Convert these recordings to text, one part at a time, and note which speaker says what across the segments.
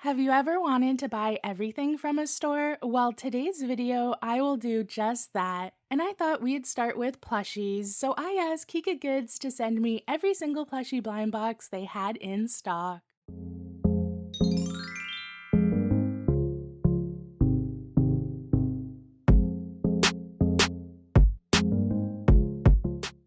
Speaker 1: Have you ever wanted to buy everything from a store? Well, today's video, I will do just that. And I thought we'd start with plushies, so I asked KikaGoods to send me every single plushie blind box they had in stock.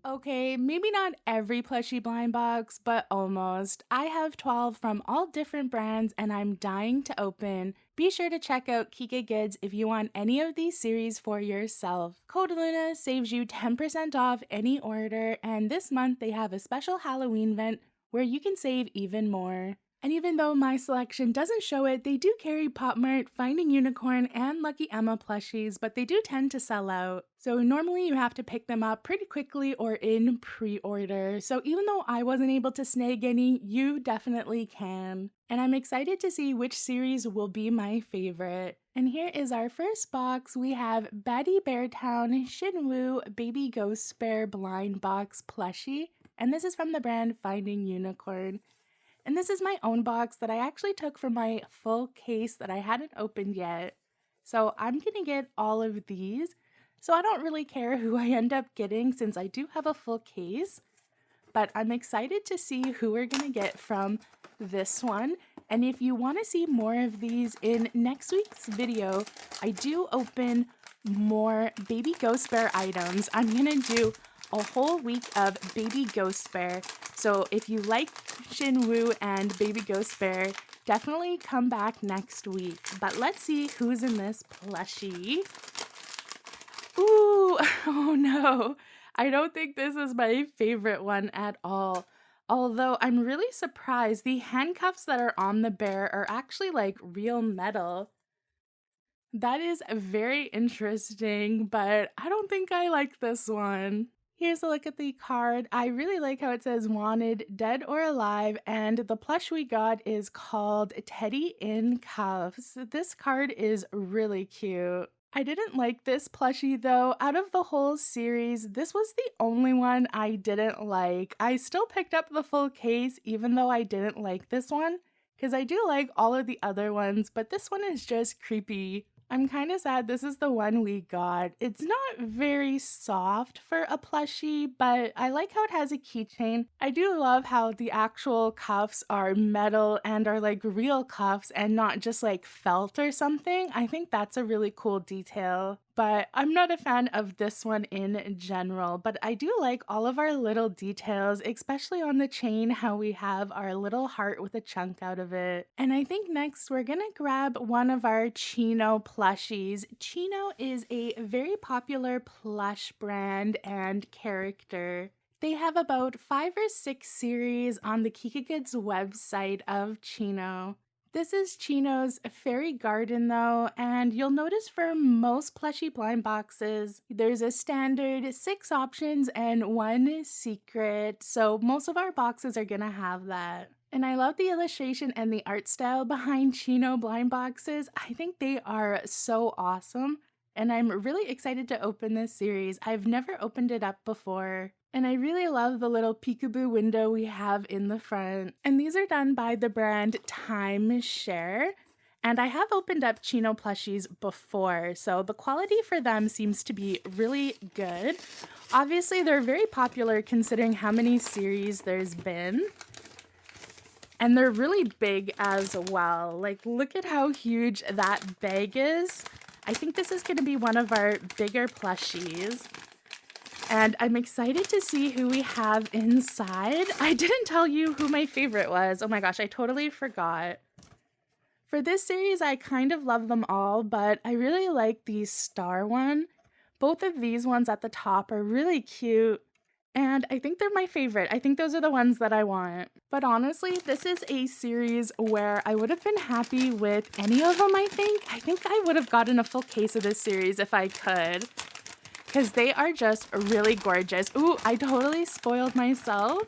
Speaker 1: Okay, maybe not every plushie blind box, but almost. I have 12 from all different brands and I'm dying to open. Be sure to check out KikaGoods if you want any of these series for yourself. Code Luna saves you 10% off any order, and this month they have a special Halloween event where you can save even more. And even though my selection doesn't show it, they do carry Pop Mart, Finding Unicorn, and Lucky Emma plushies, but they do tend to sell out. So normally you have to pick them up pretty quickly or in pre-order. So even though I wasn't able to snag any, you definitely can. And I'm excited to see which series will be my favorite. And here is our first box. We have Betty Beartown Shinwoo Baby Ghost Bear Blind Box plushie. And this is from the brand Finding Unicorn. And this is my own box that I actually took from my full case that I hadn't opened yet. So I'm gonna get all of these. So I don't really care who I end up getting since I do have a full case. But I'm excited to see who we're gonna get from this one. And if you wanna see more of these in next week's video, I do open more Baby Ghost Bear items. I'm gonna do a whole week of Baby Ghost Bear. So if you like Shinwoo and Baby Ghost Bear, definitely come back next week. But let's see who's in this plushie. Ooh, oh no. I don't think this is my favorite one at all. Although I'm really surprised the handcuffs that are on the bear are actually like real metal. That is very interesting, but I don't think I like this one. Here's a look at the card. I really like how it says wanted, dead or alive, and the plush we got is called Teddy in Cuffs. This card is really cute. I didn't like this plushie though. Out of the whole series, this was the only one I didn't like. I still picked up the full case even though I didn't like this one, because I do like all of the other ones, but this one is just creepy. I'm kind of sad this is the one we got. It's not very soft for a plushie, but I like how it has a keychain. I do love how the actual cuffs are metal and are like real cuffs and not just like felt or something. I think that's a really cool detail. But I'm not a fan of this one in general, but I do like all of our little details, especially on the chain, how we have our little heart with a chunk out of it. And I think next we're gonna grab one of our Chino plushies. Chino is a very popular plush brand and character. They have about 5 or 6 series on the KikaGoods website of Chino. This is Chino's Fairy Garden though, and you'll notice for most plushie blind boxes, there's a standard 6 options and 1 secret, so most of our boxes are gonna have that. And I love the illustration and the art style behind Chino blind boxes. I think they are so awesome, and I'm really excited to open this series. I've never opened it up before. And I really love the little peekaboo window we have in the front. And these are done by the brand Timeshare. And I have opened up Chino plushies before, so the quality for them seems to be really good. Obviously, they're very popular considering how many series there's been. And they're really big as well. Like, look at how huge that bag is. I think this is going to be one of our bigger plushies. And I'm excited to see who we have inside. I didn't tell you who my favorite was. Oh my gosh, I totally forgot. For this series, I kind of love them all, but I really like the star one. Both of these ones at the top are really cute, and I think they're my favorite. I think those are the ones that I want. But honestly, this is a series where I would have been happy with any of them, I think. I think I would have gotten a full case of this series if I could, because they are just really gorgeous. Ooh, I totally spoiled myself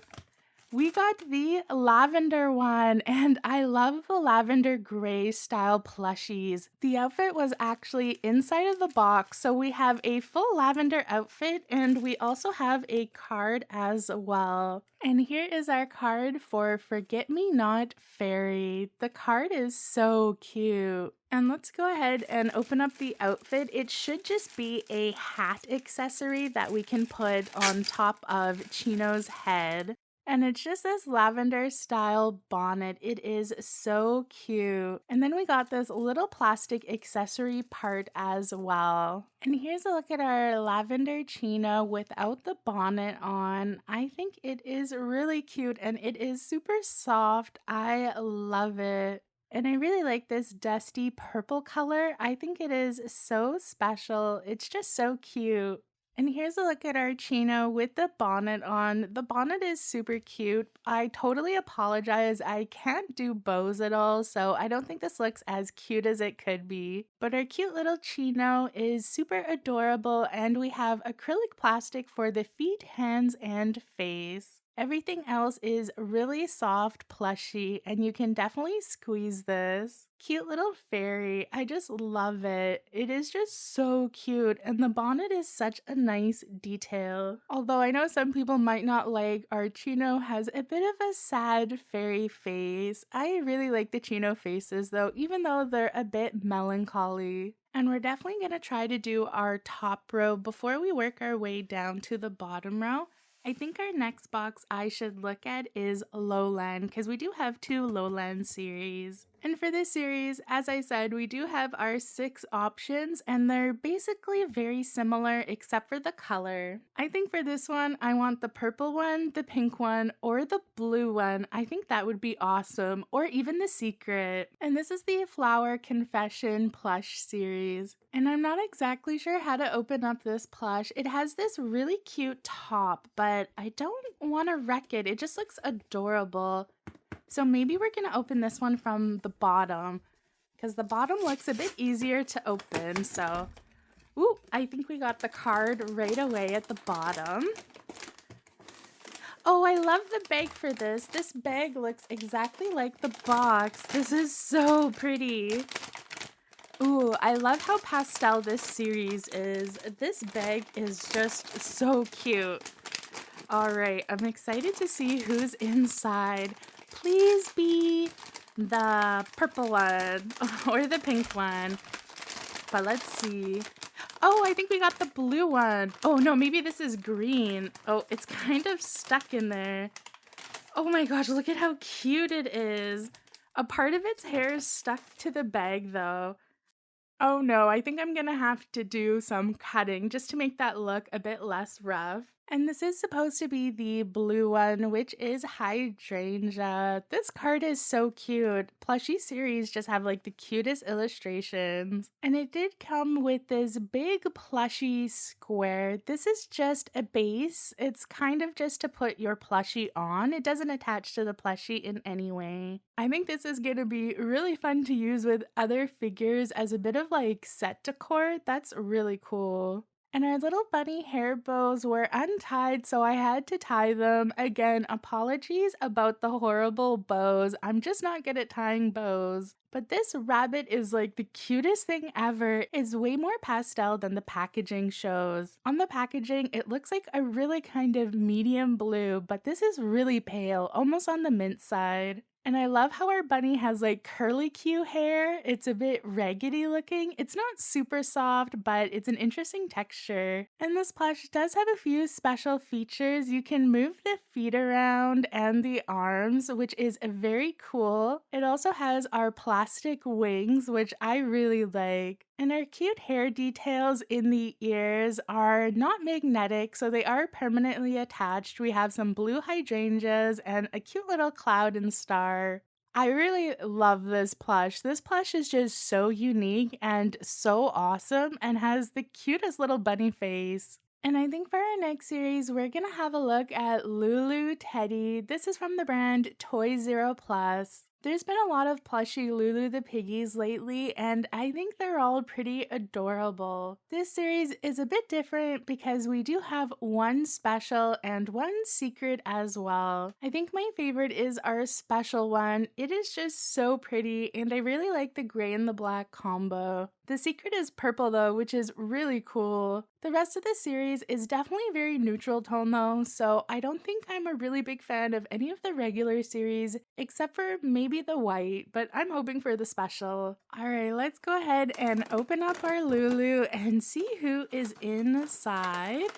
Speaker 1: We got the lavender one, and I love the lavender gray style plushies. The outfit was actually inside of the box, so we have a full lavender outfit, and we also have a card as well. And here is our card for Forget Me Not Fairy. The card is so cute. And let's go ahead and open up the outfit. It should just be a hat accessory that we can put on top of Chino's head. And it's just this lavender style bonnet. It is so cute. And then we got this little plastic accessory part as well. And here's a look at our lavender chino without the bonnet on. I think it is really cute and it is super soft. I love it. And I really like this dusty purple color. I think it is so special. It's just so cute. And here's a look at our chino with the bonnet on. The bonnet is super cute. I totally apologize. I can't do bows at all, so I don't think this looks as cute as it could be. But our cute little chino is super adorable, and we have acrylic plastic for the feet, hands, and face. Everything else is really soft, plushy, and you can definitely squeeze this. Cute little fairy. I just love it. It is just so cute, and the bonnet is such a nice detail. Although I know some people might not like our chino has a bit of a sad fairy face. I really like the chino faces though, even though they're a bit melancholy. And we're definitely going to try to do our top row before we work our way down to the bottom row. I think our next box I should look at is Lowland, because we do have 2 Lowland series. And for this series, as I said, we do have our 6 options, and they're basically very similar except for the color. I think for this one, I want the purple one, the pink one, or the blue one. I think that would be awesome, or even the secret. And this is the Flower Confession plush series. And I'm not exactly sure how to open up this plush. It has this really cute top, but I don't want to wreck it. It just looks adorable. So maybe we're going to open this one from the bottom, because the bottom looks a bit easier to open. So, ooh, I think we got the card right away at the bottom. Oh, I love the bag for this. This bag looks exactly like the box. This is so pretty. Ooh, I love how pastel this series is. This bag is just so cute. All right, I'm excited to see who's inside. Please be the purple one or the pink one. But let's see. Oh, I think we got the blue one. Oh no, maybe this is green. Oh, it's kind of stuck in there. Oh my gosh, look at how cute it is. A part of its hair is stuck to the bag though. Oh no, I think I'm gonna have to do some cutting just to make that look a bit less rough. And this is supposed to be the blue one, which is Hydrangea. This card is so cute. Plushie series just have like the cutest illustrations. And it did come with this big plushie square. This is just a base. It's kind of just to put your plushie on. It doesn't attach to the plushie in any way. I think this is going to be really fun to use with other figures as a bit of like set decor. That's really cool. And our little bunny hair bows were untied, so I had to tie them. Again, apologies about the horrible bows. I'm just not good at tying bows. But this rabbit is like the cutest thing ever. It's way more pastel than the packaging shows. On the packaging, it looks like a really kind of medium blue, but this is really pale, almost on the mint side. And I love how our bunny has like curly Q hair. It's a bit raggedy looking. It's not super soft, but it's an interesting texture. And this plush does have a few special features. You can move the feet around and the arms, which is very cool. It also has our plastic wings, which I really like. And our cute hair details in the ears are not magnetic, so they are permanently attached. We have some blue hydrangeas and a cute little cloud and star. I really love this plush. This plush is just so unique and so awesome and has the cutest little bunny face. And I think for our next series, we're going to have a look at Lulu Teddy. This is from the brand Toy Zero Plus. There's been a lot of plushy Lulu the Piggies lately, and I think they're all pretty adorable. This series is a bit different because we do have one special and one secret as well. I think my favorite is our special one. It is just so pretty, and I really like the gray and the black combo. The secret is purple though, which is really cool. The rest of the series is definitely very neutral tone though, so I don't think I'm a really big fan of any of the regular series except for maybe the white, but I'm hoping for the special. Alright, let's go ahead and open up our Lulu and see who is inside.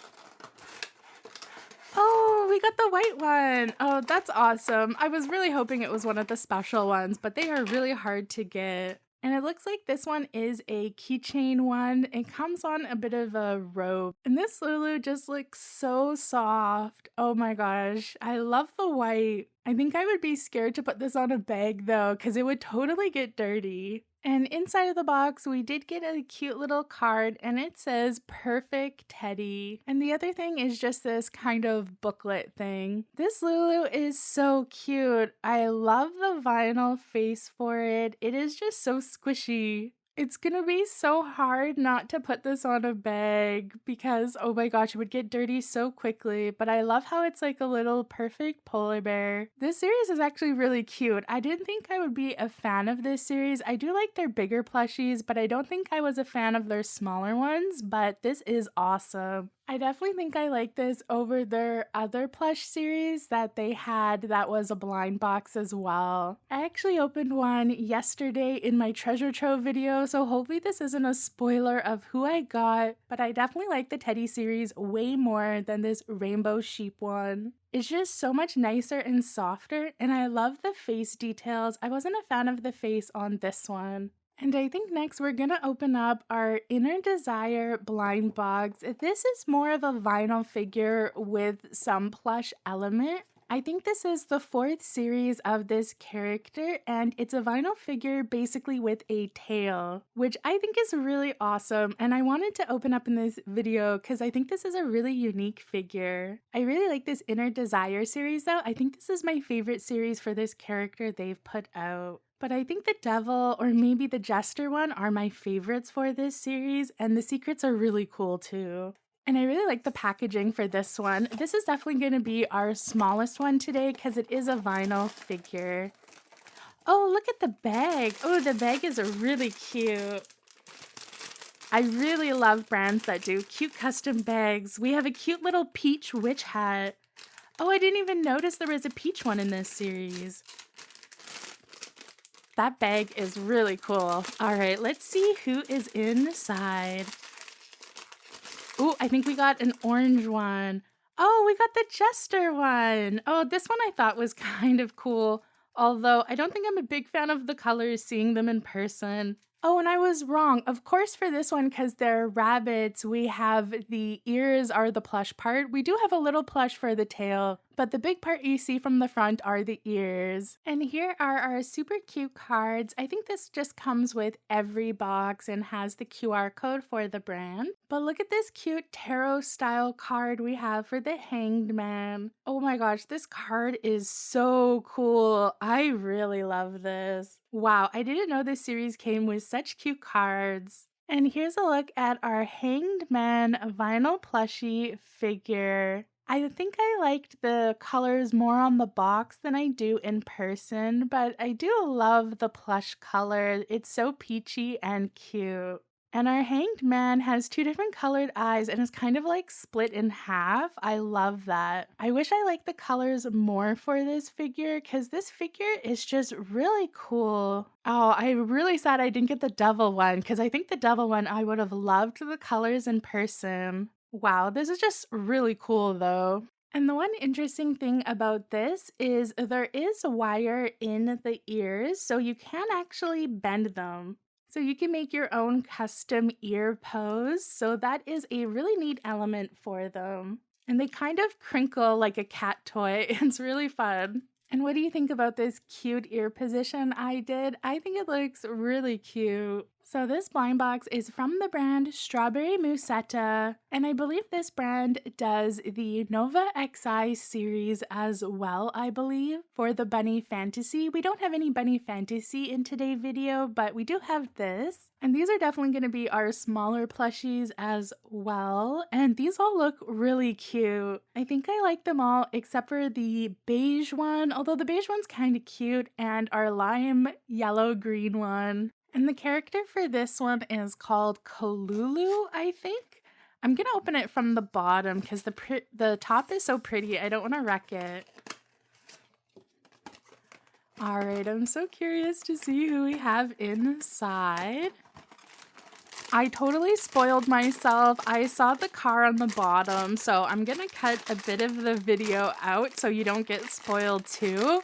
Speaker 1: Oh, we got the white one. Oh, that's awesome. I was really hoping it was one of the special ones, but they are really hard to get. And it looks like this one is a keychain one. It comes on a bit of a rope. And this Lulu just looks so soft. Oh my gosh. I love the white. I think I would be scared to put this on a bag though, because it would totally get dirty. And inside of the box, we did get a cute little card and it says Perfect Teddy. And the other thing is just this kind of booklet thing. This Lulu is so cute. I love the vinyl face for it. It is just so squishy. It's gonna be so hard not to put this on a bag because, oh my gosh, it would get dirty so quickly, but I love how it's like a little perfect polar bear. This series is actually really cute. I didn't think I would be a fan of this series. I do like their bigger plushies, but I don't think I was a fan of their smaller ones, but this is awesome. I definitely think I like this over their other plush series that they had that was a blind box as well. I actually opened one yesterday in my treasure trove video, so hopefully this isn't a spoiler of who I got, but I definitely like the Teddy series way more than this rainbow sheep one. It's just so much nicer and softer, and I love the face details. I wasn't a fan of the face on this one. And I think next we're gonna open up our Inner Desire blind box. This is more of a vinyl figure with some plush element. I think this is the 4th series of this character, and it's a vinyl figure basically with a tail, which I think is really awesome, and I wanted to open up in this video because I think this is a really unique figure. I really like this Inner Desire series though. I think this is my favorite series for this character they've put out. But I think the Devil or maybe the Jester one are my favorites for this series, and the secrets are really cool too. And I really like the packaging for this one. This is definitely going to be our smallest one today because it is a vinyl figure. Oh, look at the bag. Oh, the bag is really cute. I really love brands that do cute custom bags. We have a cute little peach witch hat. Oh, I didn't even notice there was a peach one in this series. That bag is really cool. All right, let's see who is inside. Ooh, I think we got an orange one. Oh, we got the Jester one. Oh, this one I thought was kind of cool, although I don't think I'm a big fan of the colors seeing them in person. Oh, and I was wrong. Of course, for this one, because they're rabbits, we have the ears are the plush part. We do have a little plush for the tail, but the big part you see from the front are the ears. And here are our super cute cards. I think this just comes with every box and has the QR code for the brand. But look at this cute tarot style card we have for the Hanged Man. Oh my gosh, this card is so cool. I really love this. Wow, I didn't know this series came with such cute cards. And here's a look at our Hanged Man vinyl plushie figure. I think I liked the colors more on the box than I do in person, but I do love the plush color. It's so peachy and cute. And our Hanged Man has 2 different colored eyes and is kind of like split in half. I love that. I wish I liked the colors more for this figure because this figure is just really cool. Oh, I'm really sad I didn't get the Devil one because I think the Devil one I would have loved the colors in person. Wow, this is just really cool though. And the one interesting thing about this is there is wire in the ears, so you can actually bend them. So you can make your own custom ear pose. So that is a really neat element for them. And they kind of crinkle like a cat toy. It's really fun. And what do you think about this cute ear position I did? I think it looks really cute. So this blind box is from the brand Strawberry Musetta, and I believe this brand does the Nova XI series as well, I believe, for the Bunny Fantasy. We don't have any Bunny Fantasy in today's video, but we do have this. And these are definitely going to be our smaller plushies as well, and these all look really cute. I think I like them all except for the beige one, although the beige one's kind of cute, and our lime yellow-green one. And the character for this one is called Kolulu, I think. I'm gonna open it from the bottom because the top is so pretty. I don't want to wreck it. All right, I'm so curious to see who we have inside. I totally spoiled myself. I saw the car on the bottom, so I'm gonna cut a bit of the video out so you don't get spoiled too.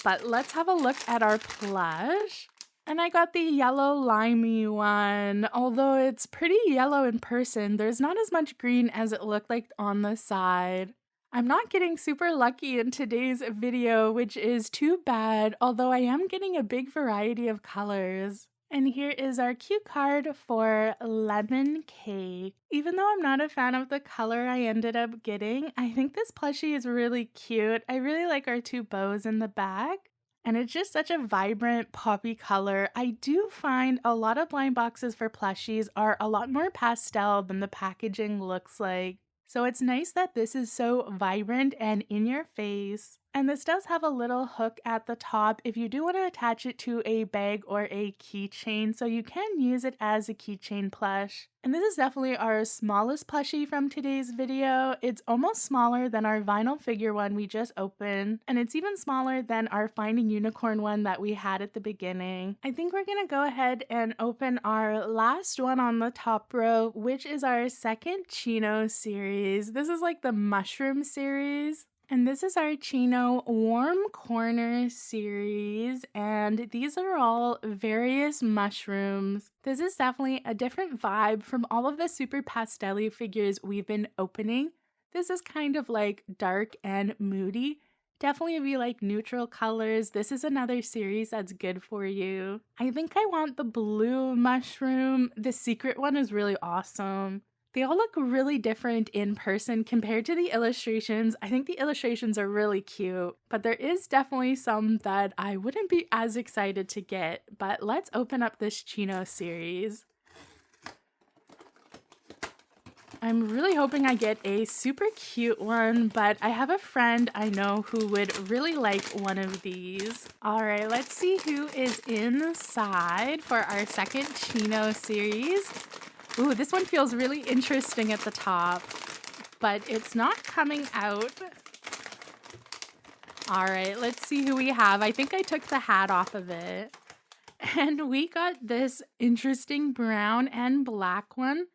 Speaker 1: But let's have a look at our plush. And I got the yellow limey one. Although it's pretty yellow in person, there's not as much green as it looked like on the side. I'm not getting super lucky in today's video, which is too bad, although I am getting a big variety of colors. And here is our cue card for Lemon Cake. Even though I'm not a fan of the color I ended up getting, I think this plushie is really cute. I really like our two bows in the back. And it's just such a vibrant poppy color. I do find a lot of blind boxes for plushies are a lot more pastel than the packaging looks like. So it's nice that this is so vibrant and in your face. And this does have a little hook at the top if you do want to attach it to a bag or a keychain, so you can use it as a keychain plush. And this is definitely our smallest plushie from today's video. It's almost smaller than our vinyl figure one we just opened, and it's even smaller than our Finding Unicorn one that we had at the beginning. I think we're gonna go ahead and open our last one on the top row, which is our second Chino series. This is like the mushroom series. And this is our Chino Warm Corner series, and these are all various mushrooms. This is definitely a different vibe from all of the super pastel-y figures we've been opening. This is kind of like dark and moody. Definitely if you like neutral colors, this is another series that's good for you. I think I want the blue mushroom. The secret one is really awesome. They all look really different in person compared to the illustrations. I think the illustrations are really cute, but there is definitely some that I wouldn't be as excited to get. But let's open up this Chino series. I'm really hoping I get a super cute one, but I have a friend I know who would really like one of these. All right, let's see who is inside for our second Chino series. Ooh, this one feels really interesting at the top, but it's not coming out. All right, let's see who we have. I think I took the hat off of it. And we got this interesting brown and black one.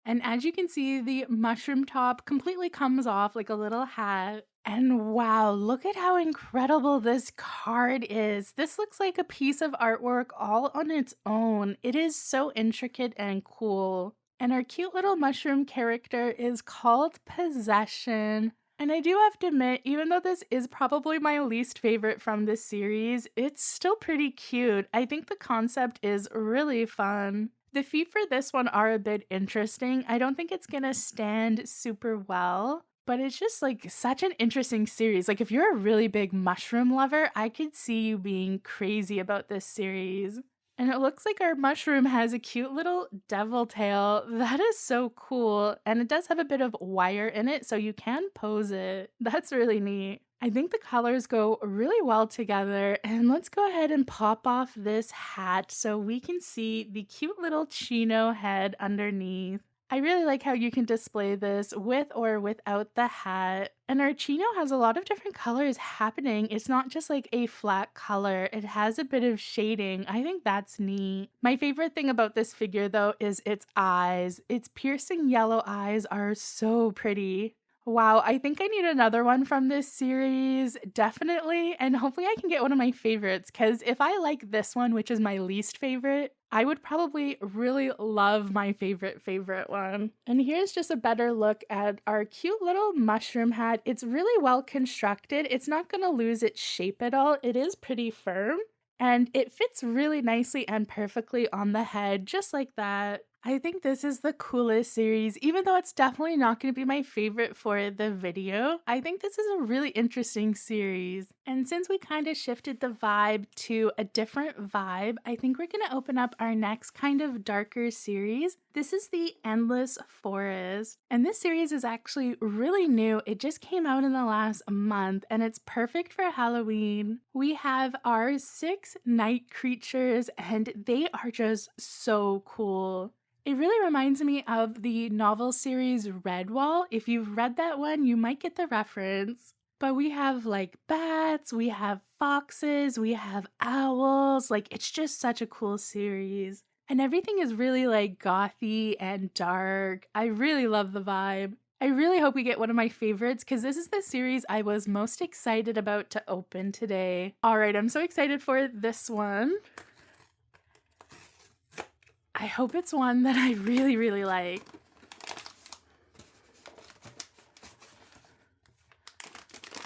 Speaker 1: And as you can see, the mushroom top completely comes off like a little hat. And wow, look at how incredible this card is. This looks like a piece of artwork all on its own. It is so intricate and cool. And our cute little mushroom character is called Possession. And I do have to admit, even though this is probably my least favorite from this series, it's still pretty cute. I think the concept is really fun. The feet for this one are a bit interesting. I don't think it's gonna stand super well. But it's just like such an interesting series. Like if you're a really big mushroom lover, I could see you being crazy about this series. And it looks like our mushroom has a cute little devil tail. That is so cool. And it does have a bit of wire in it, so you can pose it. That's really neat. I think the colors go really well together. And let's go ahead and pop off this hat so we can see the cute little Chino head underneath. I really like how you can display this with or without the hat. And our Chino has a lot of different colors happening. It's not just like a flat color. It has a bit of shading. I think that's neat. My favorite thing about this figure though is its eyes. Its piercing yellow eyes are so pretty. Wow, I think I need another one from this series, definitely, and hopefully I can get one of my favorites, because if I like this one, which is my least favorite, I would probably really love my favorite one. And here's just a better look at our cute little mushroom hat. It's really well constructed. It's not going to lose its shape at all. It is pretty firm. And it fits really nicely and perfectly on the head, just like that. I think this is the coolest series, even though it's definitely not going to be my favorite for the video. I think this is a really interesting series. And since we kind of shifted the vibe to a different vibe, I think we're going to open up our next kind of darker series. This is the Endless Forest. And this series is actually really new. It just came out in the last month and it's perfect for Halloween. We have our 6 night creatures and they are just so cool. It really reminds me of the novel series Redwall. If you've read that one, you might get the reference. But we have like bats, we have foxes, we have owls. Like, it's just such a cool series. And everything is really like gothy and dark. I really love the vibe. I really hope we get one of my favorites because this is the series I was most excited about to open today. All right, I'm so excited for this one. I hope it's one that I really, really like.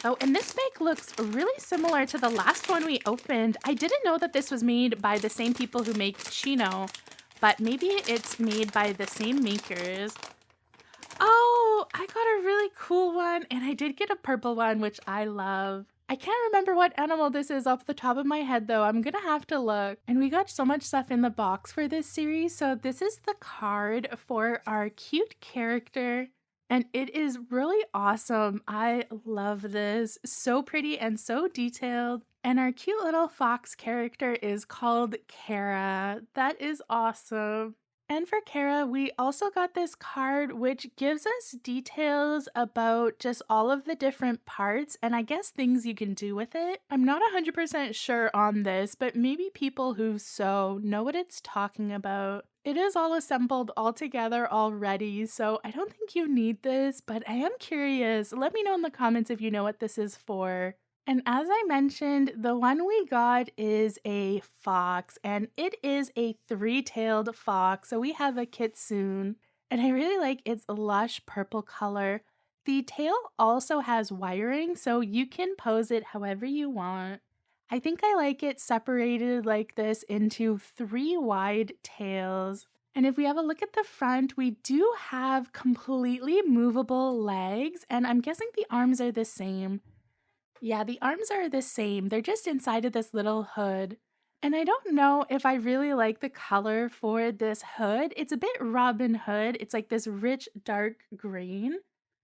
Speaker 1: Oh, and this bag looks really similar to the last one we opened. I didn't know that this was made by the same people who make Chino, but maybe it's made by the same makers. Oh, I got a really cool one, and I did get a purple one, which I love. I can't remember what animal this is off the top of my head though. I'm gonna have to look. And we got so much stuff in the box for this series. So this is the card for our cute character. And it is really awesome. I love this. So pretty and so detailed. And our cute little fox character is called Kara. That is awesome. And for Kara, we also got this card which gives us details about just all of the different parts and I guess things you can do with it. I'm not 100% sure on this, but maybe people who sew know what it's talking about. It is all assembled all together already, so I don't think you need this, but I am curious. Let me know in the comments if you know what this is for. And as I mentioned, the one we got is a fox, and it is a 3-tailed fox, so we have a kitsune. And I really like its lush purple color. The tail also has wiring, so you can pose it however you want. I think I like it separated like this into 3 wide tails. And if we have a look at the front, we do have completely movable legs, and I'm guessing the arms are the same. Yeah, the arms are the same. They're just inside of this little hood. And I don't know if I really like the color for this hood. It's a bit Robin Hood. It's like this rich dark green.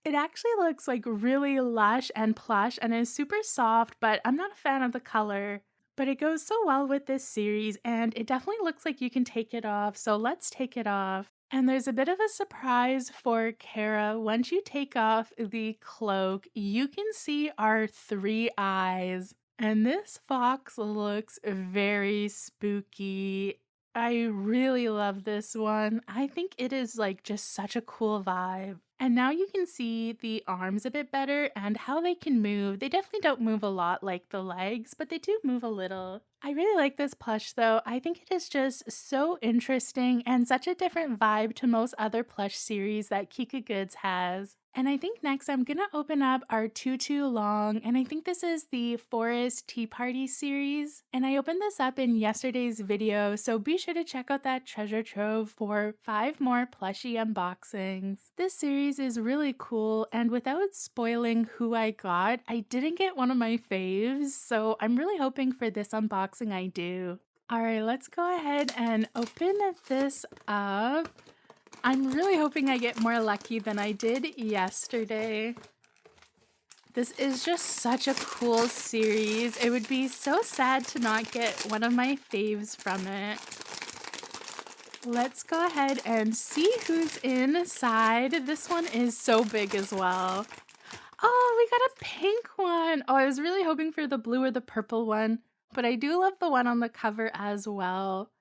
Speaker 1: It actually looks like really lush and plush and is super soft, but I'm not a fan of the color. But it goes so well with this series and it definitely looks like you can take it off. So let's take it off. And there's a bit of a surprise for Kara. Once you take off the cloak, you can see our 3 eyes. And this fox looks very spooky. I really love this one. I think it is like just such a cool vibe. And now you can see the arms a bit better and how they can move. They definitely don't move a lot like the legs, but they do move a little. I really like this plush though. I think it is just so interesting and such a different vibe to most other plush series that KikaGoods has. And I think next I'm gonna open up our Too Long, and I think this is the Forest Tea Party series. And I opened this up in yesterday's video, so be sure to check out that treasure trove for 5 more plushie unboxings. This series is really cool, and without spoiling who I got, I didn't get one of my faves, so I'm really hoping for this unboxing I do. Alright, let's go ahead and open this up. I'm really hoping I get more lucky than I did yesterday. This is just such a cool series. It would be so sad to not get one of my faves from it. Let's go ahead and see who's inside. This one is so big as well. Oh, we got a pink one. Oh, I was really hoping for the blue or the purple one, but I do love the one on the cover as well.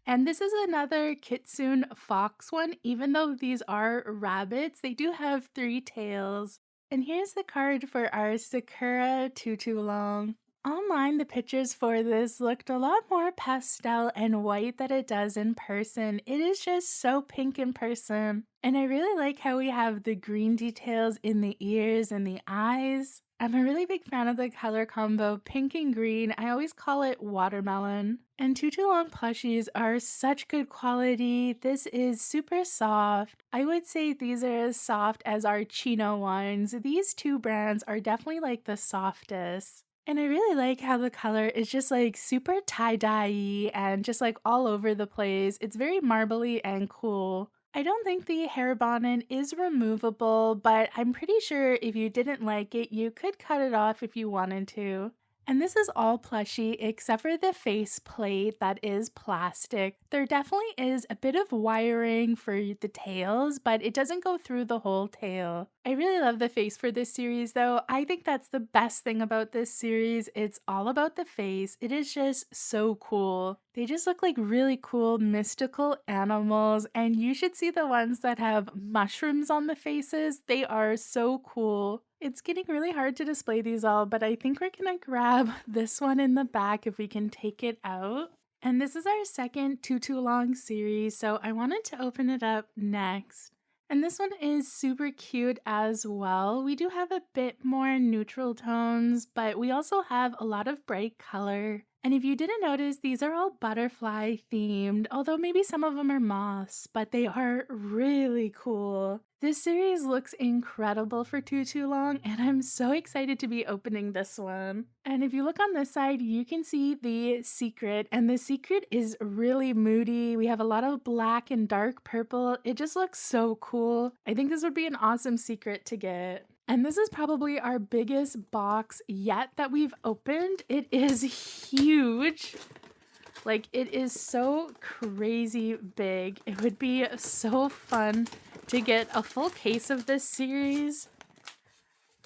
Speaker 1: And this is another kitsune fox one. Even though these are rabbits, they do have 3 tails. And here's the card for our Sakura Too Long. Online, the pictures for this looked a lot more pastel and white than it does in person. It is just so pink in person. And I really like how we have the green details in the ears and the eyes. I'm a really big fan of the color combo pink and green. I always call it watermelon. And Tutu Long plushies are such good quality. This is super soft. I would say these are as soft as our Chino ones. These two brands are definitely like the softest. And I really like how the color is just like super tie-dye-y and just like all over the place. It's very marbly and cool. I don't think the hair bonnet is removable, but I'm pretty sure if you didn't like it, you could cut it off if you wanted to. And this is all plushy except for the face plate that is plastic. There definitely is a bit of wiring for the tails, but it doesn't go through the whole tail. I really love the face for this series though. I think that's the best thing about this series. It's all about the face. It is just so cool. They just look like really cool mystical animals, and you should see the ones that have mushrooms on the faces. They are so cool. It's getting really hard to display these all, but I think we're gonna grab this one in the back if we can take it out. And this is our second Tutu Long series, so I wanted to open it up next. And this one is super cute as well. We do have a bit more neutral tones, but we also have a lot of bright color. And if you didn't notice, these are all butterfly themed, although maybe some of them are moths, but they are really cool. This series looks incredible for Tutu Long, and I'm so excited to be opening this one. And if you look on this side, you can see the secret, and the secret is really moody. We have a lot of black and dark purple. It just looks so cool. I think this would be an awesome secret to get. And this is probably our biggest box yet that we've opened. It is huge. Like, it is so crazy big. It would be so fun to get a full case of this series,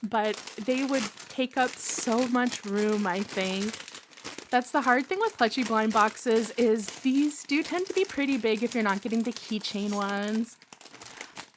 Speaker 1: but they would take up so much room, I think. That's the hard thing with plushie blind boxes, is these do tend to be pretty big if you're not getting the keychain ones.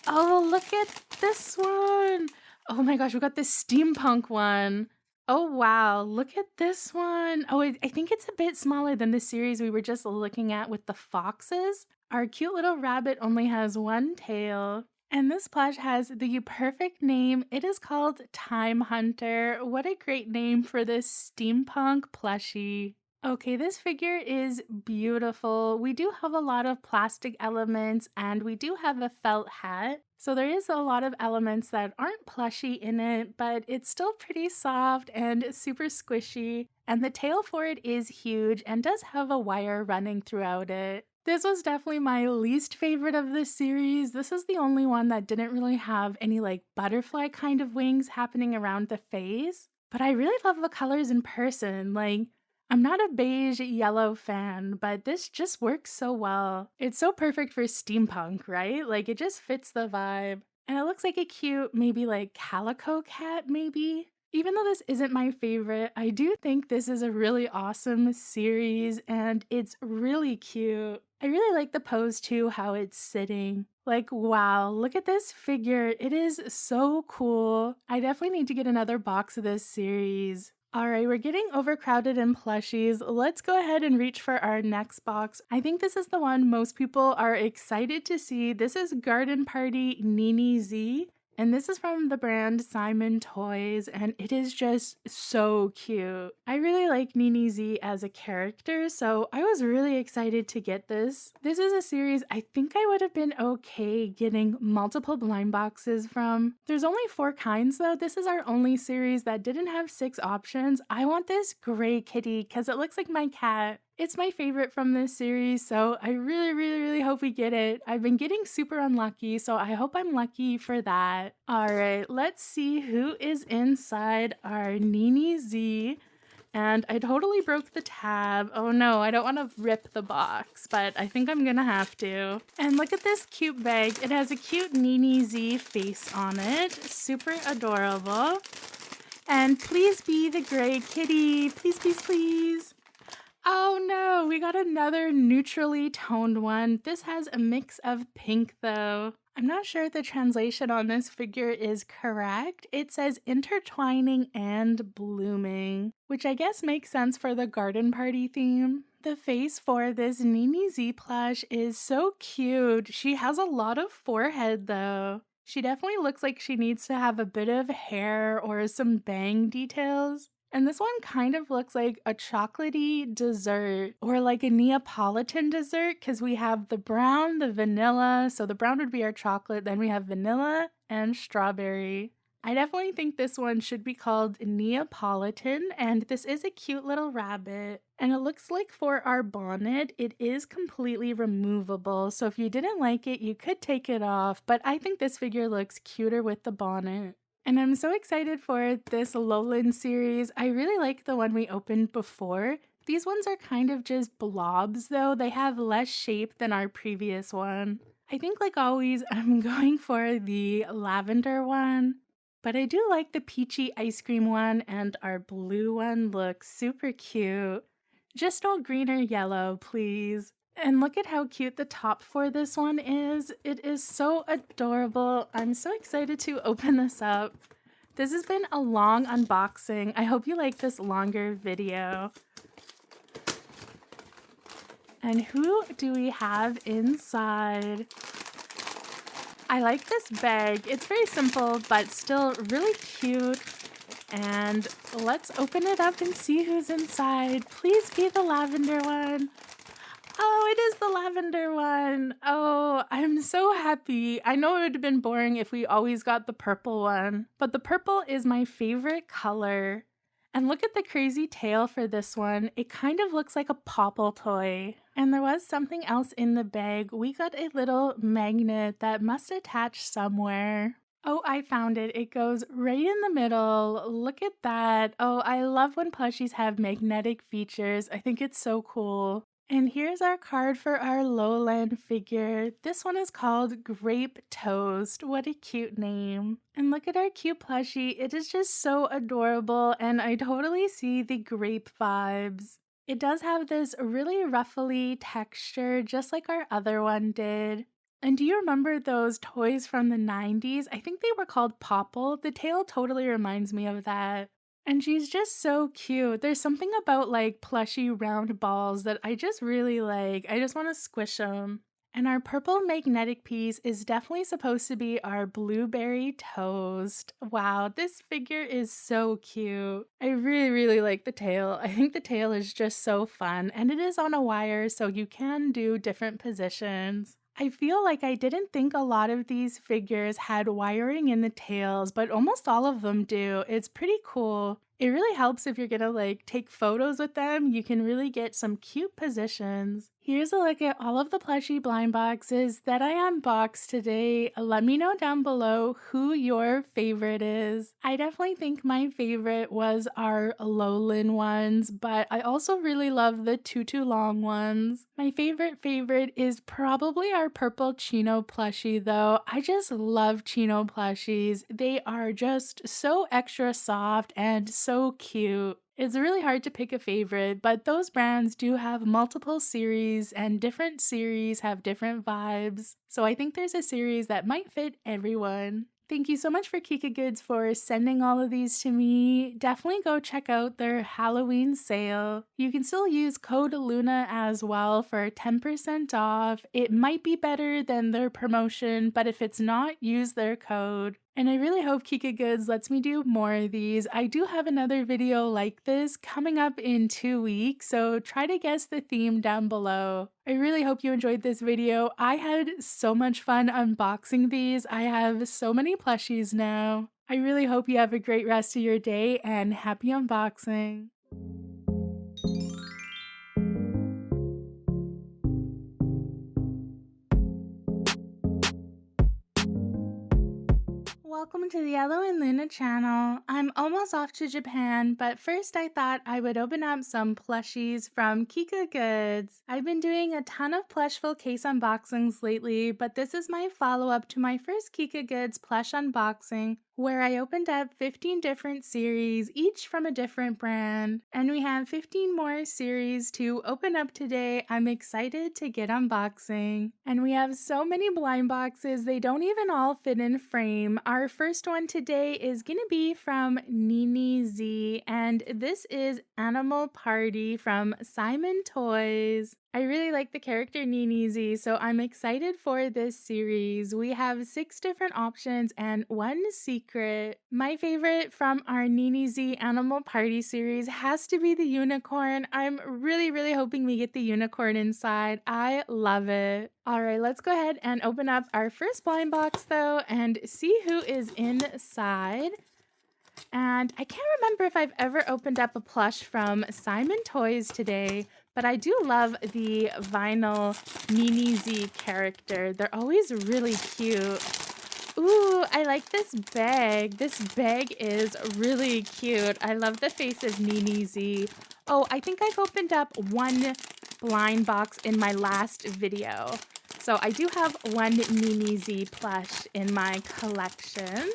Speaker 1: Oh, look at this one. Oh my gosh, we got this steampunk one. Oh wow, look at this one. Oh, I think it's a bit smaller than the series we were just looking at with the foxes. Our cute little rabbit only has one tail. And this plush has the perfect name. It is called Time Hunter. What a great name for this steampunk plushie. Okay, this figure is beautiful. We do have a lot of plastic elements, and we do have a felt hat. So there is a lot of elements that aren't plushy in it, but it's still pretty soft and super squishy. And the tail for it is huge and does have a wire running throughout it. This was definitely my least favorite of this series. This is the only one that didn't really have any like butterfly kind of wings happening around the face. But I really love the colors in person. Like, I'm not a beige yellow fan, but this just works so well. It's so perfect for steampunk, right? Like, it just fits the vibe. And it looks like a cute, maybe like calico cat, maybe? Even though this isn't my favorite, I do think this is a really awesome series, and it's really cute. I really like the pose too, how it's sitting. Like, wow, look at this figure. It is so cool. I definitely need to get another box of this series. All right, we're getting overcrowded in plushies. Let's go ahead and reach for our next box. I think this is the one most people are excited to see. This is Garden Party Nini Z. And this is from the brand Simon Toys, and it is just so cute. I really like Nini Z as a character, so I was really excited to get this. This is a series I think I would have been okay getting multiple blind boxes from. There's only 4 kinds though. This is our only series that didn't have 6 options. I want this gray kitty because it looks like my cat. It's my favorite from this series, so I really hope we get it. I've been getting super unlucky, so I hope I'm lucky for that. All right, let's see who is inside our Nini Z. And I totally broke the tab. Oh no, I don't want to rip the box, but I think I'm gonna have to. And look at this cute bag. It has a cute Nini Z face on it. Super adorable. And please be the gray kitty. Please. Oh no, we got another neutrally toned one. This has a mix of pink though. I'm not sure if the translation on this figure is correct. It says intertwining and blooming, which I guess makes sense for the garden party theme. The face for this Nini Z plush is so cute. She has a lot of forehead though. She definitely looks like she needs to have a bit of hair or some bang details. And this one kind of looks like a chocolatey dessert or like a Neapolitan dessert because we have the brown, the vanilla. So the brown would be our chocolate. Then we have vanilla and strawberry. I definitely think this one should be called Neapolitan, and this is a cute little rabbit. And it looks like for our bonnet, it is completely removable, so if you didn't like it, you could take it off, but I think this figure looks cuter with the bonnet. And I'm so excited for this Lowland series. I really like the one we opened before. These ones are kind of just blobs though, they have less shape than our previous one. I think like always, I'm going for the lavender one. But I do like the peachy ice cream one, and our blue one looks super cute. Just no green or yellow, please. And look at how cute the top for this one is. It is so adorable. I'm so excited to open this up. This has been a long unboxing. I hope you like this longer video. And who do we have inside? I like this bag. It's very simple, but still really cute. And let's open it up and see who's inside. Please be the lavender one. Oh, it is the lavender one. Oh, I'm so happy. I know it would have been boring if we always got the purple one, but the purple is my favorite color. And look at the crazy tail for this one. It kind of looks like a popple toy. And there was something else in the bag. We got a little magnet that must attach somewhere. Oh, I found it. It goes right in the middle. Look at that. Oh, I love when plushies have magnetic features. I think it's so cool. And here's our card for our Lowland figure. This one is called Grape Toast. What a cute name. And look at our cute plushie. It is just so adorable, and I totally see the grape vibes. It does have this really ruffly texture, just like our other one did. And do you remember those toys from the 90s? I think they were called Popple. The tail totally reminds me of that. And she's just so cute. There's something about like plushy round balls that I just really like. I just want to squish them. And our purple magnetic piece is definitely supposed to be our blueberry toast. Wow, this figure is so cute. I really, really like the tail. I think the tail is just so fun, and it is on a wire, so you can do different positions. I feel like I didn't think a lot of these figures had wiring in the tails, but almost all of them do. It's pretty cool. It really helps if you're gonna like take photos with them. You can really get some cute positions. Here's a look at all of the plushie blind boxes that I unboxed today. Let me know down below who your favorite is. I definitely think my favorite was our Lowland ones, but I also really love the Tutu Long ones. My favorite is probably our purple chino plushie though. I just love chino plushies. They are just so extra soft and so cute. It's really hard to pick a favorite, but those brands do have multiple series, and different series have different vibes. So I think there's a series that might fit everyone. Thank you so much for KikaGoods for sending all of these to me. Definitely go check out their Halloween sale. You can still use code LUNA as well for 10% off. It might be better than their promotion, but if it's not, use their code. And I really hope KikaGoods lets me do more of these. I do have another video like this coming up in 2 weeks, so try to guess the theme down below. I really hope you enjoyed this video. I had so much fun unboxing these. I have so many plushies now. I really hope you have a great rest of your day, and happy unboxing. Welcome to the Yellow and Luna channel. I'm almost off to Japan, but first I thought I would open up some plushies from KikaGoods. I've been doing a ton of Plushful case unboxings lately, but this is my follow-up to my first KikaGoods plush unboxing, where I opened up 15 different series, each from a different brand. And we have 15 more series to open up today. I'm excited to get unboxing. And we have so many blind boxes, they don't even all fit in frame. Our first one today is gonna be from Nini Z, and this is Animal Party from Simon Toys. I really like the character Ninizi, so I'm excited for this series. We have 6 different options and 1 secret. My favorite from our Ninizi Animal Party series has to be the unicorn. I'm really hoping we get the unicorn inside. I love it. All right, let's go ahead and open up our first blind box though and see who is inside. And I can't remember if I've ever opened up a plush from Simon Toys today, but I do love the vinyl Ninizi character. They're always really cute. Ooh, I like this bag. This bag is really cute. I love the face of Ninizi. Oh, I think I've opened up 1 blind box in my last video. So I do have 1 Ninizi plush in my collection.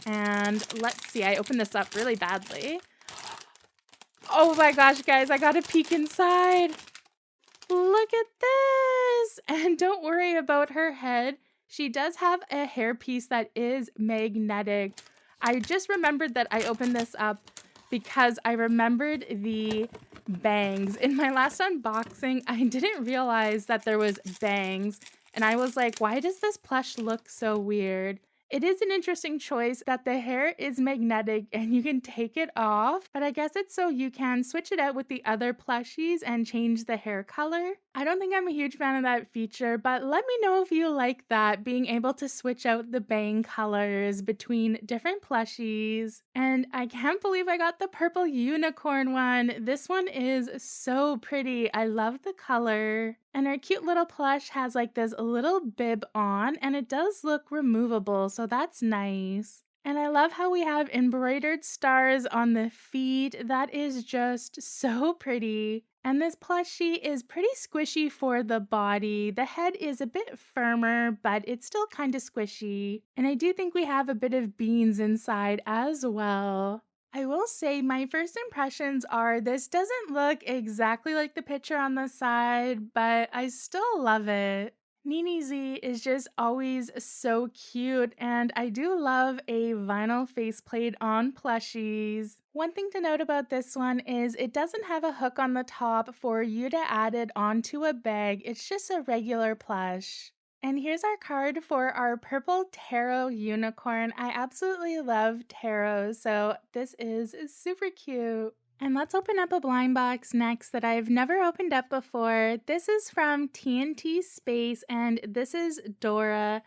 Speaker 1: And let's see, I opened this up really badly. Oh my gosh, guys, I got a peek inside. Look at this. And don't worry about her head. She does have a hairpiece that is magnetic. I just remembered that I opened this up because I remembered the bangs. In my last unboxing, I didn't realize that there was bangs. And I was like, why does this plush look so weird? It is an interesting choice that the hair is magnetic and you can take it off, but I guess it's so you can switch it out with the other plushies and change the hair color. I don't think I'm a huge fan of that feature, but let me know if you like that, being able to switch out the bang colors between different plushies. And I can't believe I got the purple unicorn one. This one is so pretty. I love the color. And our cute little plush has like this little bib on, and it does look removable, so that's nice. And I love how we have embroidered stars on the feet. That is just so pretty. And this plushie is pretty squishy for the body. The head is a bit firmer, but it's still kind of squishy. And I do think we have a bit of beans inside as well. I will say my first impressions are this doesn't look exactly like the picture on the side, but I still love it. Ninizi is just always so cute, and I do love a vinyl faceplate on plushies. One thing to note about this one is it doesn't have a hook on the top for you to add it onto a bag. It's just a regular plush. And here's our card for our purple tarot unicorn. I absolutely love tarot, so this is super cute. And let's open up a blind box next that I've never opened up before. This is from TNT Space, and this is Dora.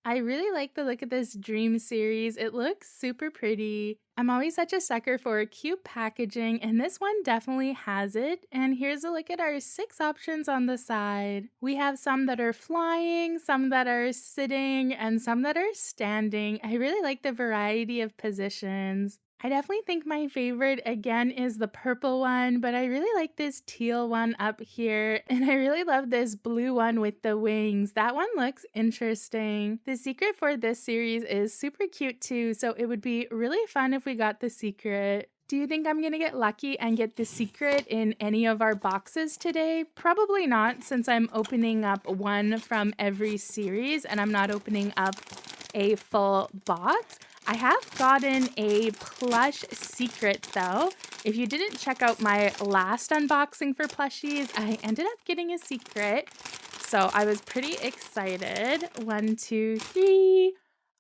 Speaker 1: I really like the look of this dream series. It looks super pretty. I'm always such a sucker for cute packaging, and this one definitely has it. And here's a look at our 6 options on the side. We have some that are flying, some that are sitting, and some that are standing. I really like the variety of positions. I definitely think my favorite again is the purple one, but I really like this teal one up here, and I really love this blue one with the wings. That one looks interesting. The secret for this series is super cute too, so it would be really fun if we got the secret. Do you think I'm gonna get lucky and get the secret in any of our boxes today? Probably not, since I'm opening up 1 from every series and I'm not opening up a full box. I have gotten a plush secret though. If you didn't check out my last unboxing for plushies, I ended up getting a secret. So I was pretty excited. 1, 2, 3.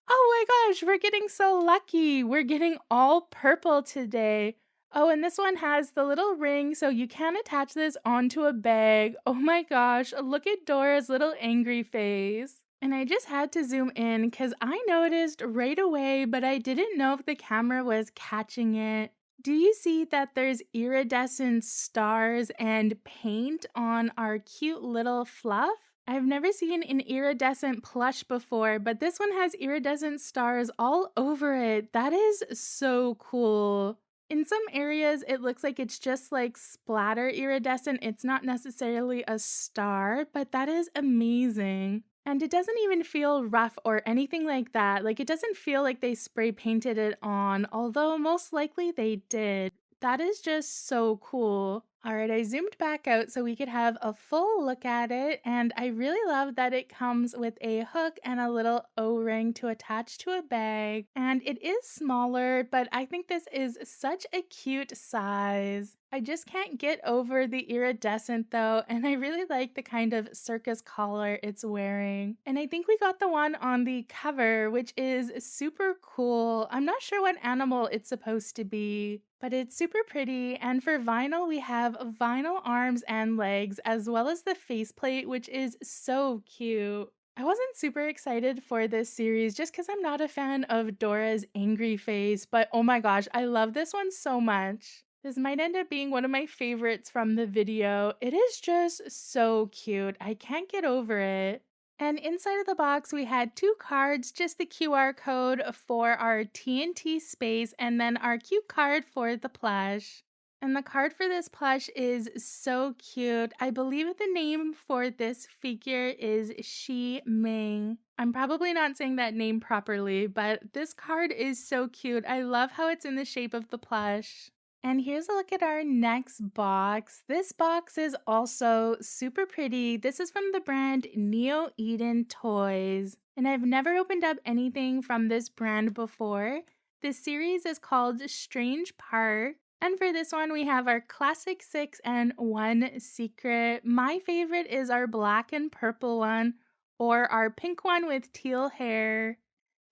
Speaker 1: Oh my gosh, we're getting so lucky. We're getting all purple today. Oh, and this one has the little ring, so you can attach this onto a bag. Oh my gosh, look at Dora's little angry face. And I just had to zoom in because I noticed right away, but I didn't know if the camera was catching it. Do you see that there's iridescent stars and paint on our cute little fluff? I've never seen an iridescent plush before, but this one has iridescent stars all over it. That is so cool. In some areas, it looks like it's just like splatter iridescent. It's not necessarily a star, but that is amazing. And it doesn't even feel rough or anything like that. Like, it doesn't feel like they spray painted it on, although most likely they did. That is just so cool. All right, I zoomed back out so we could have a full look at it, and I really love that it comes with a hook and a little O-ring to attach to a bag, and it is smaller, but I think this is such a cute size. I just can't get over the iridescent though, and I really like the kind of circus collar it's wearing. And I think we got the one on the cover, which is super cool. I'm not sure what animal it's supposed to be, but it's super pretty. And for vinyl, we have vinyl arms and legs, as well as the faceplate, which is so cute. I wasn't super excited for this series just because I'm not a fan of Dora's angry face, but oh my gosh, I love this one so much. This might end up being one of my favorites from the video. It is just so cute. I can't get over it. And inside of the box, we had 2 cards, just the QR code for our TNT space, and then our cute card for the plush. And the card for this plush is so cute. I believe the name for this figure is Shi Ming. I'm probably not saying that name properly, but this card is so cute. I love how it's in the shape of the plush. And here's a look at our next box. This box is also super pretty. This is from the brand Neo Eden Toys. And I've never opened up anything from this brand before. This series is called Strange Park. And for this one, we have our classic 6 and 1 secret. My favorite is our black and purple one, or our pink one with teal hair.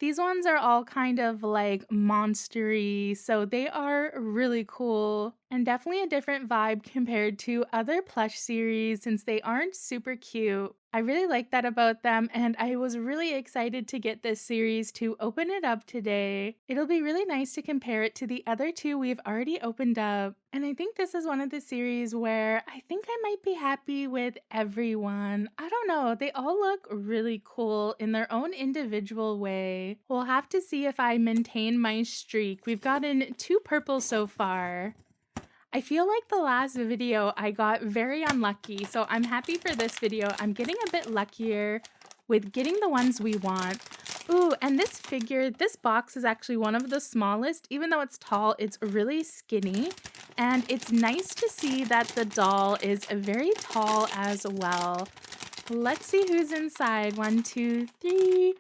Speaker 1: These ones are all kind of like monstery, so they are really cool and definitely a different vibe compared to other plush series since they aren't super cute. I really like that about them, and I was really excited to get this series to open it up today. It'll be really nice to compare it to the other 2 we've already opened up. And I think this is one of the series where I think I might be happy with everyone. I don't know, they all look really cool in their own individual way. We'll have to see if I maintain my streak. We've gotten 2 purples so far. I feel like the last video I got very unlucky, so I'm happy for this video. I'm getting a bit luckier with getting the ones we want. Ooh, and this figure, this box is actually one of the smallest. Even though it's tall, it's really skinny. And it's nice to see that the doll is very tall as well. Let's see who's inside. 1, 2, 3.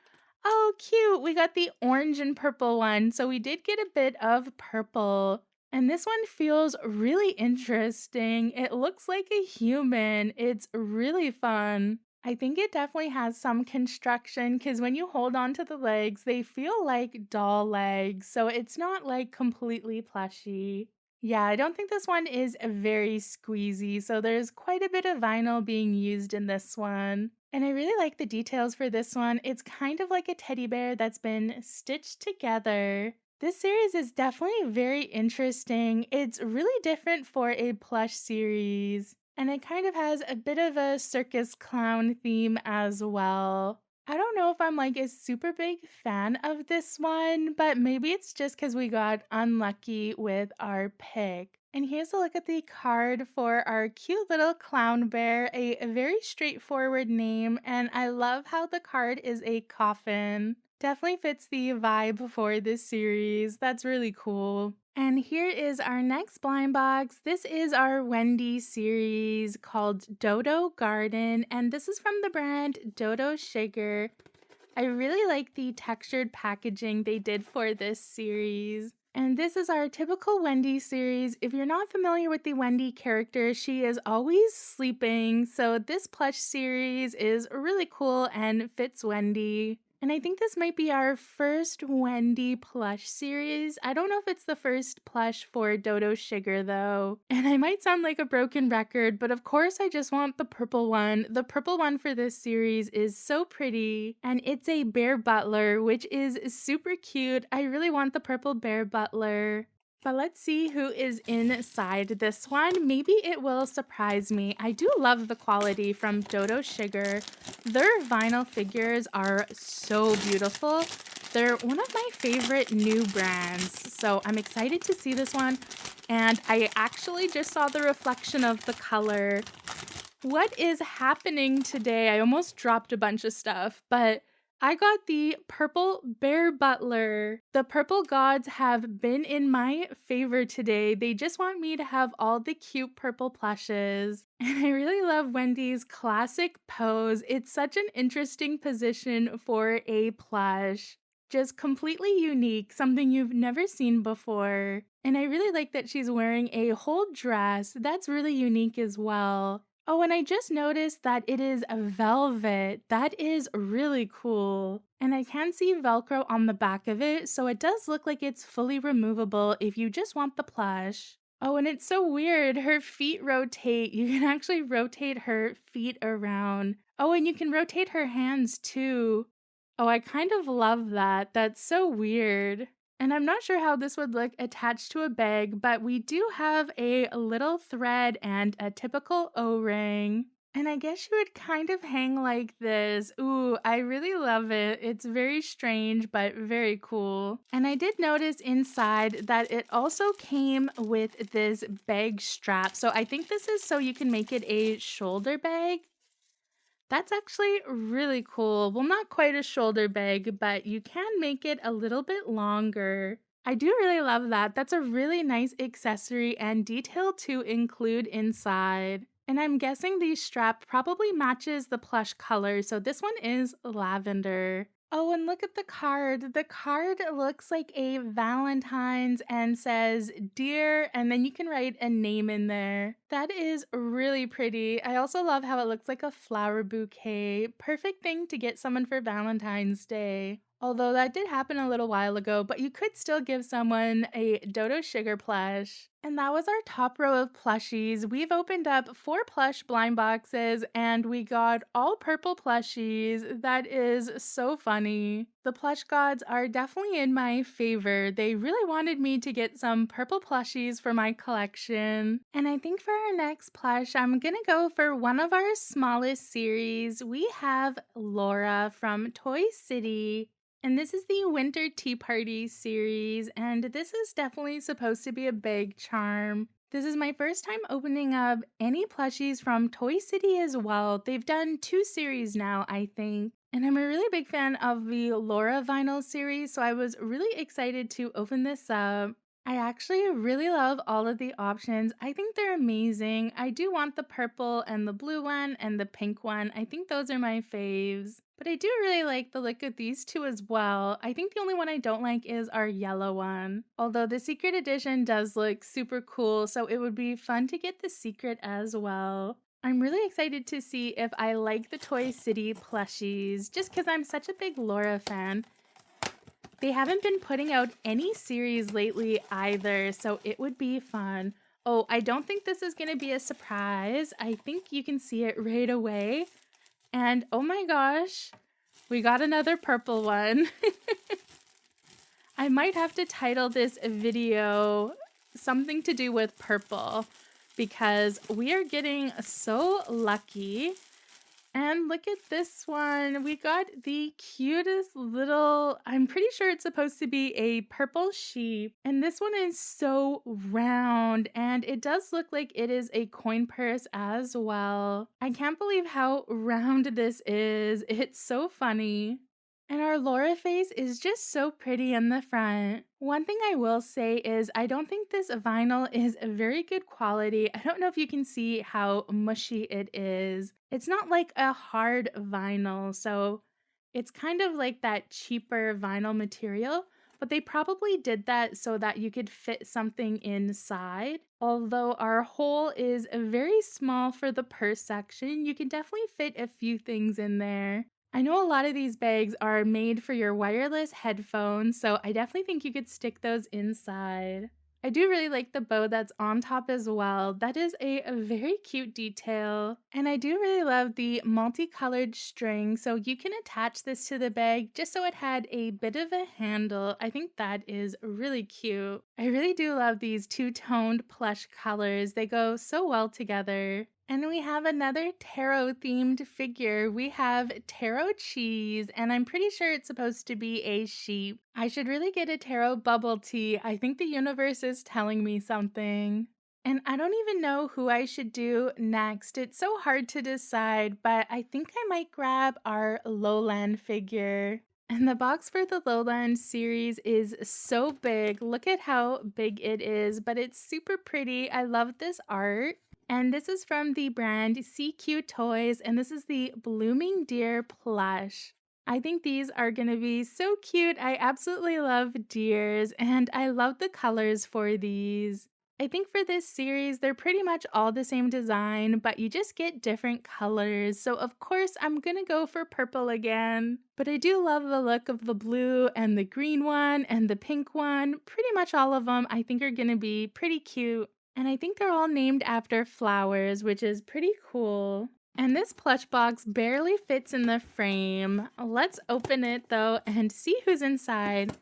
Speaker 1: Oh, cute. We got the orange and purple one. So we did get a bit of purple. And this one feels really interesting. It looks like a human. It's really fun. I think it definitely has some construction because when you hold on to the legs, they feel like doll legs. So it's not like completely plushy. Yeah, I don't think this one is very squeezy. So there's quite a bit of vinyl being used in this one. And I really like the details for this one. It's kind of like a teddy bear that's been stitched together. This series is definitely very interesting. It's really different for a plush series, and it kind of has a bit of a circus clown theme as well. I don't know if I'm like a super big fan of this one, but maybe it's just because we got unlucky with our pick. And here's a look at the card for our cute little clown bear, a very straightforward name, and I love how the card is a coffin. Definitely fits the vibe for this series. That's really cool. And here is our next blind box. This is our Wendy series called Dodo Garden, and this is from the brand Dodo Sugar. I really like the textured packaging they did for this series. And this is our typical Wendy series. If you're not familiar with the Wendy character, she is always sleeping. So this plush series is really cool and fits Wendy. And I think this might be our first Wendy plush series. I don't know if it's the first plush for Dodo Sugar though. And I might sound like a broken record, but of course I just want the purple one. The purple one for this series is so pretty. And it's a bear butler, which is super cute. I really want the purple bear butler. But let's see who is inside this one. Maybe it will surprise me. I do love the quality from Dodo Sugar. Their vinyl figures are so beautiful. They're one of my favorite new brands. So I'm excited to see this one. And I actually just saw the reflection of the color. What is happening today? I almost dropped a bunch of stuff, but I got the purple bear butler. The purple gods have been in my favor today. They just want me to have all the cute purple plushes. And I really love Wendy's classic pose. It's such an interesting position for a plush. Just completely unique, something you've never seen before. And I really like that she's wearing a whole dress. That's really unique as well. Oh, and I just noticed that it is a velvet. That is really cool. And I can see Velcro on the back of it, so it does look like it's fully removable if you just want the plush. Oh, and it's so weird. Her feet rotate. You can actually rotate her feet around. Oh, and you can rotate her hands too. Oh, I kind of love that. That's so weird. And I'm not sure how this would look attached to a bag, but we do have a little thread and a typical O-ring. And I guess you would kind of hang like this. Ooh, I really love it. It's very strange, but very cool. And I did notice inside that it also came with this bag strap. So I think this is so you can make it a shoulder bag. That's actually really cool. Well, not quite a shoulder bag, but you can make it a little bit longer. I do really love that. That's a really nice accessory and detail to include inside. And I'm guessing the strap probably matches the plush color, so this one is lavender. Oh, and look at the card. The card looks like a Valentine's and says dear, and then you can write a name in there. That is really pretty. I also love how it looks like a flower bouquet. Perfect thing to get someone for Valentine's Day. Although that did happen a little while ago, but you could still give someone a Dodo Sugar plush. And that was our top row of plushies. We've opened up 4 plush blind boxes and we got all purple plushies. That is so funny. The plush gods are definitely in my favor. They really wanted me to get some purple plushies for my collection. And I think for our next plush, I'm gonna go for one of our smallest series. We have Laura from Toy City. And this is the Winter Tea Party series, and this is definitely supposed to be a big charm. This is my first time opening up any plushies from Toy City as well. They've done 2 series now, I think. And I'm a really big fan of the Laura vinyl series, so I was really excited to open this up. I actually really love all of the options. I think they're amazing. I do want the purple and the blue one and the pink one. I think those are my faves. But I do really like the look of these 2 as well. I think the only one I don't like is our yellow one. Although the secret edition does look super cool, so it would be fun to get the secret as well. I'm really excited to see if I like the Toy City plushies, just because I'm such a big Laura fan. They haven't been putting out any series lately either, so it would be fun. Oh, I don't think this is going to be a surprise. I think you can see it right away. And oh my gosh, we got another purple one. I might have to title this video something to do with purple because we are getting so lucky. And look at this one. We got the cutest little, I'm pretty sure it's supposed to be a purple sheep. And this one is so round and it does look like it is a coin purse as well. I can't believe how round this is. It's so funny. And our Laura face is just so pretty in the front. One thing I will say is I don't think this vinyl is a very good quality. I don't know if you can see how mushy it is. It's not like a hard vinyl, so it's kind of like that cheaper vinyl material, but they probably did that so that you could fit something inside. Although our hole is very small for the purse section, you can definitely fit a few things in there. I know a lot of these bags are made for your wireless headphones, so I definitely think you could stick those inside. I do really like the bow that's on top as well. That is a very cute detail. And I do really love the multicolored string, so you can attach this to the bag just so it had a bit of a handle. I think that is really cute. I really do love these two-toned plush colors. They go so well together. And we have another tarot themed figure. We have tarot cheese, and I'm pretty sure it's supposed to be a sheep. I should really get a tarot bubble tea. I think the universe is telling me something. And I don't even know who I should do next. It's so hard to decide, but I think I might grab our Lowland figure. And the box for the Lowland series is so big. Look at how big it is, but it's super pretty. I love this art. And this is from the brand CQ Toys, and this is the Blooming Deer plush. I think these are going to be so cute. I absolutely love deers, and I love the colors for these. I think for this series, they're pretty much all the same design, but you just get different colors. So of course, I'm gonna go for purple again. But I do love the look of the blue and the green one and the pink one. Pretty much all of them I think are gonna be pretty cute. And I think they're all named after flowers, which is pretty cool. And this plush box barely fits in the frame. Let's open it though and see who's inside.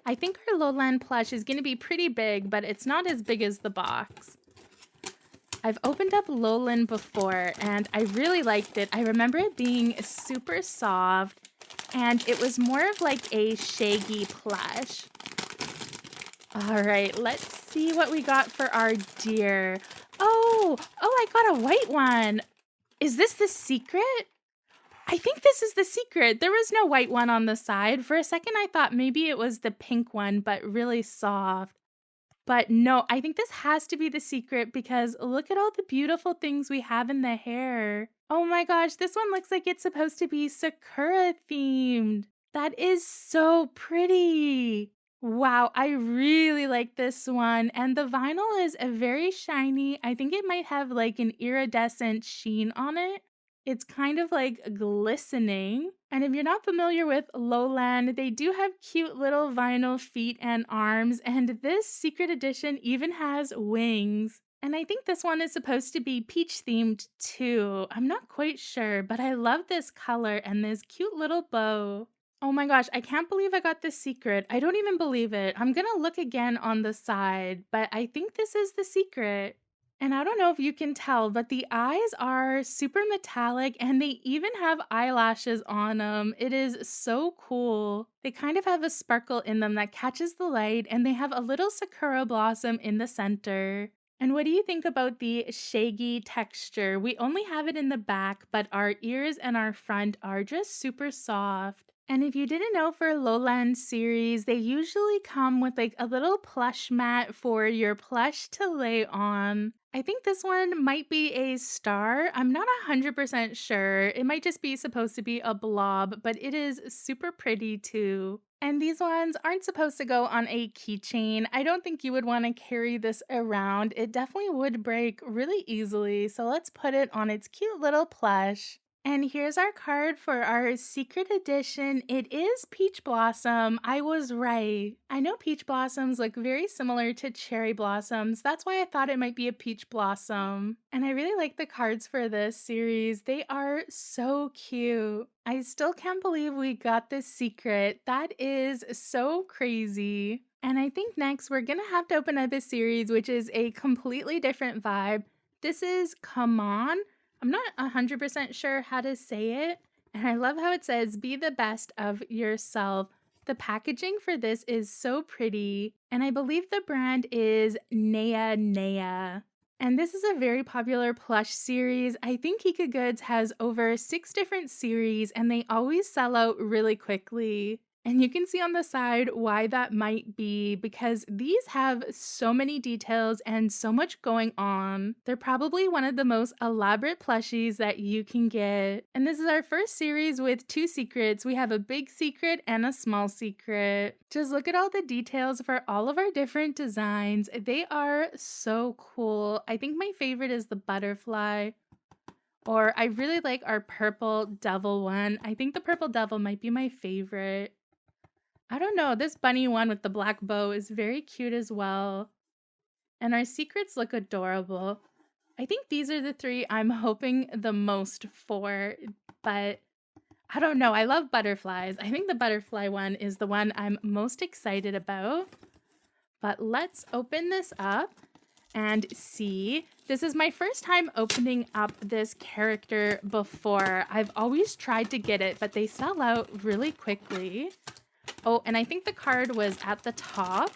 Speaker 1: I think our Lowland plush is going to be pretty big, but it's not as big as the box. I've opened up Lowland before, and I really liked it. I remember it being super soft, and it was more of like a shaggy plush. All right, let's see what we got for our deer. Oh, I got a white one. Is this the secret? I think this is the secret. There was no white one on the side. For a second, I thought maybe it was the pink one, but really soft. But no, I think this has to be the secret because look at all the beautiful things we have in the hair. Oh my gosh, this one looks like it's supposed to be Sakura themed. That is so pretty. Wow, I really like this one. And the vinyl is very shiny. I think it might have like an iridescent sheen on it. It's kind of like glistening. And if you're not familiar with Lowland, they do have cute little vinyl feet and arms, and this secret edition even has wings. And I think this one is supposed to be peach themed too. I'm not quite sure, but I love this color and this cute little bow. Oh my gosh, I can't believe I got this secret. I don't even believe it. I'm gonna look again on the side, but I think this is the secret. And I don't know if you can tell, but the eyes are super metallic and they even have eyelashes on them. It is so cool. They kind of have a sparkle in them that catches the light, and they have a little sakura blossom in the center. And what do you think about the shaggy texture? We only have it in the back, but our ears and our front are just super soft. And if you didn't know, for Lowland series, they usually come with like a little plush mat for your plush to lay on. I think this one might be a star. I'm not 100% sure. It might just be supposed to be a blob, but it is super pretty too. And these ones aren't supposed to go on a keychain. I don't think you would want to carry this around. It definitely would break really easily. So let's put it on its cute little plush. And here's our card for our secret edition. It is Peach Blossom. I was right. I know peach blossoms look very similar to cherry blossoms. That's why I thought it might be a peach blossom. And I really like the cards for this series. They are so cute. I still can't believe we got this secret. That is so crazy. And I think next we're gonna have to open up a series which is a completely different vibe. This is Come On. I'm not 100% sure how to say it, and I love how it says, be the best of yourself. The packaging for this is so pretty, and I believe the brand is Nea Nea. And this is a very popular plush series. I think KikaGoods has over 6 different series, and they always sell out really quickly. And you can see on the side why that might be, because these have so many details and so much going on. They're probably one of the most elaborate plushies that you can get. And this is our first series with 2 secrets. We have a big secret and a small secret. Just look at all the details for all of our different designs. They are so cool. I think my favorite is the butterfly. Or I really like our purple devil one. I think the purple devil might be my favorite. I don't know, this bunny one with the black bow is very cute as well. And our secrets look adorable. I think these are the 3 I'm hoping the most for, but I don't know. I love butterflies. I think the butterfly one is the one I'm most excited about. But let's open this up and see. This is my first time opening up this character before. I've always tried to get it, but they sell out really quickly. Oh, and I think the card was at the top.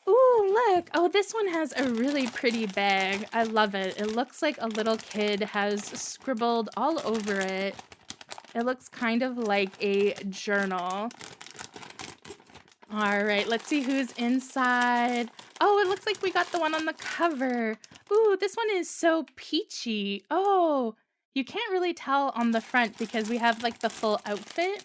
Speaker 1: Ooh, look. Oh, this one has a really pretty bag. I love it. It looks like a little kid has scribbled all over it. It looks kind of like a journal. All right, let's see who's inside. Oh, it looks like we got the one on the cover. Ooh, this one is so peachy. Oh, you can't really tell on the front because we have like the full outfit,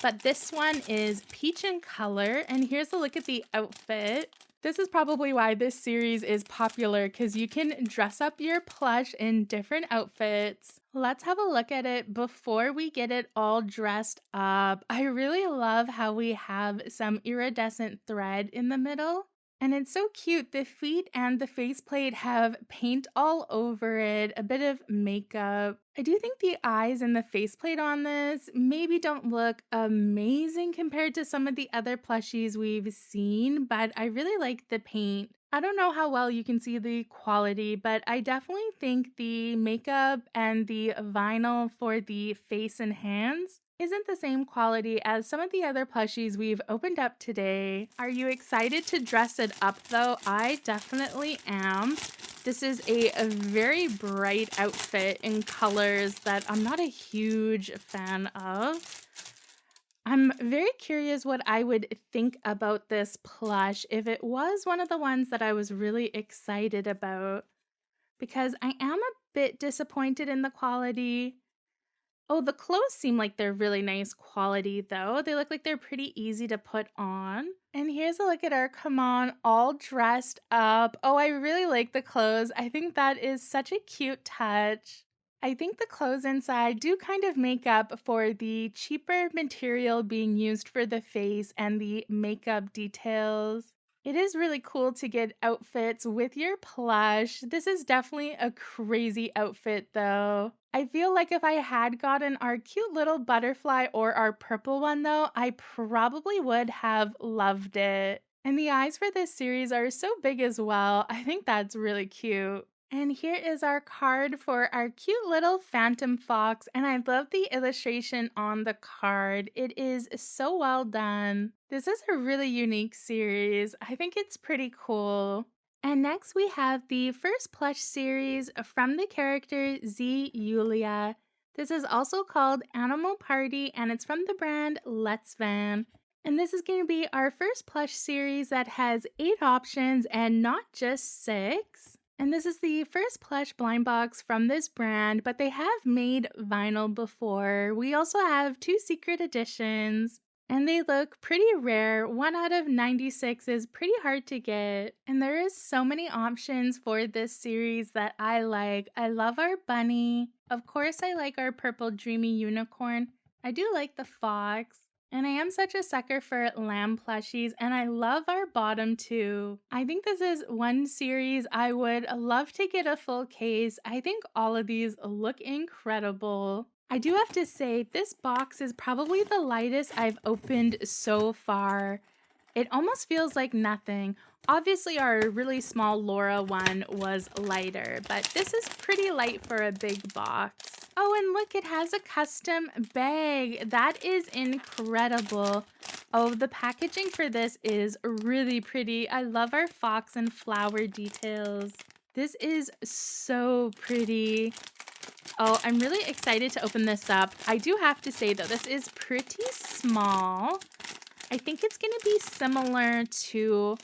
Speaker 1: but this one is peach in color. And here's a look at the outfit. This is probably why this series is popular because you can dress up your plush in different outfits. Let's have a look at it before we get it all dressed up. I really love how we have some iridescent thread in the middle. And it's so cute. The feet and the faceplate have paint all over it, a bit of makeup. I do think the eyes and the faceplate on this maybe don't look amazing compared to some of the other plushies we've seen, but I really like the paint. I don't know how well you can see the quality, but I definitely think the makeup and the vinyl for the face and hands isn't the same quality as some of the other plushies we've opened up today. Are you excited to dress it up though? I definitely am. This is a very bright outfit in colors that I'm not a huge fan of. I'm very curious what I would think about this plush if it was one of the ones that I was really excited about, because I am a bit disappointed in the quality. Oh, the clothes seem like they're really nice quality though. They look like they're pretty easy to put on. And here's a look at our come on all dressed up. Oh, I really like the clothes. I think that is such a cute touch. I think the clothes inside do kind of make up for the cheaper material being used for the face and the makeup details. It is really cool to get outfits with your plush. This is definitely a crazy outfit though. I feel like if I had gotten our cute little butterfly or our purple one though, I probably would have loved it. And the eyes for this series are so big as well. I think that's really cute. And here is our card for our cute little phantom fox, and I love the illustration on the card. It is so well done. This is a really unique series. I think it's pretty cool. And next we have the first plush series from the character Z Yulia. This is also called Animal Party, and it's from the brand Let's Van. And this is going to be our first plush series that has 8 options and not just 6. And this is the first plush blind box from this brand, but they have made vinyl before. We also have 2 secret editions, and they look pretty rare. 1 out of 96 is pretty hard to get. And there is so many options for this series that I like. I love our bunny. Of course, I like our purple dreamy unicorn. I do like the fox. And I am such a sucker for lamb plushies, and I love our bottom too. I think this is one series I would love to get a full case. I think all of these look incredible. I do have to say, this box is probably the lightest I've opened so far. It almost feels like nothing. Obviously, our really small Laura one was lighter, but this is pretty light for a big box. Oh, and look, it has a custom bag. That is incredible. Oh, the packaging for this is really pretty. I love our fox and flower details. This is so pretty. Oh, I'm really excited to open this up. I do have to say, though, this is pretty small. I think it's going to be similar to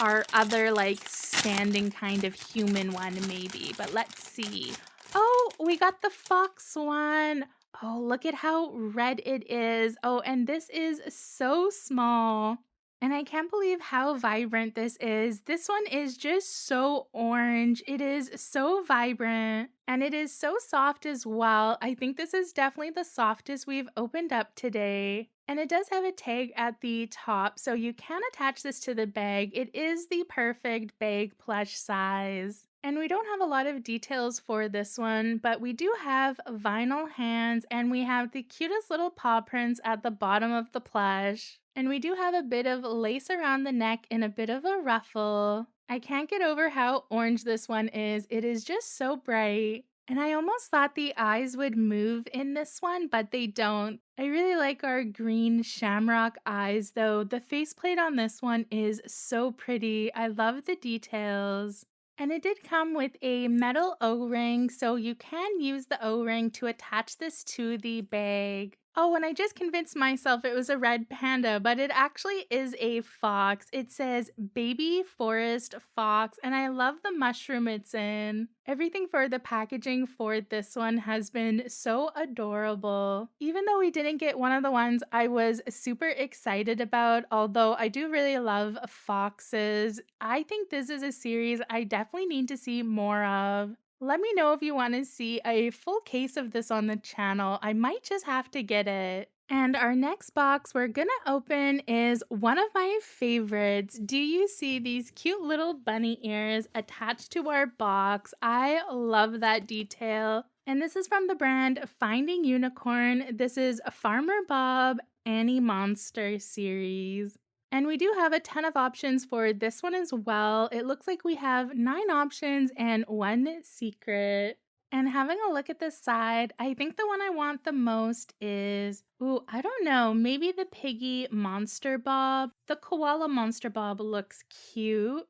Speaker 1: our other, like, standing kind of human one, maybe. But let's see. Oh, we got the fox one. Oh, look at how red it is. Oh, and this is so small. And I can't believe how vibrant this is. This one is just so orange. It is so vibrant. And it is so soft as well. I think this is definitely the softest we've opened up today. And it does have a tag at the top, so you can attach this to the bag. It is the perfect bag plush size. And we don't have a lot of details for this one, but we do have vinyl hands, and we have the cutest little paw prints at the bottom of the plush. And we do have a bit of lace around the neck and a bit of a ruffle. I can't get over how orange this one is. It is just so bright. And I almost thought the eyes would move in this one, but they don't. I really like our green shamrock eyes, though. The faceplate on this one is so pretty. I love the details. And it did come with a metal O-ring, so you can use the O-ring to attach this to the bag. Oh, and I just convinced myself it was a red panda, but it actually is a fox. It says baby forest fox, and I love the mushroom it's in. Everything for the packaging for this one has been so adorable. Even though we didn't get one of the ones I was super excited about, although I do really love foxes, I think this is a series I definitely need to see more of. Let me know if you want to see a full case of this on the channel. I might just have to get it. And our next box we're gonna open is one of my favorites. Do you see these cute little bunny ears attached to our box? I love that detail. And this is from the brand Finding Unicorn. This is Farmer Bob Annie Monster series. And we do have a ton of options for this one as well. It looks like we have 9 options and 1 secret. And having a look at this side, I think the one I want the most is, ooh, I don't know, maybe the Piggy Monster Bob. The Koala Monster Bob looks cute.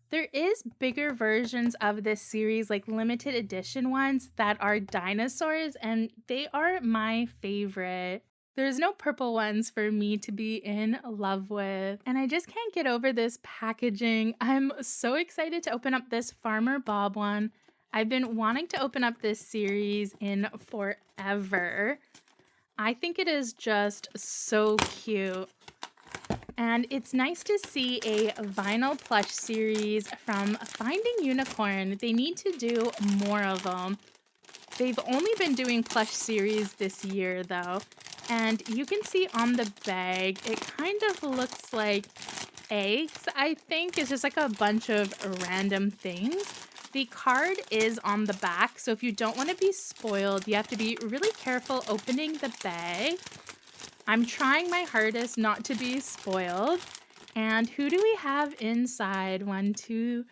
Speaker 1: There is bigger versions of this series, like limited edition ones that are dinosaurs, and they are my favorite. There's no purple ones for me to be in love with. And I just can't get over this packaging. I'm so excited to open up this Farmer Bob one. I've been wanting to open up this series in forever. I think it is just so cute. And it's nice to see a vinyl plush series from Finding Unicorn. They need to do more of them. They've only been doing plush series this year, though. And you can see on the bag, it kind of looks like eggs, I think. It's just like a bunch of random things. The card is on the back, so if you don't want to be spoiled, you have to be really careful opening the bag. I'm trying my hardest not to be spoiled. And who do we have inside? 1, 2...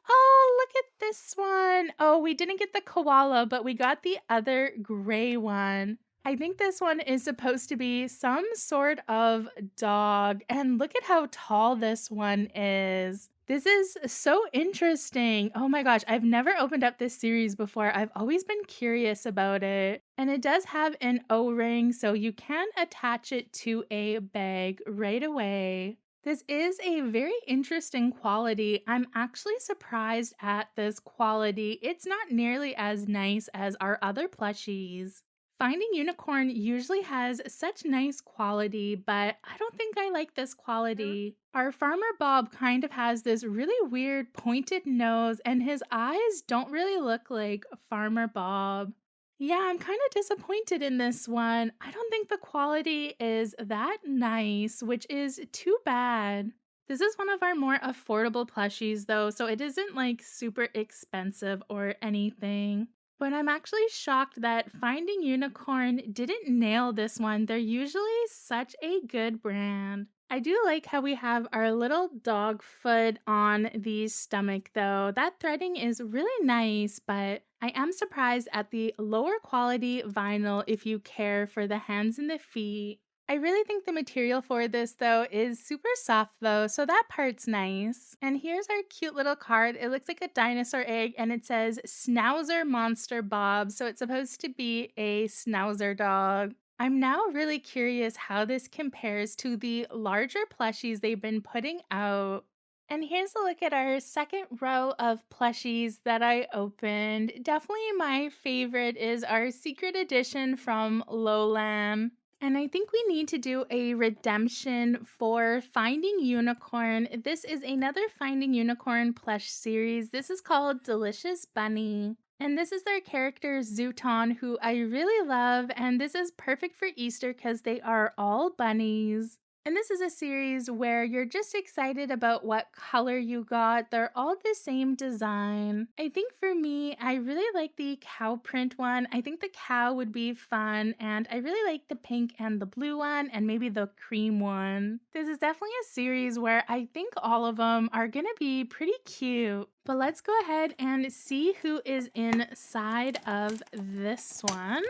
Speaker 1: Oh, look at this one. Oh, we didn't get the koala, but we got the other gray one. I think this one is supposed to be some sort of dog. And look at how tall this one is. This is so interesting. Oh my gosh, I've never opened up this series before. I've always been curious about it. And it does have an O-ring, so you can attach it to a bag right away. This is a very interesting quality. I'm actually surprised at this quality. It's not nearly as nice as our other plushies. Finding Unicorn usually has such nice quality, but I don't think I like this quality. Our Farmer Bob kind of has this really weird pointed nose, and his eyes don't really look like Farmer Bob. Yeah, I'm kind of disappointed in this one. I don't think the quality is that nice, which is too bad. This is one of our more affordable plushies though, so it isn't like super expensive or anything. But I'm actually shocked that Finding Unicorn didn't nail this one. They're usually such a good brand. I do like how we have our little dog foot on the stomach though. That threading is really nice, but I am surprised at the lower quality vinyl if you care for the hands and the feet. I really think the material for this though is super soft though, so that part's nice. And here's our cute little card. It looks like a dinosaur egg and it says Schnauzer Monster Bob, so it's supposed to be a schnauzer dog. I'm now really curious how this compares to the larger plushies they've been putting out. And here's a look at our second row of plushies that I opened. Definitely my favorite is our secret edition from Lowland. And I think we need to do a redemption for Finding Unicorn. This is another Finding Unicorn plush series. This is called Delicious Bunny. And this is their character Zooton, who I really love. And this is perfect for Easter because they are all bunnies. And this is a series where you're just excited about what color you got. They're all the same design. I think for me, I really like the cow print one. I think the cow would be fun. And I really like the pink and the blue one and maybe the cream one. This is definitely a series where I think all of them are going to be pretty cute. But let's go ahead and see who is inside of this one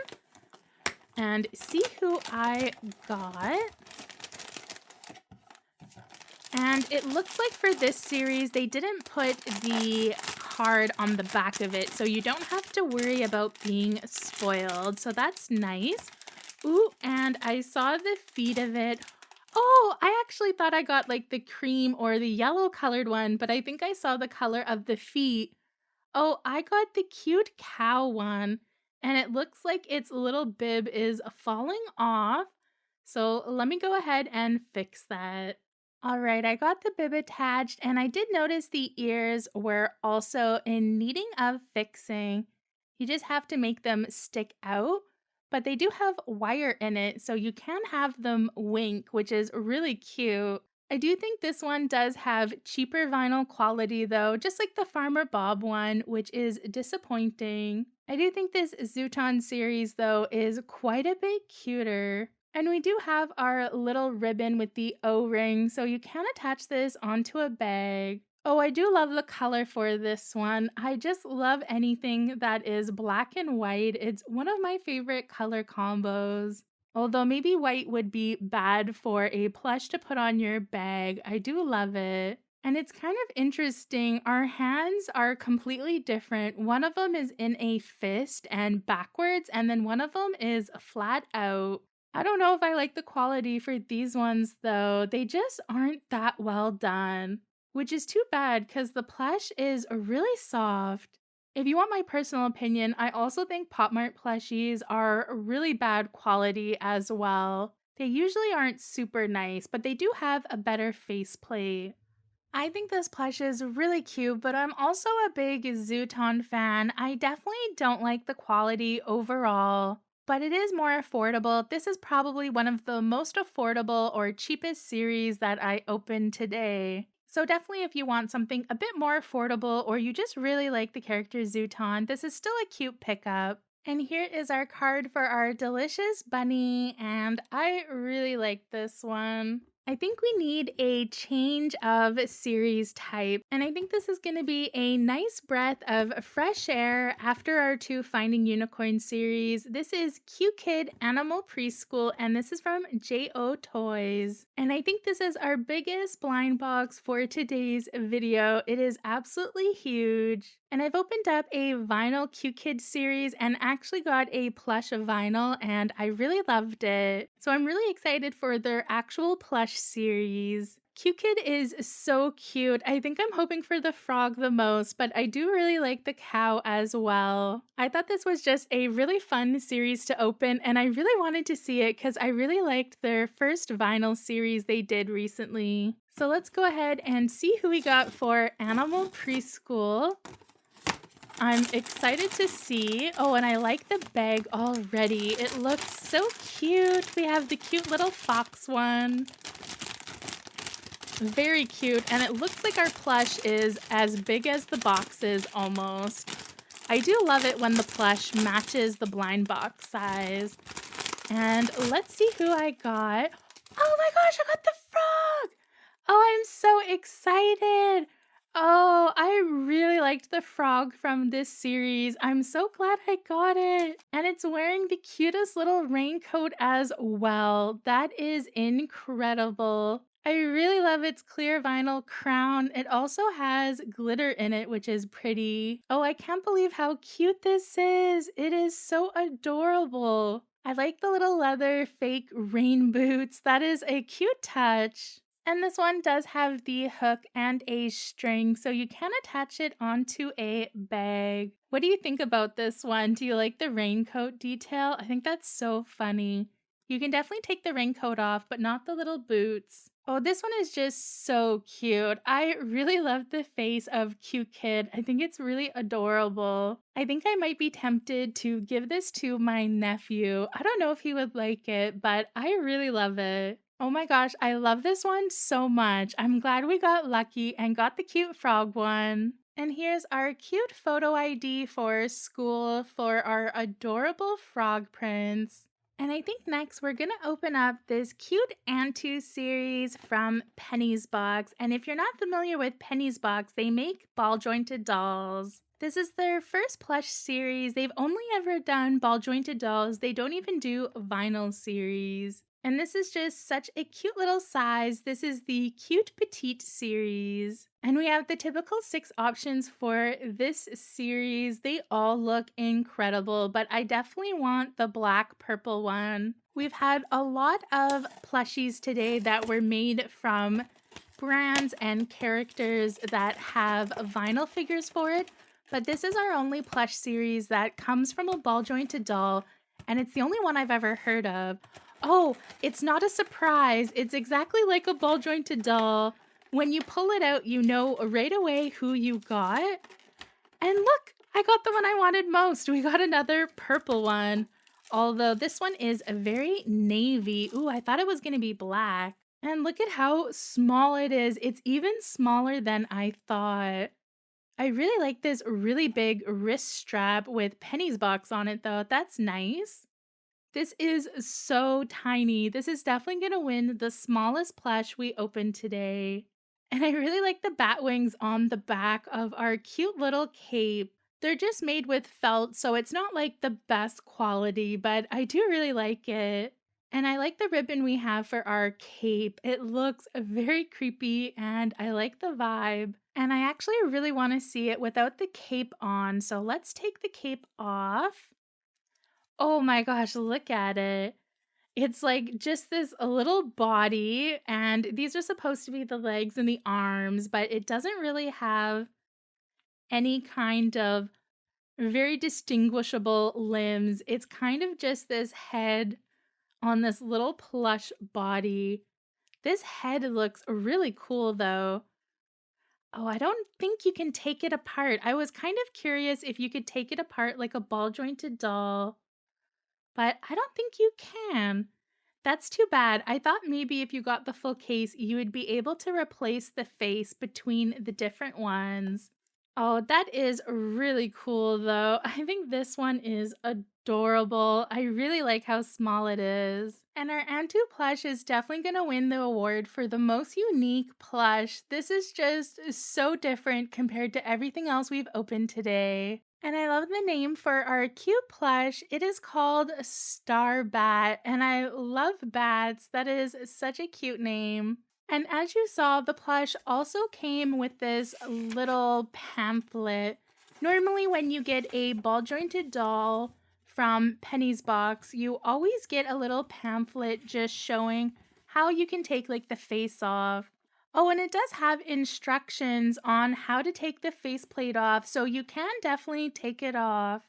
Speaker 1: and see who I got. And it looks like for this series, they didn't put the card on the back of it, so you don't have to worry about being spoiled. So that's nice. Ooh, and I saw the feet of it. Oh, I actually thought I got like the cream or the yellow colored one, but I think I saw the color of the feet. Oh, I got the cute cow one, and it looks like its little bib is falling off. So let me go ahead and fix that. All right, I got the bib attached, and I did notice the ears were also in needing of fixing. You just have to make them stick out, but they do have wire in it, so you can have them wink, which is really cute. I do think this one does have cheaper vinyl quality though, just like the Farmer Bob one, which is disappointing. I do think this Zooton series though is quite a bit cuter. And we do have our little ribbon with the O-ring, so you can attach this onto a bag. Oh, I do love the color for this one. I just love anything that is black and white. It's one of my favorite color combos. Although maybe white would be bad for a plush to put on your bag. I do love it. And it's kind of interesting. Our hands are completely different. One of them is in a fist and backwards, and then one of them is flat out. I don't know if I like the quality for these ones though. They just aren't that well done, which is too bad because the plush is really soft. If you want my personal opinion, I also think Pop Mart plushies are really bad quality as well. They usually aren't super nice, but they do have a better faceplate. I think this plush is really cute, but I'm also a big Zooton fan. I definitely don't like the quality overall, but it is more affordable. This is probably one of the most affordable or cheapest series that I opened today. So definitely if you want something a bit more affordable or you just really like the character Zooton, this is still a cute pickup. And here is our card for our delicious bunny, and I really like this one. I think we need a change of series type, and I think this is going to be a nice breath of fresh air after our two Finding Unicorn series. This is Q.kid Animal Preschool, and this is from J.O. Toys. And I think this is our biggest blind box for today's video. It is absolutely huge. And I've opened up a vinyl Q.kid series and actually got a plush of vinyl, and I really loved it. So I'm really excited for their actual plush series. Q.kid is so cute. I think I'm hoping for the frog the most, but I do really like the cow as well. I thought this was just a really fun series to open, and I really wanted to see it because I really liked their first vinyl series they did recently. So let's go ahead and see who we got for Animal Preschool. I'm excited to see. Oh, and I like the bag already. It looks so cute. We have the cute little fox one. Very cute. And it looks like our plush is as big as the box is almost. I do love it when the plush matches the blind box size. And let's see who I got. Oh my gosh, I got the frog! Oh, I'm so excited. Oh, I really liked the frog from this series. I'm so glad I got it. And it's wearing the cutest little raincoat as well. That is incredible. I really love its clear vinyl crown. It also has glitter in it, which is pretty. Oh, I can't believe how cute this is. It is so adorable. I like the little leather fake rain boots. That is a cute touch. And this one does have the hook and a string, so you can attach it onto a bag. What do you think about this one? Do you like the raincoat detail? I think that's so funny. You can definitely take the raincoat off, but not the little boots. Oh, this one is just so cute. I really love the face of Q.kid. I think it's really adorable. I think I might be tempted to give this to my nephew. I don't know if he would like it, but I really love it. Oh my gosh, I love this one so much. I'm glad we got lucky and got the cute frog one. And here's our cute photo ID for school for our adorable frog prince. And I think next we're going to open up this cute Antu series from Penny's Box. And if you're not familiar with Penny's Box, they make ball jointed dolls. This is their first plush series. They've only ever done ball jointed dolls. They don't even do vinyl series. And this is just such a cute little size. This is the Cute Petite series. And we have the typical 6 options for this series. They all look incredible, but I definitely want the black purple one. We've had a lot of plushies today that were made from brands and characters that have vinyl figures for it. But this is our only plush series that comes from a ball jointed doll, and it's the only one I've ever heard of. Oh, it's not a surprise. It's exactly like a ball jointed doll. When you pull it out, you know right away who you got. And look, I got the one I wanted most. We got another purple one. Although this one is a very navy. Ooh, I thought it was going to be black. And look at how small it is. It's even smaller than I thought. I really like this really big wrist strap with Penny's Box on it though. That's nice. This is so tiny. This is definitely going to win the smallest plush we opened today. And I really like the bat wings on the back of our cute little cape. They're just made with felt, so it's not like the best quality, but I do really like it. And I like the ribbon we have for our cape. It looks very creepy and I like the vibe. And I actually really want to see it without the cape on, so let's take the cape off. Oh my gosh, look at it. It's like just this little body, and these are supposed to be the legs and the arms, but it doesn't really have any kind of very distinguishable limbs. It's kind of just this head on this little plush body. This head looks really cool though. Oh, I don't think you can take it apart. I was kind of curious if you could take it apart like a ball jointed doll, but I don't think you can. That's too bad. I thought maybe if you got the full case, you would be able to replace the face between the different ones. Oh, that is really cool though. I think this one is adorable. I really like how small it is. And our Antu plush is definitely going to win the award for the most unique plush. This is just so different compared to everything else we've opened today. And I love the name for our cute plush. It is called Star Bat, and I love bats. That is such a cute name. And as you saw, the plush also came with this little pamphlet. Normally when you get a ball jointed doll from Penny's Box, you always get a little pamphlet just showing how you can take like the face off. Oh, and it does have instructions on how to take the faceplate off, so you can definitely take it off.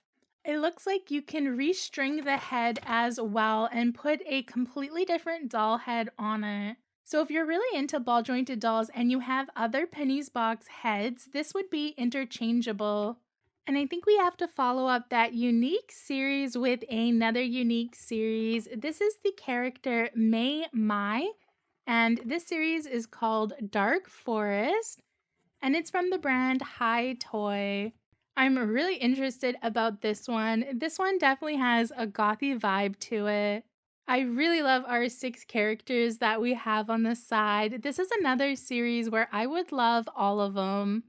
Speaker 1: It looks like you can restring the head as well and put a completely different doll head on it. So if you're really into ball jointed dolls and you have other Penny's Box heads, this would be interchangeable. And I think we have to follow up that unique series with another unique series. This is the character May Mai, and this series is called Dark Forest, and it's from the brand Hi Toy. I'm really interested about this one. This one definitely has a gothy vibe to it. I really love our 6 characters that we have on the side. This is another series where I would love all of them.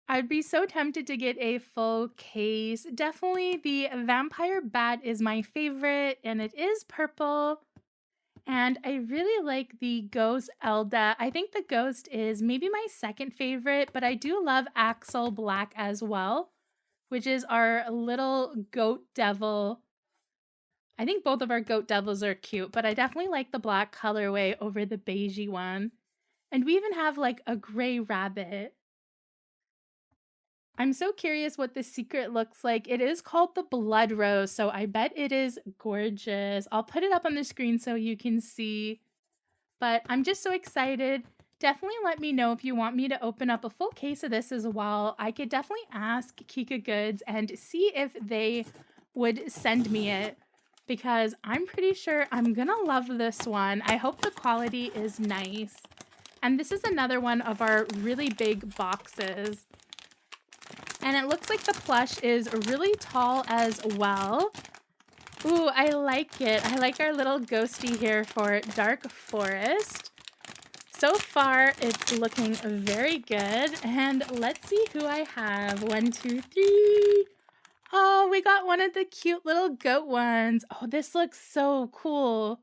Speaker 1: I'd be so tempted to get a full case. Definitely the vampire bat is my favorite, and it is purple. And I really like the ghost Elda. I think the ghost is maybe my second favorite, but I do love Axel Black as well, which is our little goat devil. I think both of our goat devils are cute, but I definitely like the black colorway over the beigey one. And we even have like a gray rabbit. I'm so curious what the secret looks like. It is called the Blood Rose, so I bet it is gorgeous. I'll put it up on the screen so you can see. But I'm just so excited. Definitely let me know if you want me to open up a full case of this as well. I could definitely ask KikaGoods and see if they would send me it, because I'm pretty sure I'm gonna love this one. I hope the quality is nice. And this is another one of our really big boxes. And it looks like the plush is really tall as well. Ooh, I like it. I like our little ghosty here for Dark Forest. So far, it's looking very good. And let's see who I have. 1, 2, 3. Oh, we got one of the cute little goat ones. Oh, this looks so cool.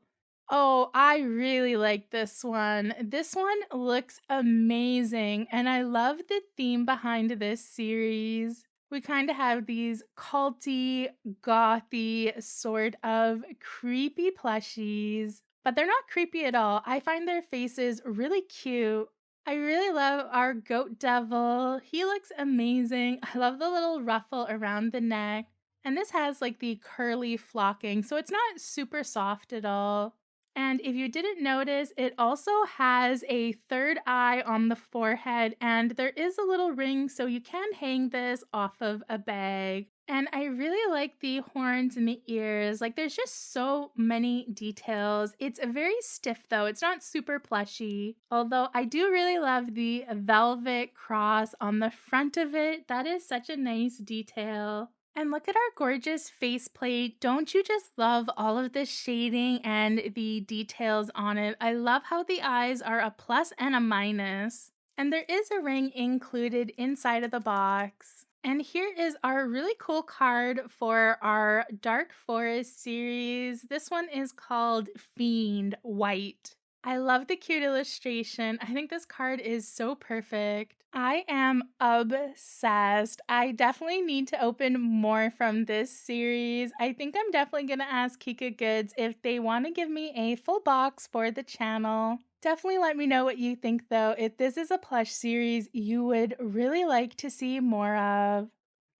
Speaker 1: Oh, I really like this one. This one looks amazing, and I love the theme behind this series. We kind of have these culty, gothy, sort of creepy plushies, but they're not creepy at all. I find their faces really cute. I really love our goat devil. He looks amazing. I love the little ruffle around the neck. And this has like the curly flocking, so it's not super soft at all. And if you didn't notice, it also has a third eye on the forehead, and there is a little ring, so you can hang this off of a bag. And I really like the horns and the ears. Like, there's just so many details. It's very stiff, though. It's not super plushy. Although I do really love the velvet cross on the front of it. That is such a nice detail. And look at our gorgeous faceplate. Don't you just love all of the shading and the details on it? I love how the eyes are a plus and a minus. And there is a ring included inside of the box. And here is our really cool card for our Dark Forest series. This one is called Fiend White. I love the cute illustration. I think this card is so perfect. I am obsessed. I definitely need to open more from this series. I think I'm definitely going to ask KikaGoods if they want to give me a full box for the channel. Definitely let me know what you think, though, if this is a plush series you would really like to see more of.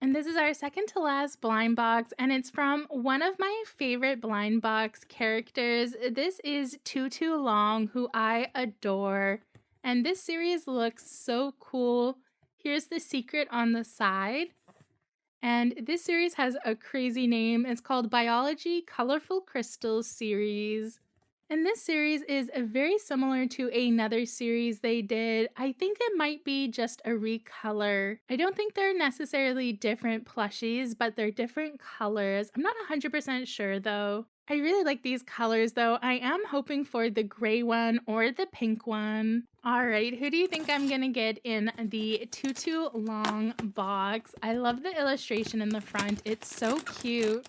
Speaker 1: And this is our second to last blind box, and it's from one of my favorite blind box characters. This is Tutu Long, who I adore. And this series looks so cool. Here's the secret on the side. And this series has a crazy name. It's called Biology Colorful Crystals series. And this series is very similar to another series they did. I think it might be just a recolor. I don't think they're necessarily different plushies, but they're different colors. I'm not 100% sure though. I really like these colors though. I am hoping for the gray one or the pink one. All right, who do you think I'm gonna get in the Tutu Long box? I love the illustration in the front. It's so cute.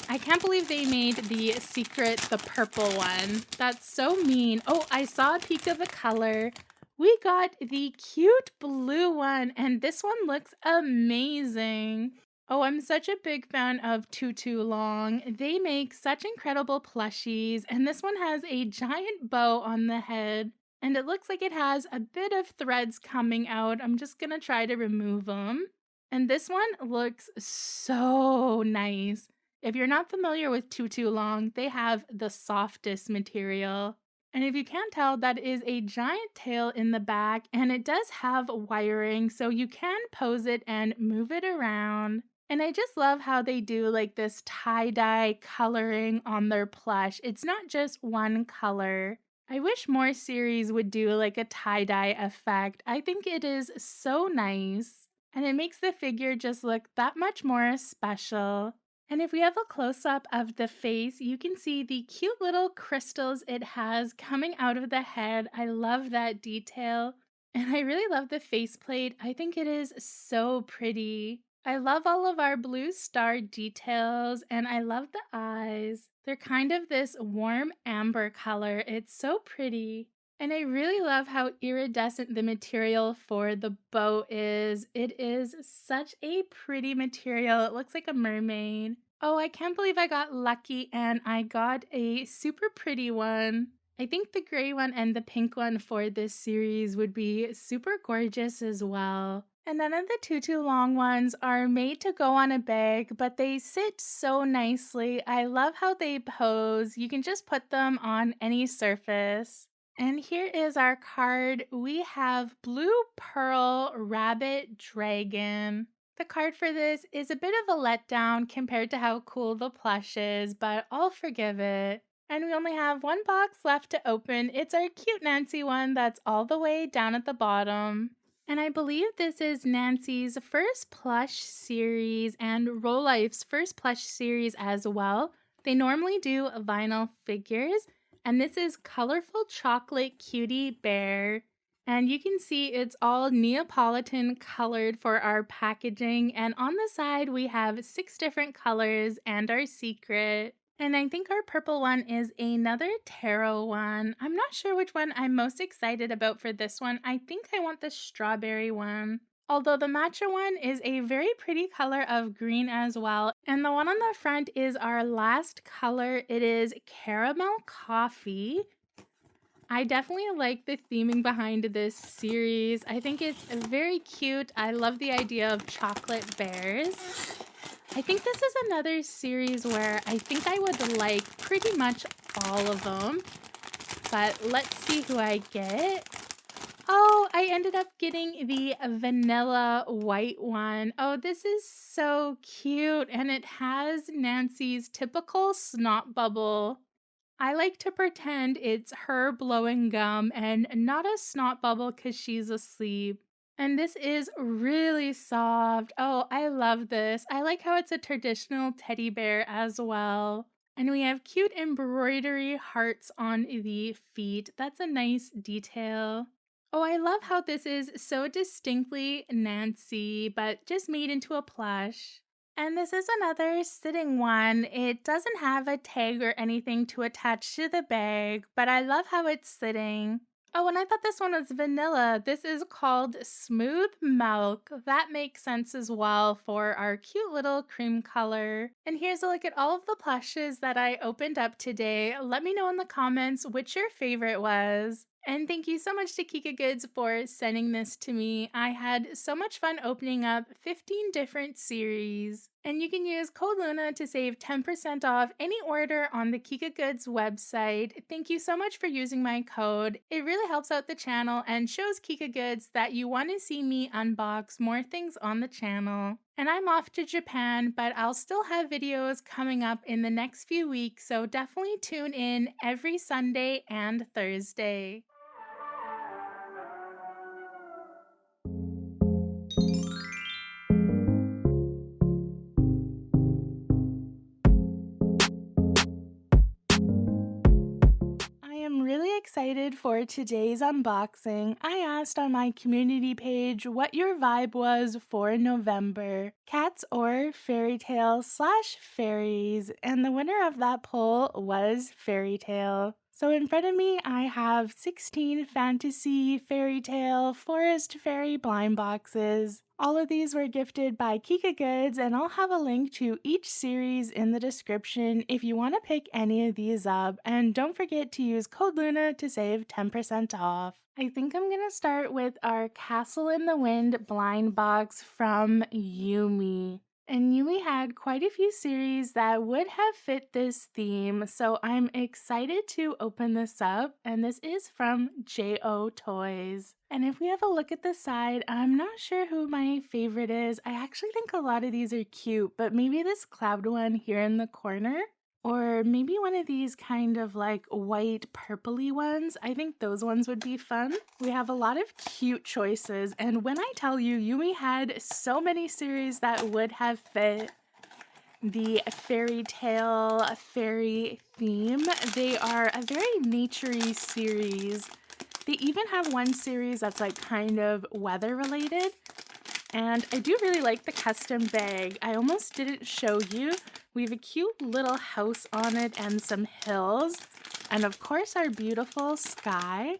Speaker 1: I can't believe they made the secret the purple one. That's so mean. Oh, I saw a peek of the color. We got the cute blue one, and this one looks amazing. Oh, I'm such a big fan of Tutu Long. They make such incredible plushies, and this one has a giant bow on the head, and it looks like it has a bit of threads coming out. I'm just gonna try to remove them. And this one looks so nice. If you're not familiar with Tutu Long, they have the softest material. And if you can't tell, that is a giant tail in the back, and it does have wiring, so you can pose it and move it around. And I just love how they do like this tie-dye coloring on their plush. It's not just one color. I wish more series would do like a tie-dye effect. I think it is so nice. And it makes the figure just look that much more special. And if we have a close-up of the face, you can see the cute little crystals it has coming out of the head. I love that detail. And I really love the faceplate. I think it is so pretty. I love all of our blue star details, and I love the eyes. They're kind of this warm amber color. It's so pretty. And I really love how iridescent the material for the bow is. It is such a pretty material. It looks like a mermaid. Oh, I can't believe I got lucky and I got a super pretty one. I think the gray one and the pink one for this series would be super gorgeous as well. And none of the Tutu Long ones are made to go on a bag, but they sit so nicely. I love how they pose. You can just put them on any surface. And here is our card. We have Blue Pearl Rabbit Dragon. The card for this is a bit of a letdown compared to how cool the plush is, but I'll forgive it. And we only have one box left to open. It's our cute Nancy one that's all the way down at the bottom. And I believe this is Nancy's first plush series and Rolife's first plush series as well. They normally do vinyl figures, and this is Colorful Chocolate Cutie Bear. And you can see it's all Neapolitan colored for our packaging. And on the side, we have 6 different colors and our secret. And I think our purple one is another tarot one. I'm not sure which one I'm most excited about for this one. I think I want the strawberry one. Although the matcha one is a very pretty color of green as well. And the one on the front is our last color. It is caramel coffee. I definitely like the theming behind this series. I think it's very cute. I love the idea of chocolate bears. I think this is another series where I think I would like pretty much all of them. But let's see who I get. Oh, I ended up getting the vanilla white one. Oh, this is so cute. And it has Nancy's typical snot bubble. I like to pretend it's her blowing gum and not a snot bubble because she's asleep. And this is really soft. Oh, I love this. I like how it's a traditional teddy bear as well. And we have cute embroidery hearts on the feet. That's a nice detail. Oh, I love how this is so distinctly Nancy, but just made into a plush. And this is another sitting one. It doesn't have a tag or anything to attach to the bag, but I love how it's sitting. Oh, and I thought this one was vanilla. This is called Smooth Milk. That makes sense as well for our cute little cream color. And here's a look at all of the plushes that I opened up today. Let me know in the comments which your favorite was. And thank you so much to KikaGoods for sending this to me. I had so much fun opening up 15 different series. And you can use code LUNA to save 10% off any order on the KikaGoods website. Thank you so much for using my code. It really helps out the channel and shows KikaGoods that you want to see me unbox more things on the channel. And I'm off to Japan, but I'll still have videos coming up in the next few weeks, so definitely tune in every Sunday and Thursday. I am really excited for today's unboxing. I asked on my community page what your vibe was for November, cats or fairy tale/fairies, and the winner of that poll was fairy tale. So in front of me, I have 16 fantasy, fairy tale, forest fairy blind boxes. All of these were gifted by KikaGoods, and I'll have a link to each series in the description if you want to pick any of these up. And don't forget to use code LUNA to save 10% off. I think I'm going to start with our Castle in the Wind blind box from Yumi. And Yumi had quite a few series that would have fit this theme, so I'm excited to open this up, and this is from J.O. Toys. And if we have a look at the side, I'm not sure who my favorite is. I actually think a lot of these are cute, but maybe this cloud one here in the corner, or maybe one of these kind of like white purpley ones. I think those ones would be fun. We have a lot of cute choices, and when I tell you, Yumi had so many series that would have fit the fairy tale fairy theme. They are a very naturey series. They even have one series that's like kind of weather related. And I do really like the custom bag. I almost didn't show you. We have a cute little house on it and some hills. And of course our beautiful sky.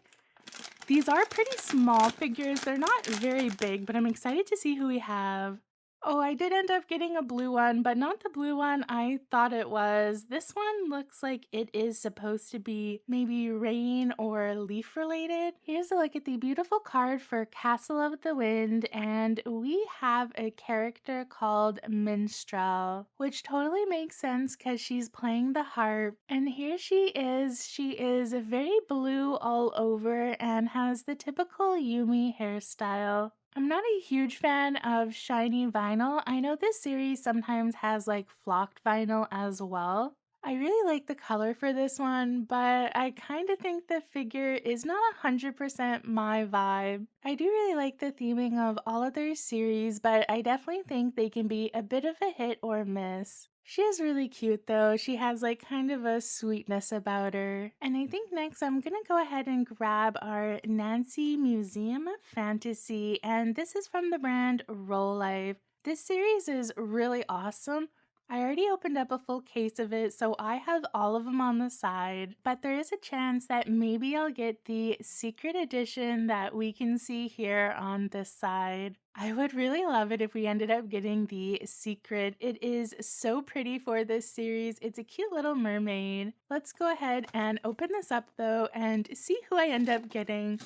Speaker 1: These are pretty small figures. They're not very big, but I'm excited to see who we have. Oh, I did end up getting a blue one, but not the blue one I thought it was. This one looks like it is supposed to be maybe rain or leaf related. Here's a look at the beautiful card for Castle of the Wind, and we have a character called Minstrel, which totally makes sense because she's playing the harp. And here she is. She is very blue all over and has the typical Yumi hairstyle. I'm not a huge fan of shiny vinyl. I know this series sometimes has like flocked vinyl as well. I really like the color for this one, but I kind of think the figure is not 100% my vibe. I do really like the theming of all of their series, but I definitely think they can be a bit of a hit or miss. She is really cute though. She has like kind of a sweetness about her. And I think next I'm gonna go ahead and grab our Nancy Museum of Fantasy, and this is from the brand Roll Life. This series is really awesome. I already opened up a full case of it, so I have all of them on the side, but there is a chance that maybe I'll get the secret edition that we can see here on this side. I would really love it if we ended up getting the secret. It is so pretty for this series. It's a cute little mermaid. Let's go ahead and open this up though and see who I end up getting.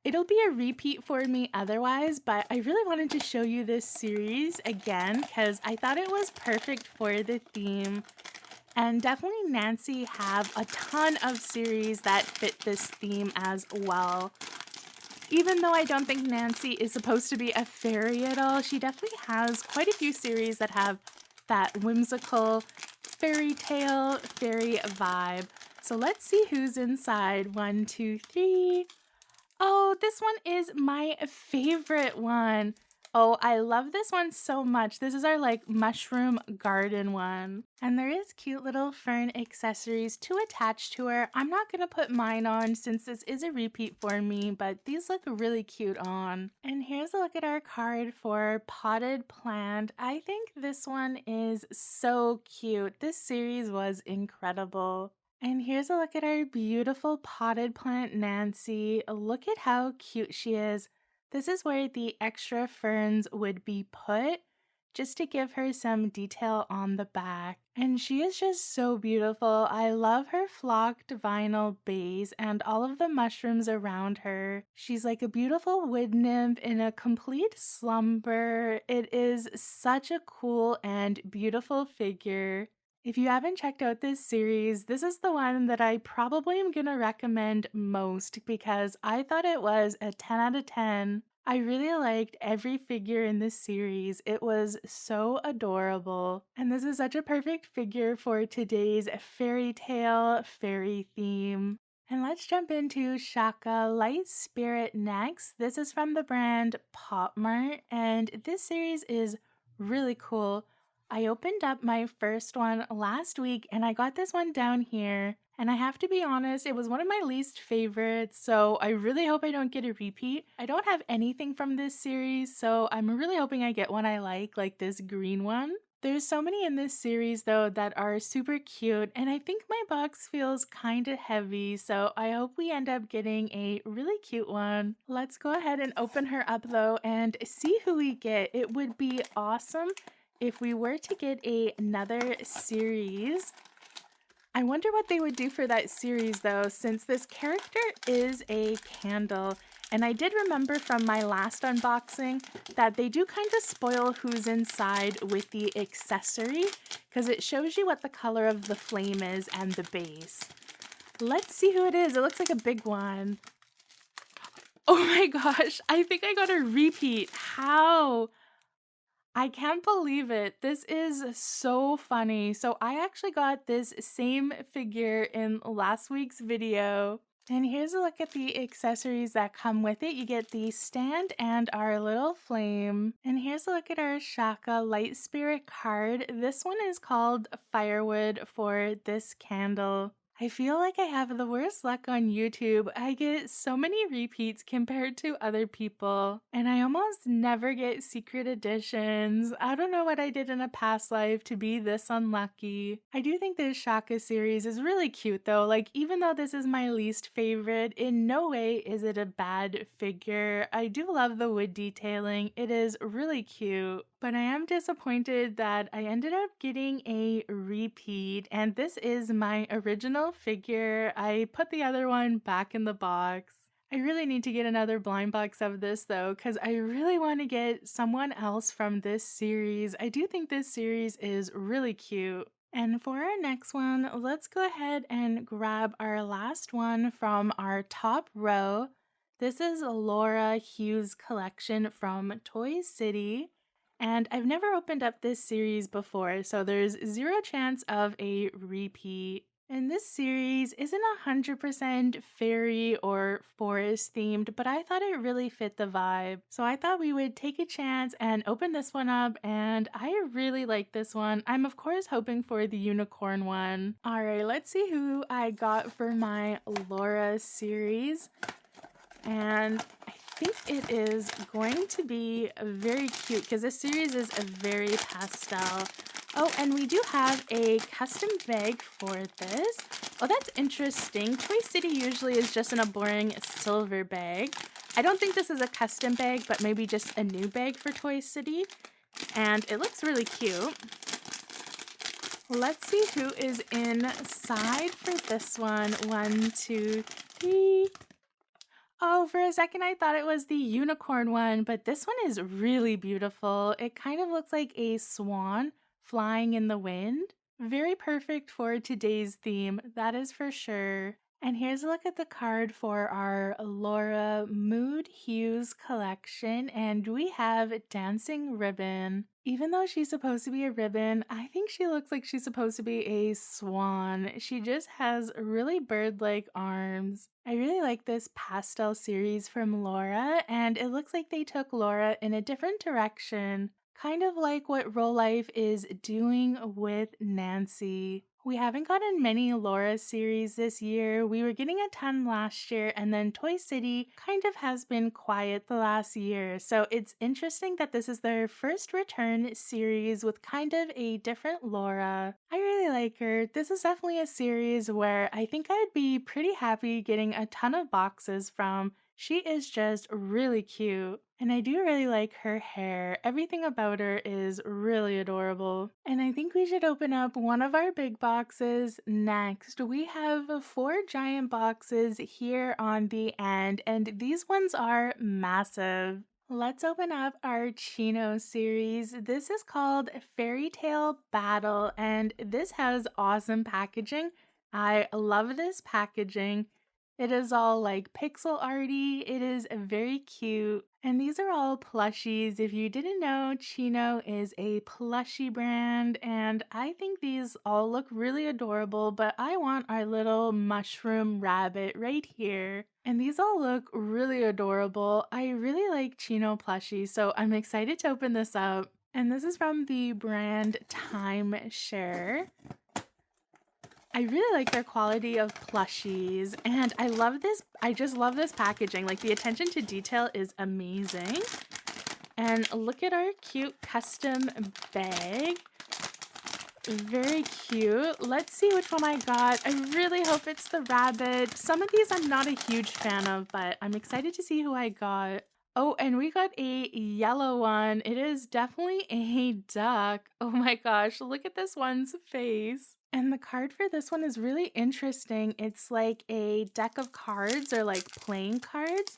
Speaker 1: It'll be a repeat for me otherwise, but I really wanted to show you this series again because I thought it was perfect for the theme. And definitely Nancy have a ton of series that fit this theme as well. Even though I don't think Nancy is supposed to be a fairy at all, she definitely has quite a few series that have that whimsical fairy tale, fairy vibe. So let's see who's inside. 1, 2, 3. Oh, this one is my favorite one. Oh, I love this one so much. This is our like mushroom garden one. And there is cute little fern accessories to attach to her. I'm not going to put mine on since this is a repeat for me, but these look really cute on. And here's a look at our card for potted plant. I think this one is so cute. This series was incredible. And here's a look at our beautiful potted plant Nancy. Look at how cute she is. This is where the extra ferns would be put, just to give her some detail on the back. And she is just so beautiful. I love her flocked vinyl base and all of the mushrooms around her. She's like a beautiful wood nymph in a complete slumber. It is such a cool and beautiful figure. If you haven't checked out this series, this is the one that I probably am going to recommend most because I thought it was a 10 out of 10. I really liked every figure in this series. It was so adorable. And this is such a perfect figure for today's fairy tale fairy theme. And let's jump into Shaka Light Spirit next. This is from the brand Pop Mart, and this series is really cool. I opened up my first one last week and I got this one down here. And I have to be honest, it was one of my least favorites, so I really hope I don't get a repeat. I don't have anything from this series, so I'm really hoping I get one I like this green one. There's so many in this series though that are super cute, and I think my box feels kind of heavy, so I hope we end up getting a really cute one. Let's go ahead and open her up though and see who we get. It would be awesome if we were to get another series. I wonder what they would do for that series though, since this character is a candle. And I did remember from my last unboxing that they do kind of spoil who's inside with the accessory, because it shows you what the color of the flame is and the base. Let's see who it is. It looks like a big one. Oh my gosh, I think I got a repeat. How? I can't believe it. This is so funny. So I actually got this same figure in last week's video. And here's a look at the accessories that come with it. You get the stand and our little flame. And here's a look at our Shaka Light Spirit card. This one is called Firewood for this candle. I feel like I have the worst luck on YouTube. I get so many repeats compared to other people, and I almost never get secret editions. I don't know what I did in a past life to be this unlucky. I do think this Shaka series is really cute though. Like, even though this is my least favorite, in no way is it a bad figure. I do love the wood detailing. It is really cute. But I am disappointed that I ended up getting a repeat, and this is my original figure. I put the other one back in the box. I really need to get another blind box of this though, because I really want to get someone else from this series. I do think this series is really cute. And for our next one, let's go ahead and grab our last one from our top row. This is Laura Hughes' collection from Toy City. And I've never opened up this series before, so there's zero chance of a repeat. And this series isn't 100% fairy or forest themed, but I thought it really fit the vibe. So I thought we would take a chance and open this one up, and I really like this one. I'm of course hoping for the unicorn one. Alright, let's see who I got for my Laura series. And I think it is going to be very cute because this series is a very pastel. Oh, and we do have a custom bag for this. Oh, that's interesting. Toy City usually is just in a boring silver bag. I don't think this is a custom bag, but maybe just a new bag for Toy City. And it looks really cute. Let's see who is inside for this one. 1, 2, 3. Oh, for a second I thought it was the unicorn one, but this one is really beautiful. It kind of looks like a swan flying in the wind. Very perfect for today's theme, that is for sure. And here's a look at the card for our Laura Mood Hues collection, and we have Dancing Ribbon. Even though she's supposed to be a ribbon, I think she looks like she's supposed to be a swan. She just has really bird-like arms. I really like this pastel series from Laura, and it looks like they took Laura in a different direction. Kind of like what Roll Life is doing with Nancy. We haven't gotten many Laura series this year. We were getting a ton last year, and then Toy City kind of has been quiet the last year. So it's interesting that this is their first return series with kind of a different Laura. I really like her. This is definitely a series where I think I'd be pretty happy getting a ton of boxes from. She is just really cute. And I do really like her hair. Everything about her is really adorable. And I think we should open up one of our big boxes next. We have 4 giant boxes here on the end, and these ones are massive. Let's open up our Chino series. This is called Fairy Tale Battle, and this has awesome packaging. I love this packaging. It is all like pixel arty. It is very cute. And these are all plushies. If you didn't know, Chino is a plushie brand, and I think these all look really adorable, but I want our little mushroom rabbit right here. And these all look really adorable. I really like Chino plushies, so I'm excited to open this up. And this is from the brand Timeshare. I really like their quality of plushies, and I just love this packaging. Like, the attention to detail is amazing. And look at our cute custom bag. Very cute. Let's see which one I got. I really hope it's the rabbit. Some of these I'm not a huge fan of, but I'm excited to see who I got. Oh, and we got a yellow one. It is definitely a duck. Oh my gosh, look at this one's face. And the card for this one is really interesting. It's like a deck of cards, or like playing cards.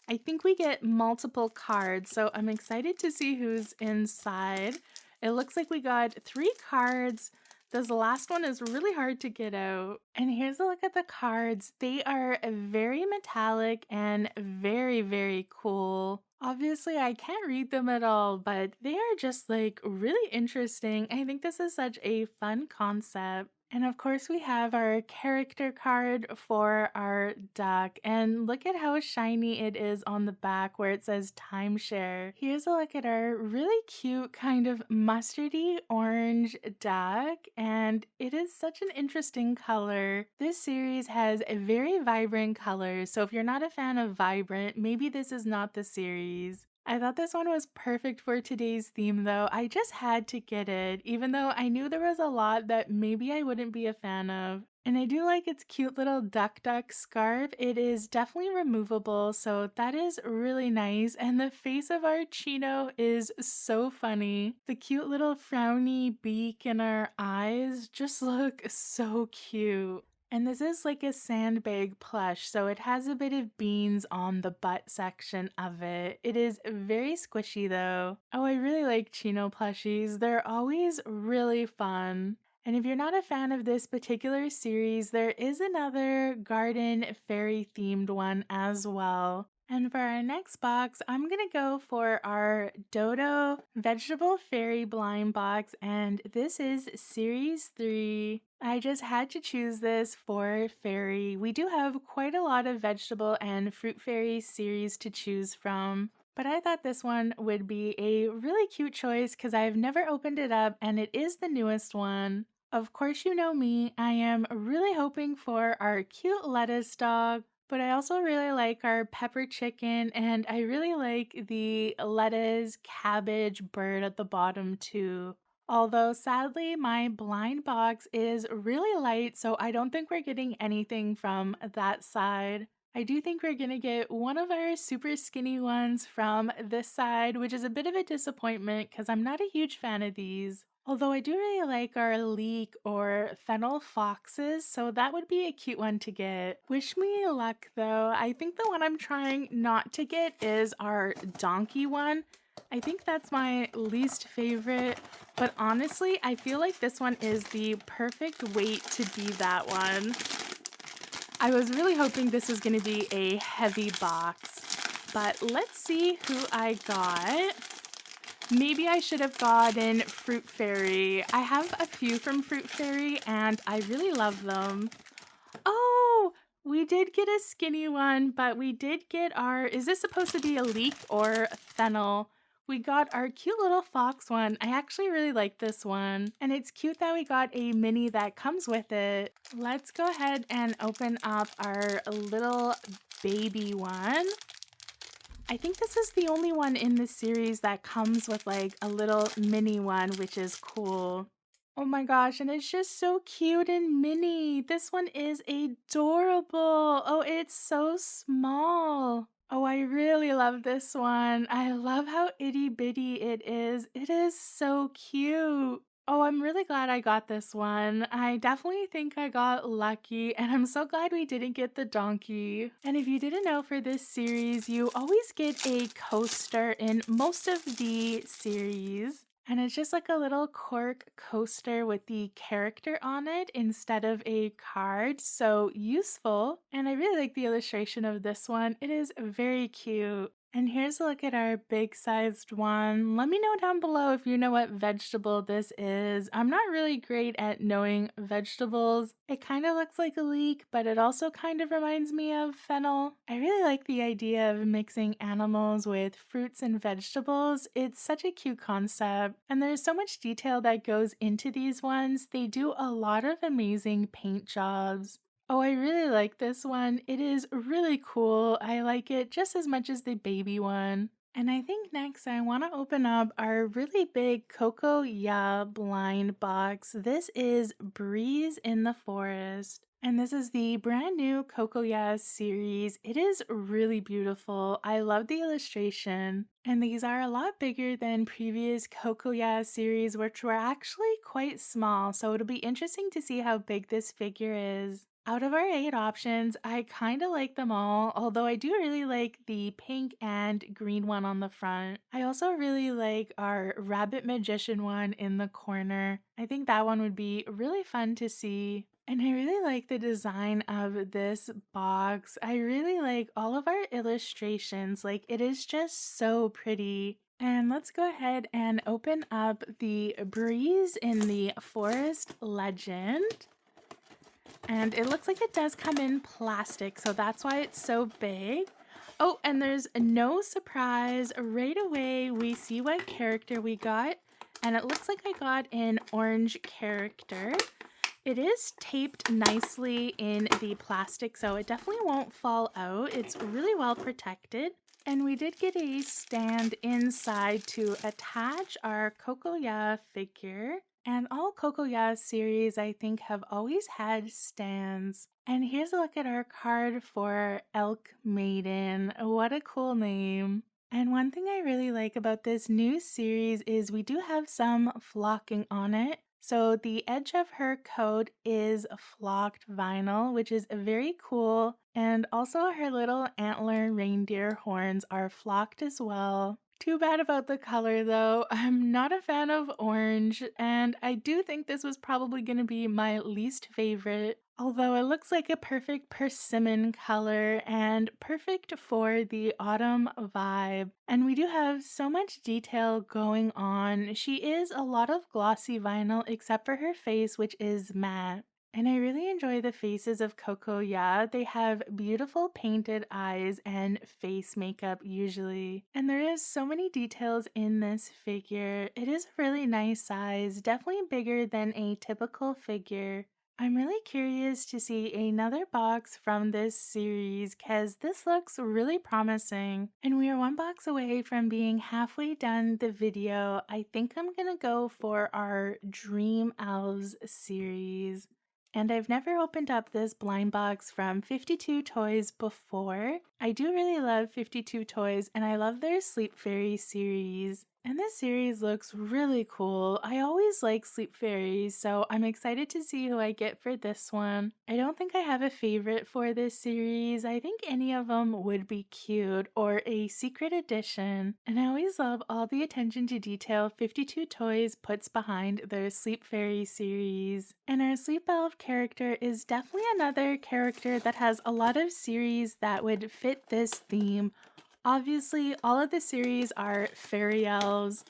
Speaker 1: I think we get multiple cards, so I'm excited to see who's inside. It looks like we got 3 cards. This last one is really hard to get out. And here's a look at the cards. They are very metallic and very, very cool. Obviously, I can't read them at all, but they are just like really interesting. I think this is such a fun concept. And of course, we have our character card for our duck. And look at how shiny it is on the back where it says timeshare. Here's a look at our really cute kind of mustardy orange duck. And it is such an interesting color. This series has a very vibrant colors. So if you're not a fan of vibrant, maybe this is not the series. I thought this one was perfect for today's theme though. I just had to get it, even though I knew there was a lot that maybe I wouldn't be a fan of. And I do like its cute little duck scarf. It is definitely removable, so that is really nice. And the face of our Chino is so funny. The cute little frowny beak and our eyes just look so cute. And this is like a sandbag plush, so it has a bit of beans on the butt section of it. It is very squishy though. Oh, I really like Chino plushies. They're always really fun. And if you're not a fan of this particular series, there is another garden fairy themed one as well. And for our next box, I'm gonna go for our Dodo Vegetable Fairy Blind Box, and this is Series 3. I just had to choose this for fairy. We do have quite a lot of vegetable and fruit fairy series to choose from. But I thought this one would be a really cute choice because I've never opened it up and it is the newest one. Of course, you know me, I am really hoping for our cute lettuce dog, but I also really like our pepper chicken and I really like the lettuce cabbage bird at the bottom too. Although sadly, my blind box is really light, so I don't think we're getting anything from that side. I do think we're gonna get one of our super skinny ones from this side, which is a bit of a disappointment because I'm not a huge fan of these. Although I do really like our leek or fennel foxes, so that would be a cute one to get. Wish me luck though. I think the one I'm trying not to get is our donkey one. I think that's my least favorite, but honestly, I feel like this one is the perfect weight to be that one. I was really hoping this was going to be a heavy box, but let's see who I got. Maybe I should have gotten Fruit Fairy. I have a few from Fruit Fairy and I really love them. Oh, we did get a skinny one, but we did get our, is this supposed to be a leek or fennel? We got our cute little fox one. I actually really like this one. And it's cute that we got a mini that comes with it. Let's go ahead and open up our little baby one. I think this is the only one in this series that comes with like a little mini one, which is cool. Oh my gosh, and it's just so cute and mini. This one is adorable. Oh, it's so small. Oh, I really love this one. I love how itty bitty it is. It is so cute. Oh, I'm really glad I got this one. I definitely think I got lucky, and I'm so glad we didn't get the donkey. And if you didn't know, for this series, you always get a coaster in most of the series. And it's just like a little cork coaster with the character on it instead of a card. So useful. And I really like the illustration of this one. It is very cute. And here's a look at our big sized one. Let me know down below if you know what vegetable this is. I'm not really great at knowing vegetables. It kind of looks like a leek, but it also kind of reminds me of fennel. I really like the idea of mixing animals with fruits and vegetables. It's such a cute concept. And there's so much detail that goes into these ones. They do a lot of amazing paint jobs. Oh, I really like this one. It is really cool. I like it just as much as the baby one. And I think next I want to open up our really big Coco Ya blind box. This is Breeze in the Forest. And this is the brand new Coco Ya series. It is really beautiful. I love the illustration. And these are a lot bigger than previous Coco Ya series, which were actually quite small. So it'll be interesting to see how big this figure is. Out of our 8 options, I kind of like them all, although I do really like the pink and green one on the front. I also really like our rabbit magician one in the corner. I think that one would be really fun to see. And I really like the design of this box. I really like all of our illustrations. Like, it is just so pretty. And let's go ahead and open up the Breeze in the Forest Legend. And it looks like it does come in plastic, so that's why it's so big. Oh, and there's no surprise. Right away, we see what character we got. And it looks like I got an orange character. It is taped nicely in the plastic, so it definitely won't fall out. It's really well protected. And we did get a stand inside to attach our Coco Ya figure. And all Coco Ya series, I think, have always had stands. And here's a look at our card for Elk Maiden. What a cool name. And one thing I really like about this new series is we do have some flocking on it. So the edge of her coat is flocked vinyl, which is very cool. And also her little antler reindeer horns are flocked as well. Too bad about the color though. I'm not a fan of orange, and I do think this was probably going to be my least favorite. Although it looks like a perfect persimmon color and perfect for the autumn vibe. And we do have so much detail going on. She is a lot of glossy vinyl except for her face, which is matte. And I really enjoy the faces of Coco Ya. They have beautiful painted eyes and face makeup usually. And there is so many details in this figure. It is a really nice size, definitely bigger than a typical figure. I'm really curious to see another box from this series because this looks really promising. And we are one box away from being halfway done the video. I think I'm gonna go for our Dream Elves series. And I've never opened up this blind box from 52 Toys before. I do really love 52 Toys and I love their Sleep Fairy series. And this series looks really cool. I always like Sleep Fairies, so I'm excited to see who I get for this one. I don't think I have a favorite for this series. I think any of them would be cute or a secret edition. And I always love all the attention to detail 52 Toys puts behind their Sleep Fairy series. And our Sleep Elf character is definitely another character that has a lot of series that would fit this theme. Obviously, all of the series are fairy elves,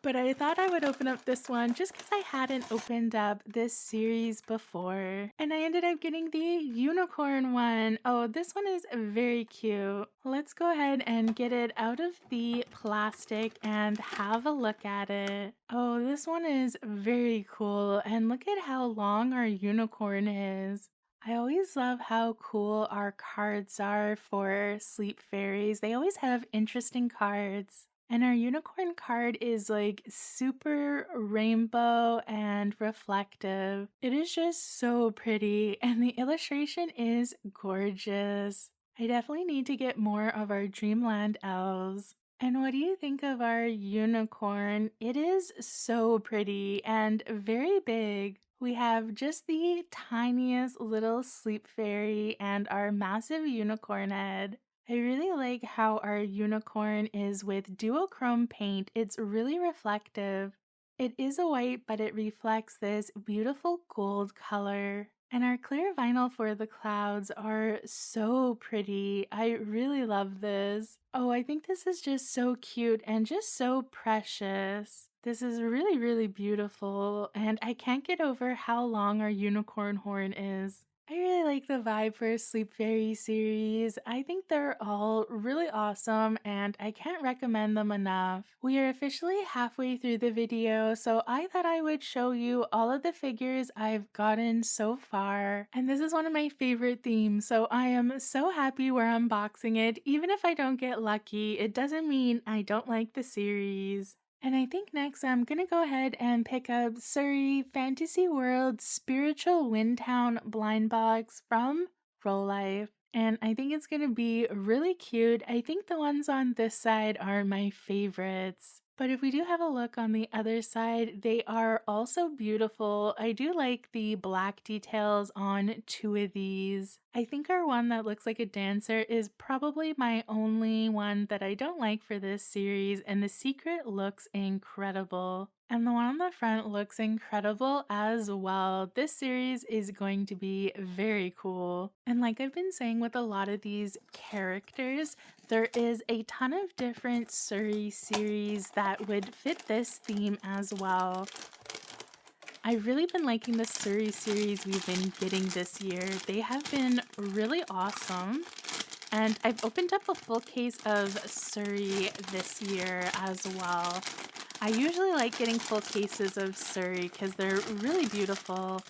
Speaker 1: but I thought I would open up this one just because I hadn't opened up this series before. And I ended up getting the unicorn one. Oh, this one is very cute. Let's go ahead and get it out of the plastic and have a look at it. Oh, this one is very cool. And look at how long our unicorn is. I always love how cool our cards are for Sleep Fairies. They always have interesting cards. And our unicorn card is like super rainbow and reflective. It is just so pretty, and the illustration is gorgeous. I definitely need to get more of our Dreamland elves. And what do you think of our unicorn? It is so pretty and very big. We have just the tiniest little sleep fairy and our massive unicorn head. I really like how our unicorn is with duochrome paint. It's really reflective. It is a white, but it reflects this beautiful gold color. And our clear vinyl for the clouds are so pretty. I really love this. Oh, I think this is just so cute and just so precious. This is really, really beautiful, and I can't get over how long our unicorn horn is. I really like the vibe for Sleep Fairy series. I think they're all really awesome and I can't recommend them enough. We are officially halfway through the video, so I thought I would show you all of the figures I've gotten so far. And this is one of my favorite themes, so I am so happy we're unboxing it. Even if I don't get lucky, it doesn't mean I don't like the series. And I think next I'm gonna go ahead and pick up Surrey Fantasy World Spiritual Windtown Blind Box from Roll Life. And I think it's gonna be really cute. I think the ones on this side are my favorites. But if we do have a look on the other side, they are also beautiful. I do like the black details on two of these. I think our one that looks like a dancer is probably my only one that I don't like for this series, and the secret looks incredible. And the one on the front looks incredible as well. This series is going to be very cool. And like I've been saying with a lot of these characters, there is a ton of different Surrey series that would fit this theme as well. I've really been liking the Surrey series we've been getting this year. They have been really awesome. And I've opened up a full case of Surrey this year as well. I usually like getting full cases of Surrey because they're really beautiful.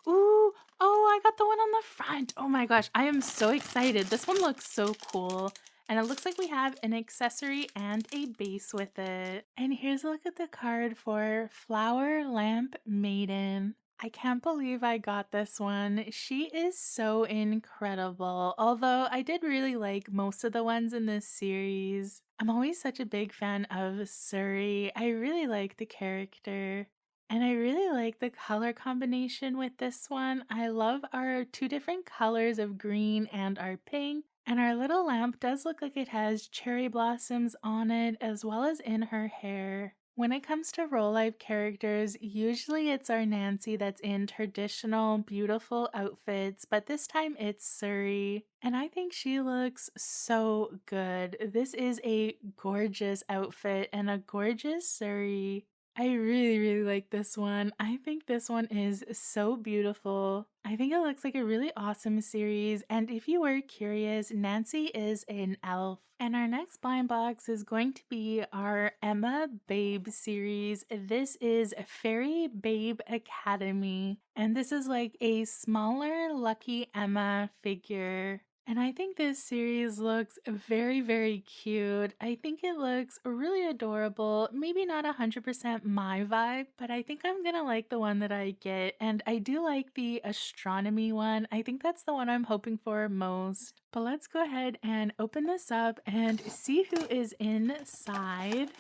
Speaker 1: Ooh, oh, I got the one on the front. Oh my gosh, I am so excited. This one looks so cool. And it looks like we have an accessory and a base with it. And here's a look at the card for Flower Lamp Maiden. I can't believe I got this one. She is so incredible. Although I did really like most of the ones in this series. I'm always such a big fan of Surrey. I really like the character. And I really like the color combination with this one. I love our two different colors of green and our pink. And our little lamp does look like it has cherry blossoms on it as well as in her hair. When it comes to Roll Life characters, usually it's our Nancy that's in traditional, beautiful outfits, but this time it's Suri. And I think she looks so good. This is a gorgeous outfit and a gorgeous Suri. I really, really like this one. I think this one is so beautiful. I think it looks like a really awesome series. And if you were curious, Nancy is an elf. And our next blind box is going to be our Emma Babe series. This is Fairy Babe Academy. And this is like a smaller Lucky Emma figure. And I think this series looks very, very cute. I think it looks really adorable. Maybe not 100% my vibe, but I think I'm gonna like the one that I get. And I do like the astronomy one. I think that's the one I'm hoping for most. But let's go ahead and open this up and see who is inside.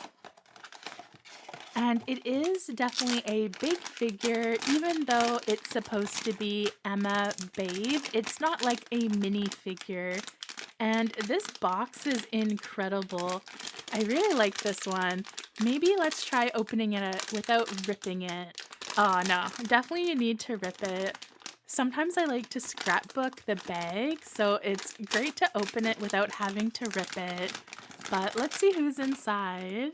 Speaker 1: And it is definitely a big figure, even though it's supposed to be Emma Babe. It's not like a mini figure. And this box is incredible. I really like this one. Maybe let's try opening it without ripping it. Oh no, definitely you need to rip it. Sometimes I like to scrapbook the bag, so it's great to open it without having to rip it. But let's see who's inside.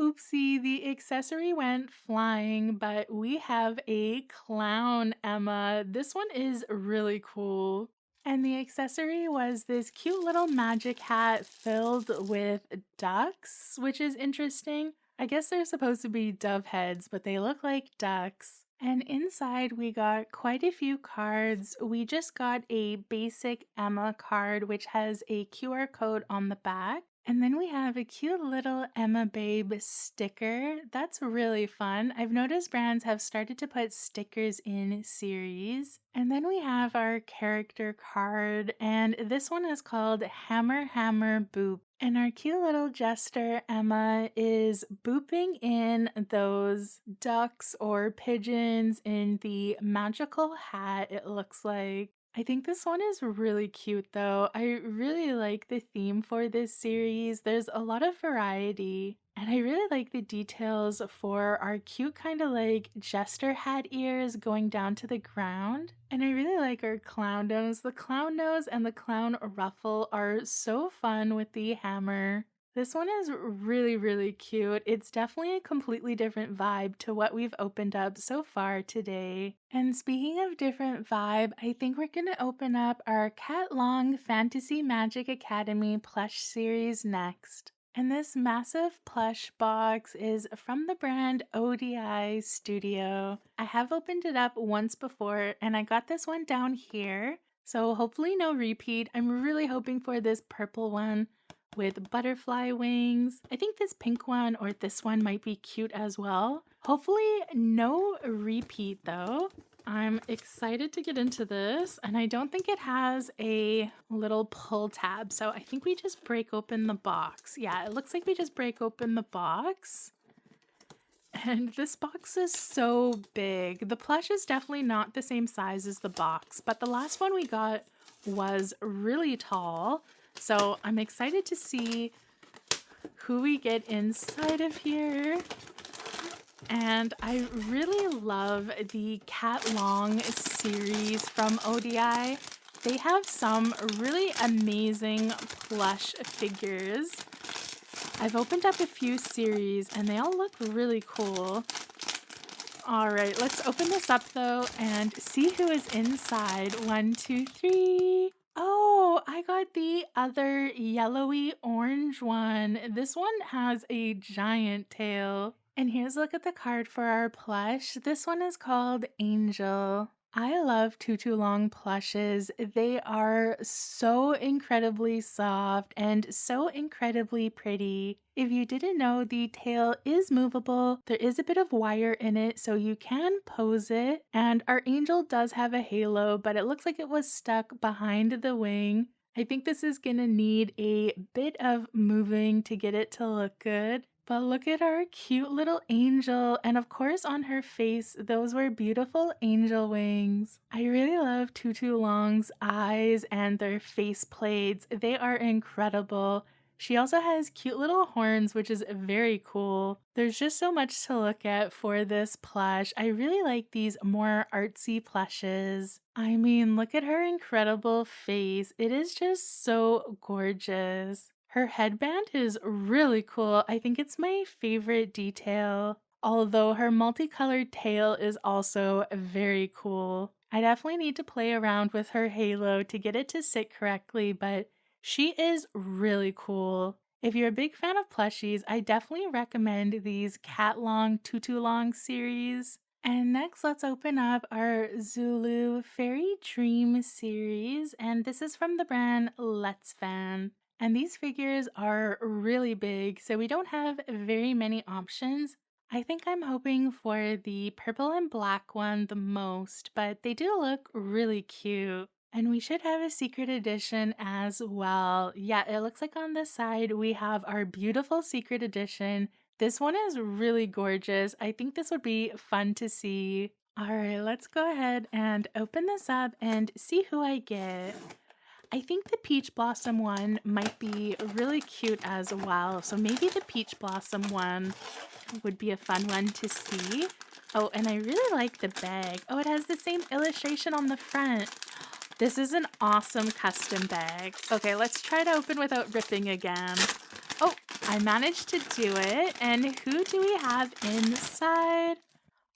Speaker 1: Oopsie, the accessory went flying, but we have a clown Emma. This one is really cool. And the accessory was this cute little magic hat filled with ducks, which is interesting. I guess they're supposed to be dove heads, but they look like ducks. And inside we got quite a few cards. We just got a basic Emma card, which has a QR code on the back. And then we have a cute little Emma Babe sticker. That's really fun. I've noticed brands have started to put stickers in series. And then we have our character card, and this one is called Hammer Hammer Boop. And our cute little jester Emma is booping in those ducks or pigeons in the magical hat, it looks like. I think this one is really cute though. I really like the theme for this series. There's a lot of variety. And I really like the details for our cute kind of like jester hat ears going down to the ground. And I really like our clown nose. The clown nose and the clown ruffle are so fun with the hammer. This one is really, really cute. It's definitely a completely different vibe to what we've opened up so far today. And speaking of different vibe, I think we're going to open up our Cat Long Fantasy Magic Academy plush series next. And this massive plush box is from the brand ODI Studio. I have opened it up once before and I got this one down here. So hopefully no repeat. I'm really hoping for this purple one with butterfly wings. I think this pink one or this one might be cute as well. Hopefully no repeat though. I'm excited to get into this, and I don't think it has a little pull tab, so I think we just break open the box. Yeah, it looks like we just break open the box. And this box is so big. The plush is definitely not the same size as the box, but the last one we got was really tall. So I'm excited to see who we get inside of here. And I really love the Cat Long series from ODI. They have some really amazing plush figures. I've opened up a few series and they all look really cool. All right, let's open this up though and see who is inside. 1, 2, 3. Oh, I got the other yellowy orange one. This one has a giant tail. And here's a look at the card for our plush. This one is called Angel. I love Tutu Long plushes. They are so incredibly soft and so incredibly pretty. If you didn't know, the tail is movable. There is a bit of wire in it, so you can pose it. And our angel does have a halo, but it looks like it was stuck behind the wing. I think this is gonna need a bit of moving to get it to look good. But look at our cute little angel, and of course on her face, those were beautiful angel wings. I really love Tutu Long's eyes and their face plates. They are incredible. She also has cute little horns, which is very cool. There's just so much to look at for this plush. I really like these more artsy plushes. I mean, look at her incredible face. It is just so gorgeous. Her headband is really cool. I think it's my favorite detail. Although her multicolored tail is also very cool. I definitely need to play around with her halo to get it to sit correctly, but she is really cool. If you're a big fan of plushies, I definitely recommend these Cat Long, Tutu Long series. And next, let's open up our Zulu Fairy Dream series, and this is from the brand Let's Fan. And these figures are really big, so we don't have very many options. I think I'm hoping for the purple and black one the most, but they do look really cute. And we should have a secret edition as well. Yeah, it looks like on this side we have our beautiful secret edition. This one is really gorgeous. I think this would be fun to see. All right, let's go ahead and open this up and see who I get. I think the Peach Blossom one might be really cute as well. So maybe the Peach Blossom one would be a fun one to see. Oh, and I really like the bag. Oh, it has the same illustration on the front. This is an awesome custom bag. Okay, let's try to open without ripping again. Oh, I managed to do it. And who do we have inside?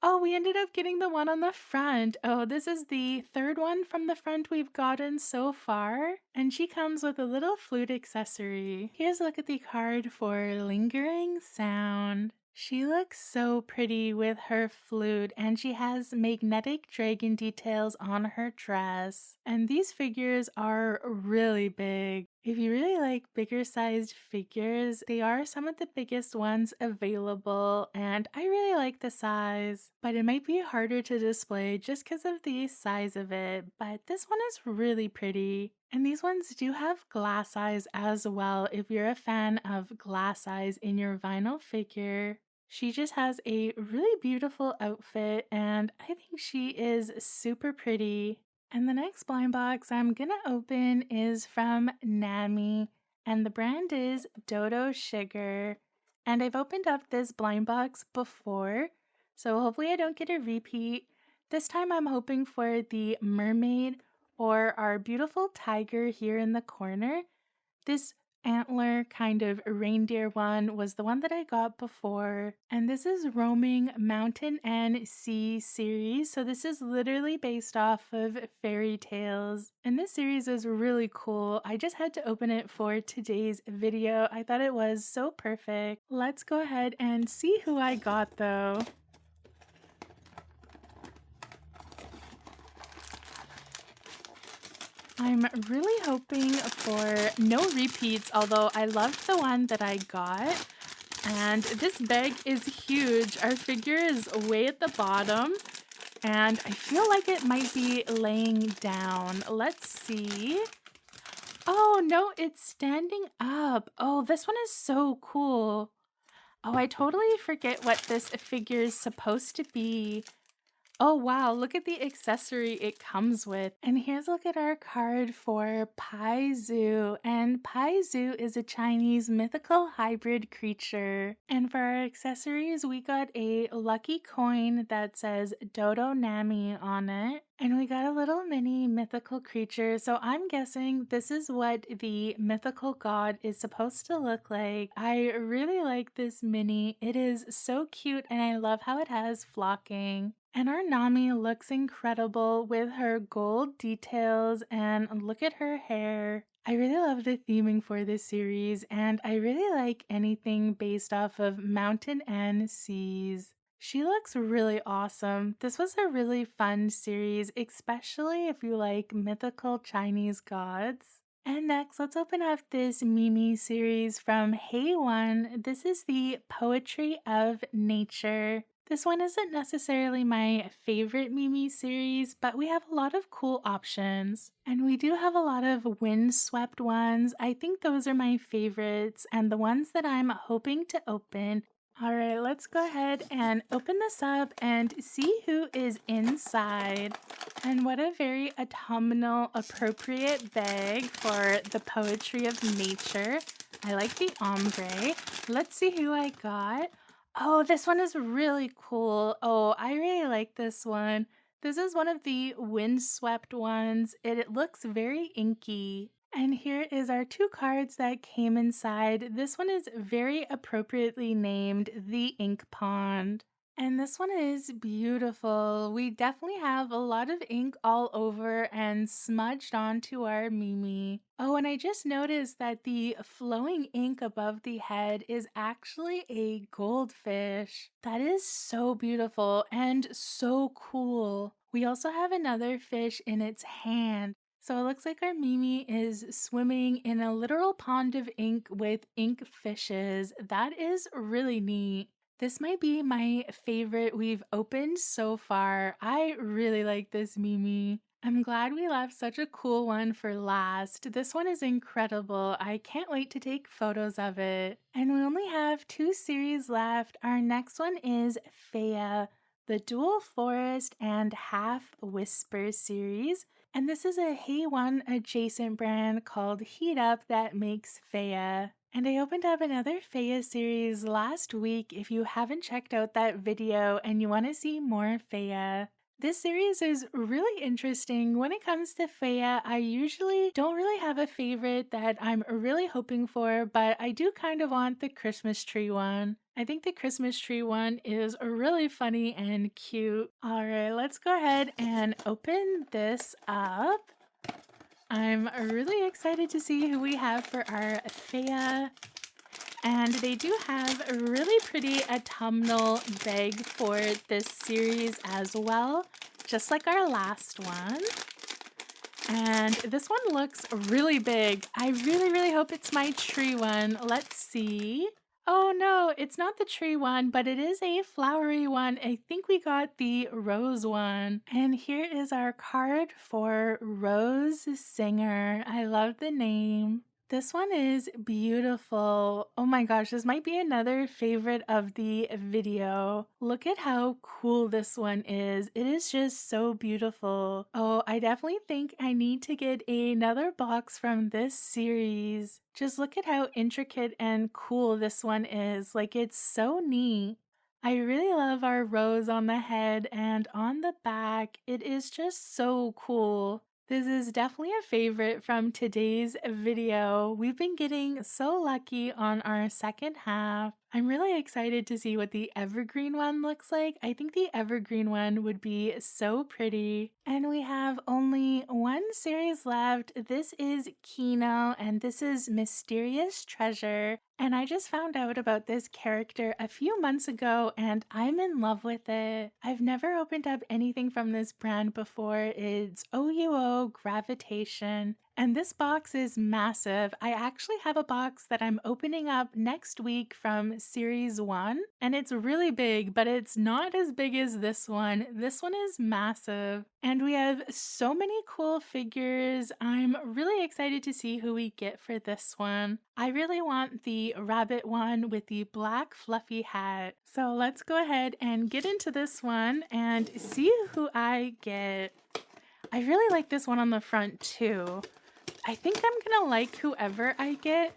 Speaker 1: Oh, we ended up getting the one on the front. Oh, this is the third one from the front we've gotten so far. And she comes with a little flute accessory. Here's a look at the card for Lingering Sound. She looks so pretty with her flute, and she has magnetic dragon details on her dress. And these figures are really big. If you really like bigger sized figures, they are some of the biggest ones available, and I really like the size. But it might be harder to display just because of the size of it, but this one is really pretty. And these ones do have glass eyes as well if you're a fan of glass eyes in your vinyl figure. She just has a really beautiful outfit, and I think she is super pretty. And the next blind box I'm gonna open is from Nami, and the brand is Dodo Sugar. And I've opened up this blind box before, so hopefully I don't get a repeat. This time I'm hoping for the mermaid or our beautiful tiger here in the corner. This antler kind of reindeer one was the one that I got before. And this is Roaming Mountain and Sea series. So this is literally based off of fairy tales. And this series is really cool. I just had to open it for today's video. I thought it was so perfect. Let's go ahead and see who I got though. I'm really hoping for no repeats, although I loved the one that I got. And this bag is huge. Our figure is way at the bottom, and I feel like it might be laying down. Let's see. Oh, no, it's standing up. Oh, this one is so cool. Oh, I totally forget what this figure is supposed to be. Oh wow, look at the accessory it comes with. And here's a look at our card for Paizu. And Paizu is a Chinese mythical hybrid creature. And for our accessories, we got a lucky coin that says Dodo Nami on it. And we got a little mini mythical creature. So I'm guessing this is what the mythical god is supposed to look like. I really like this mini. It is so cute, and I love how it has flocking. And our Nami looks incredible with her gold details, and look at her hair. I really love the theming for this series, and I really like anything based off of mountain and seas. She looks really awesome. This was a really fun series, especially if you like mythical Chinese gods. And next, let's open up this Mimi series from Hey One. This is the Poetry of Nature. This one isn't necessarily my favorite Mimi series, but we have a lot of cool options. And we do have a lot of windswept ones. I think those are my favorites and the ones that I'm hoping to open. All right, let's go ahead and open this up and see who is inside. And what a very autumnal appropriate bag for the poetry of nature. I like the ombre. Let's see who I got. Oh, this one is really cool. Oh, I really like this one. This is one of the windswept ones. It looks very inky. And here is our two cards that came inside. This one is very appropriately named the Ink Pond. And this one is beautiful. We definitely have a lot of ink all over and smudged onto our Mimi. Oh, and I just noticed that the flowing ink above the head is actually a goldfish. That is so beautiful and so cool. We also have another fish in its hand. So it looks like our Mimi is swimming in a literal pond of ink with ink fishes. That is really neat. This might be my favorite we've opened so far. I really like this Mimi. I'm glad we left such a cool one for last. This one is incredible. I can't wait to take photos of it. And we only have 2 series left. Our next one is Faya, the Dual Forest and Half Whisper series. And this is a Hey One adjacent brand called Heat Up that makes Faya. And I opened up another Faya series last week if you haven't checked out that video and you want to see more Faya. This series is really interesting. When it comes to Faya, I usually don't really have a favorite that I'm really hoping for, but I do kind of want the Christmas tree one. I think the Christmas tree one is really funny and cute. All right, let's go ahead and open this up. I'm really excited to see who we have for our Faya. And they do have a really pretty autumnal bag for this series as well, just like our last one. And this one looks really big. I really hope it's my tree one. Let's see. Oh no, it's not the tree one, but it is a flowery one. I think we got the rose one. And here is our card for Rose Singer. I love the name. This one is beautiful. Oh my gosh, this might be another favorite of the video. Look at how cool this one is. It is just so beautiful. Oh, I definitely think I need to get another box from this series. Just look at how intricate and cool this one is. Like, it's so neat. I really love our rose on the head and on the back. It is just so cool. This is definitely a favorite from today's video. We've been getting so lucky on our second half. I'm really excited to see what the evergreen one looks like. I think the evergreen one would be so pretty. And we have only one series left. This is Kino and this is Mysterious Treasure. And I just found out about this character a few months ago and I'm in love with it. I've never opened up anything from this brand before. It's OUO Gravitation. And this box is massive. I actually have a box that I'm opening up next week from Series 1. And it's really big, but it's not as big as this one. This one is massive. And we have so many cool figures. I'm really excited to see who we get for this one. I really want the rabbit one with the black fluffy hat. So let's go ahead and get into this one and see who I get. I really like this one on the front too. I think I'm gonna like whoever I get,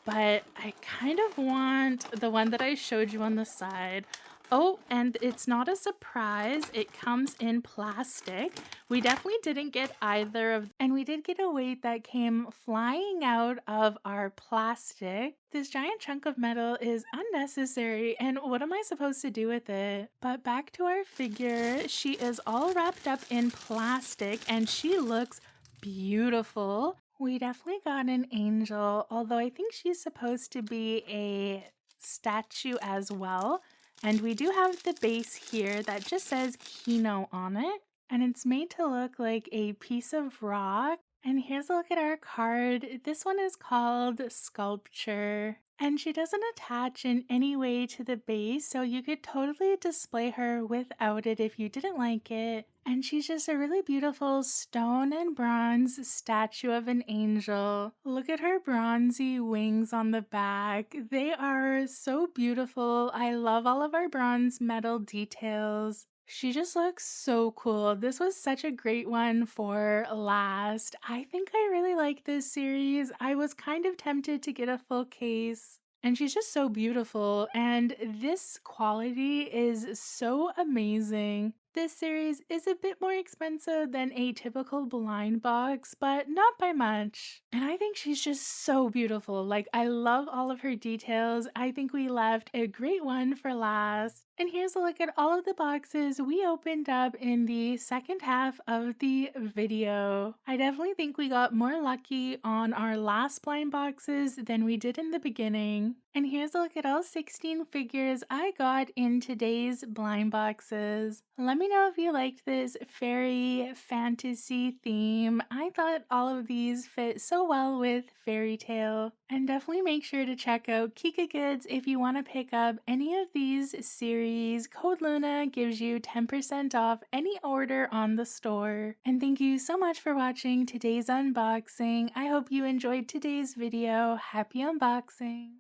Speaker 1: but I kind of want the one that I showed you on the side. Oh, and it's not a surprise. It comes in plastic. We definitely didn't get either of, and we did get a weight that came flying out of our plastic. This giant chunk of metal is unnecessary, and what am I supposed to do with it? But back to our figure. She is all wrapped up in plastic, and she looks beautiful. We definitely got an angel, although I think she's supposed to be a statue as well. And we do have the base here that just says Kino on it. And it's made to look like a piece of rock. And here's a look at our card. This one is called Sculpture. And she doesn't attach in any way to the base, so you could totally display her without it if you didn't like it. And she's just a really beautiful stone and bronze statue of an angel. Look at her bronzy wings on the back. They are so beautiful. I love all of our bronze metal details. She just looks so cool. This was such a great one for last. I think I really like this series. I was kind of tempted to get a full case. And she's just so beautiful, and this quality is so amazing. This series is a bit more expensive than a typical blind box, but not by much. And I think she's just so beautiful. Like, I love all of her details. I think we left a great one for last. And here's a look at all of the boxes we opened up in the second half of the video. I definitely think we got more lucky on our last blind boxes than we did in the beginning. And here's a look at all 16 figures I got in today's blind boxes. Let me know if you liked this fairy fantasy theme. I thought all of these fit so well with fairy tale. And definitely make sure to check out KikaGoods if you want to pick up any of these series. Code Luna gives you 10% off any order on the store. And thank you so much for watching today's unboxing. I hope you enjoyed today's video. Happy unboxing!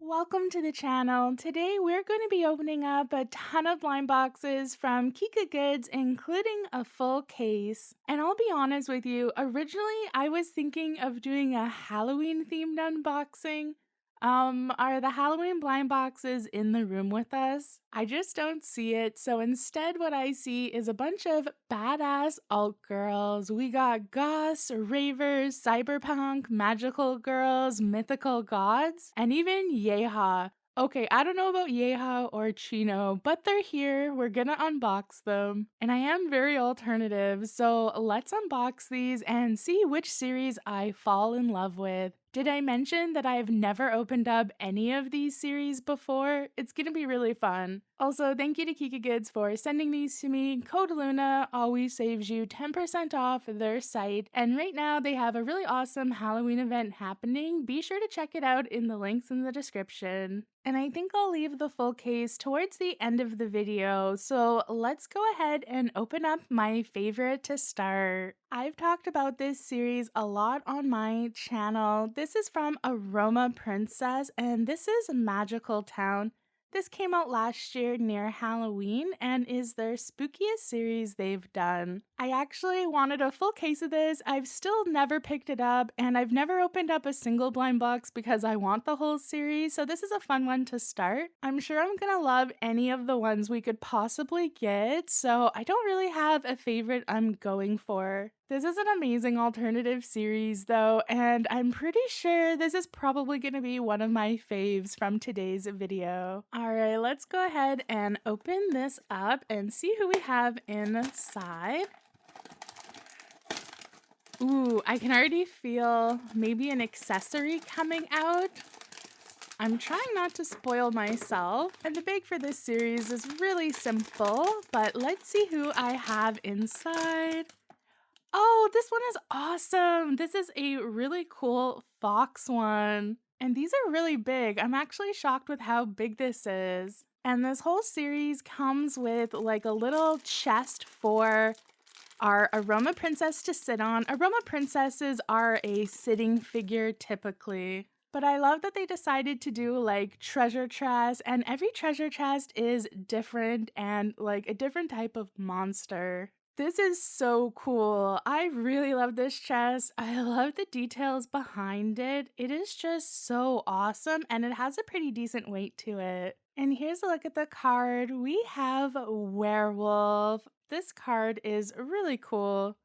Speaker 1: Welcome to the channel. Today we're going to be opening up a ton of blind boxes from KikaGoods, including a full case. And I'll be honest with you, originally I was thinking of doing a Halloween themed unboxing. Are the Halloween blind boxes in the room with us? I just don't see it, so instead what I see is a bunch of badass alt girls. We got goths, ravers, cyberpunk, magical girls, mythical gods, and even Yeha. Okay, I don't know about Yeha or Chino, but they're here. We're gonna unbox them. And I am very alternative, so let's unbox these and see which series I fall in love with. Did I mention that I've never opened up any of these series before? It's gonna be really fun. Also, thank you to KikaGoods for sending these to me. Code Luna always saves you 10% off their site. And right now they have a really awesome Halloween event happening. Be sure to check it out in the links in the description. And I think I'll leave the full case towards the end of the video, so let's go ahead and open up my favorite to start. I've talked about this series a lot on my channel. This is from Aroma Princess, and this is Magical Town. This came out last year near Halloween and is their spookiest series they've done. I actually wanted a full case of this. I've still never picked it up, and I've never opened up a single blind box because I want the whole series, so this is a fun one to start. I'm sure I'm gonna love any of the ones we could possibly get, so I don't really have a favorite I'm going for. This is an amazing alternative series though, and I'm pretty sure this is probably going to be one of my faves from today's video. Alright, let's go ahead and open this up and see who we have inside. Ooh, I can already feel maybe an accessory coming out. I'm trying not to spoil myself, and the bag for this series is really simple, but let's see who I have inside. Oh, this one is awesome. This is a really cool fox one. And these are really big. I'm actually shocked with how big this is. And this whole series comes with like a little chest for our Aroma Princess to sit on. Aroma Princesses are a sitting figure typically. But I love that they decided to do like treasure chest, and every treasure chest is different and like a different type of monster. This is so cool. I really love this chest. I love the details behind it. It is just so awesome, and it has a pretty decent weight to it. And here's a look at the card. We have Werewolf. This card is really cool.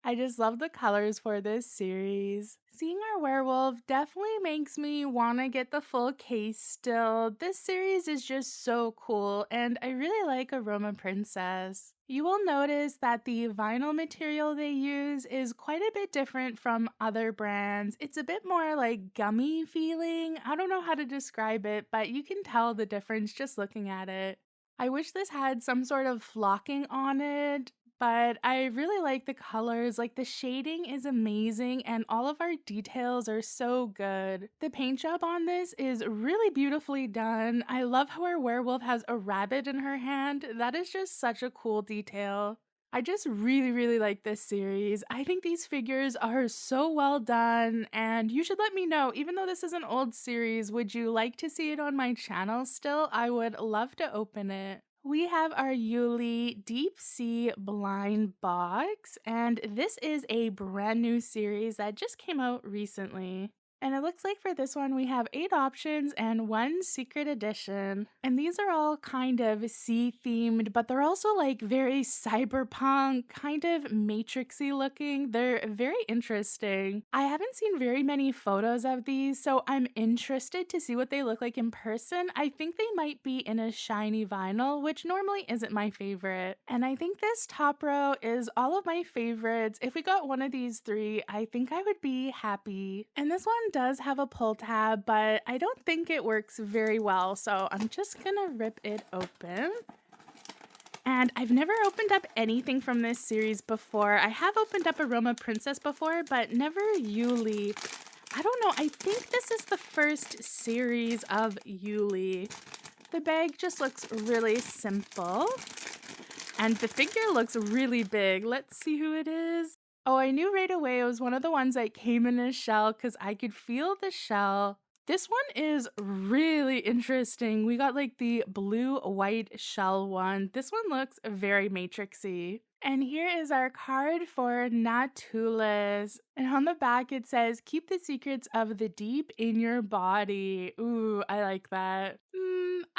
Speaker 1: I just love the colors for this series. Seeing our werewolf definitely makes me want to get the full case still. This series is just so cool, and I really like Aroma Princess. You will notice that the vinyl material they use is quite a bit different from other brands. It's a bit more like gummy feeling. I don't know how to describe it, but you can tell the difference just looking at it. I wish this had some sort of flocking on it, but I really like the colors. Like the shading is amazing and all of our details are so good. The paint job on this is really beautifully done. I love how our werewolf has a rabbit in her hand. That is just such a cool detail. I just really, really like this series. I think these figures are so well done, and you should let me know, even though this is an old series, would you like to see it on my channel still? I would love to open it. We have our Yuli Deep Sea Blind Box, and this is a brand new series that just came out recently. And it looks like for this one, we have 8 options and 1 secret edition. And these are all kind of sea themed, but they're also like very cyberpunk, kind of matrixy looking. They're very interesting. I haven't seen very many photos of these, so I'm interested to see what they look like in person. I think they might be in a shiny vinyl, which normally isn't my favorite. And I think this top row is all of my favorites. If we got one of these 3, I think I would be happy. And this one does have a pull tab, but I don't think it works very well, so I'm just gonna rip it open. And I've never opened up anything from this series before. I have opened up Aroma Princess before, but never Yuli. I don't know, I think this is the first series of Yuli. The bag just looks really simple. And the figure looks really big. Let's see who it is. Oh, I knew right away it was one of the ones that came in a shell because I could feel the shell. This one is really interesting. We got like the blue-white shell one. This one looks very matrixy. And here is our card for Natulis. And on the back it says, keep the secrets of the deep in your body. Ooh, I like that.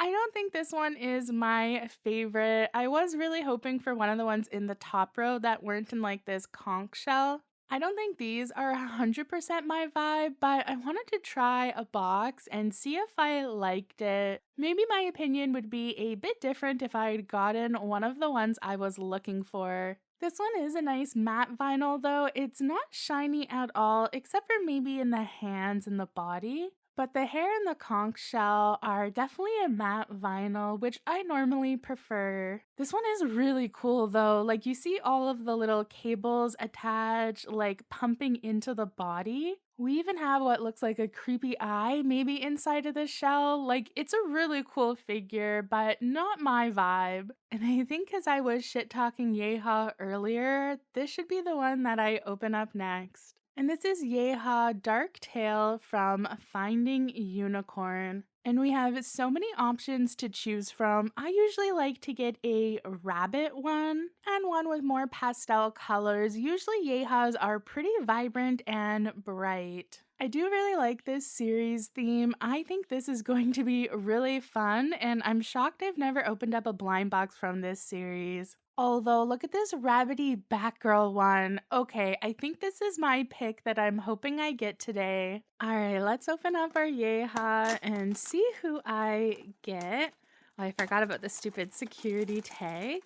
Speaker 1: I don't think this one is my favorite. I was really hoping for one of the ones in the top row that weren't in like this conch shell. I don't think these are 100% my vibe, but I wanted to try a box and see if I liked it. Maybe my opinion would be a bit different if I had gotten one of the ones I was looking for. This one is a nice matte vinyl though. It's not shiny at all, except for maybe in the hands and the body. But the hair and the conch shell are definitely a matte vinyl, which I normally prefer. This one is really cool though. Like you see all of the little cables attached, like pumping into the body. We even have what looks like a creepy eye maybe inside of the shell. Like it's a really cool figure, but not my vibe. And I think because I was shit-talking Yeha earlier, this should be the one that I open up next. And this is Yeha Dark Tail from Finding Unicorn. And we have so many options to choose from. I usually like to get a rabbit one and one with more pastel colors. Usually Yehas are pretty vibrant and bright. I do really like this series theme. I think this is going to be really fun, and I'm shocked I've never opened up a blind box from this series. Although, look at this rabbity Batgirl one. Okay, I think this is my pick that I'm hoping I get today. Alright, let's open up our Yeha and see who I get. Oh, I forgot about the stupid security tag.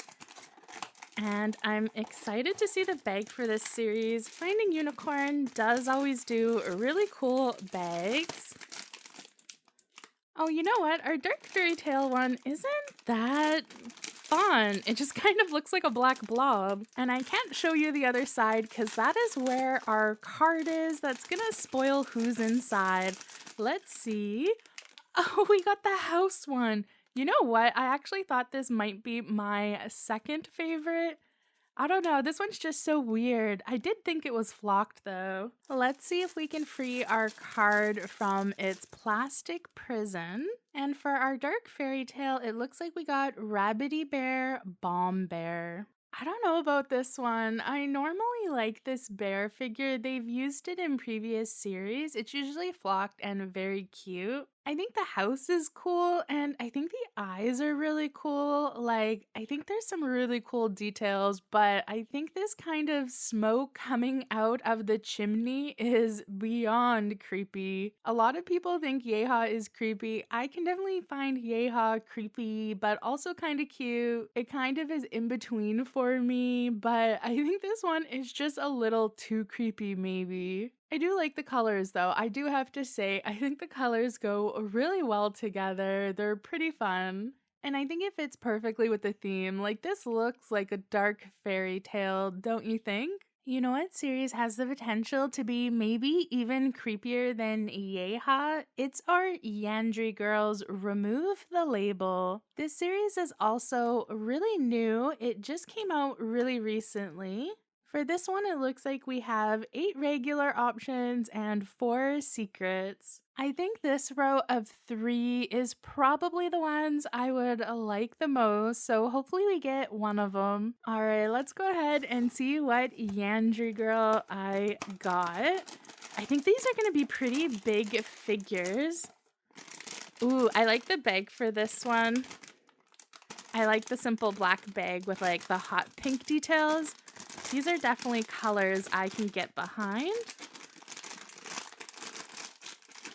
Speaker 1: And I'm excited to see the bag for this series. Finding Unicorn does always do really cool bags. Oh, you know what? Our Dark Fairy Tale one isn't that fun. It just kind of looks like a black blob. And I can't show you the other side because that is where our card is. That's gonna spoil who's inside. Let's see. Oh, we got the house one. You know what? I actually thought this might be my second favorite. I don't know, this one's just so weird. I did think it was flocked though. Let's see if we can free our card from its plastic prison. And for our Dark Fairy Tale, it looks like we got Rabbity Bear, Bomb Bear. I don't know about this one. I normally like this bear figure. They've used it in previous series. It's usually flocked and very cute. I think the house is cool, and I think the eyes are really cool. Like, I think there's some really cool details, but I think this kind of smoke coming out of the chimney is beyond creepy. A lot of people think Yeha is creepy. I can definitely find Yeha creepy, but also kind of cute. It kind of is in between for me, but I think this one is just a little too creepy maybe. I do like the colors though. I do have to say, I think the colors go really well together. They're pretty fun. And I think it fits perfectly with the theme. Like, this looks like a dark fairy tale, don't you think? You know what series has the potential to be maybe even creepier than Yeha? It's our Yandri Girls Remove the Label. This series is also really new. It just came out really recently. For this one, it looks like we have 8 regular options and 4 secrets. I think this row of 3 is probably the ones I would like the most, so hopefully we get one of them. All right, let's go ahead and see what Yandri Girl I got. I think these are going to be pretty big figures. Ooh, I like the bag for this one. I like the simple black bag with like the hot pink details. These are definitely colors I can get behind.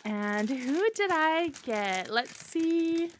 Speaker 1: And who did I get? Let's see.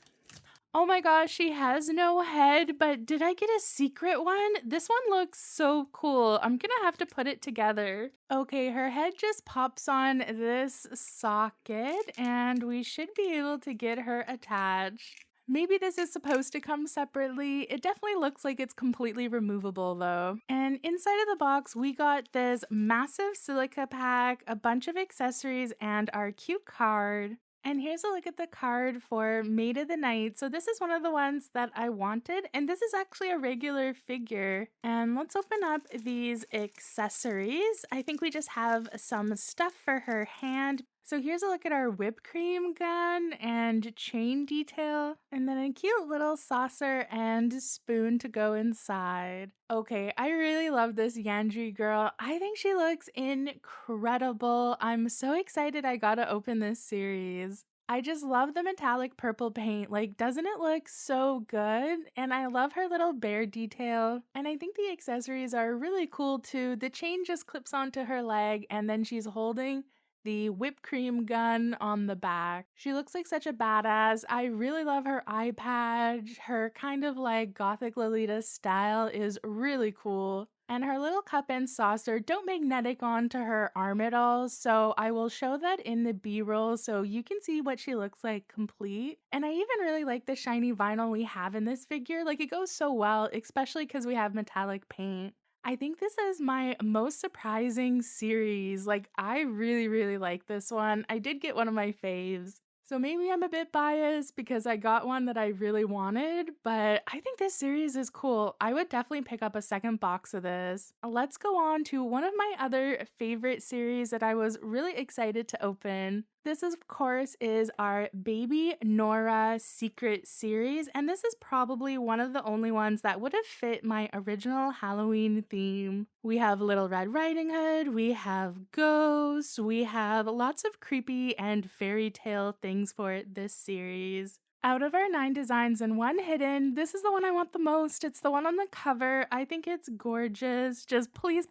Speaker 1: Oh my gosh, she has no head, but did I get a secret one? This one looks so cool. I'm gonna have to put it together. Okay, her head just pops on this socket and we should be able to get her attached. Maybe this is supposed to come separately. It definitely looks like it's completely removable though. And inside of the box, we got this massive silica pack, a bunch of accessories, and our cute card. And here's a look at the card for Maid of the Night. So this is one of the ones that I wanted, and this is actually a regular figure. And let's open up these accessories. I think we just have some stuff for her hand. So here's a look at our whipped cream gun and chain detail, and then a cute little saucer and spoon to go inside. Okay, I really love this Yandri girl. I think she looks incredible. I'm so excited I got to open this series. I just love the metallic purple paint. Like, doesn't it look so good? And I love her little bear detail. And I think the accessories are really cool too. The chain just clips onto her leg and then she's holding the whipped cream gun on the back. She looks like such a badass. I really love her eye patch. Her kind of like gothic Lolita style is really cool. And her little cup and saucer don't magnetic onto her arm at all, so I will show that in the B-roll so you can see what she looks like complete. And I even really like the shiny vinyl we have in this figure. Like, it goes so well, especially because we have metallic paint. I think this is my most surprising series. Like, I really like this one. I did get one of my faves. So maybe I'm a bit biased because I got one that I really wanted, but I think this series is cool. I would definitely pick up a second box of this. Let's go on to one of my other favorite series that I was really excited to open. This, of course, is our Baby Nora Secret series, and this is probably one of the only ones that would have fit my original Halloween theme. We have Little Red Riding Hood, we have ghosts, we have lots of creepy and fairy tale things for this series. Out of our 9 designs and 1 hidden, this is the one I want the most. It's the one on the cover. I think it's gorgeous. Just please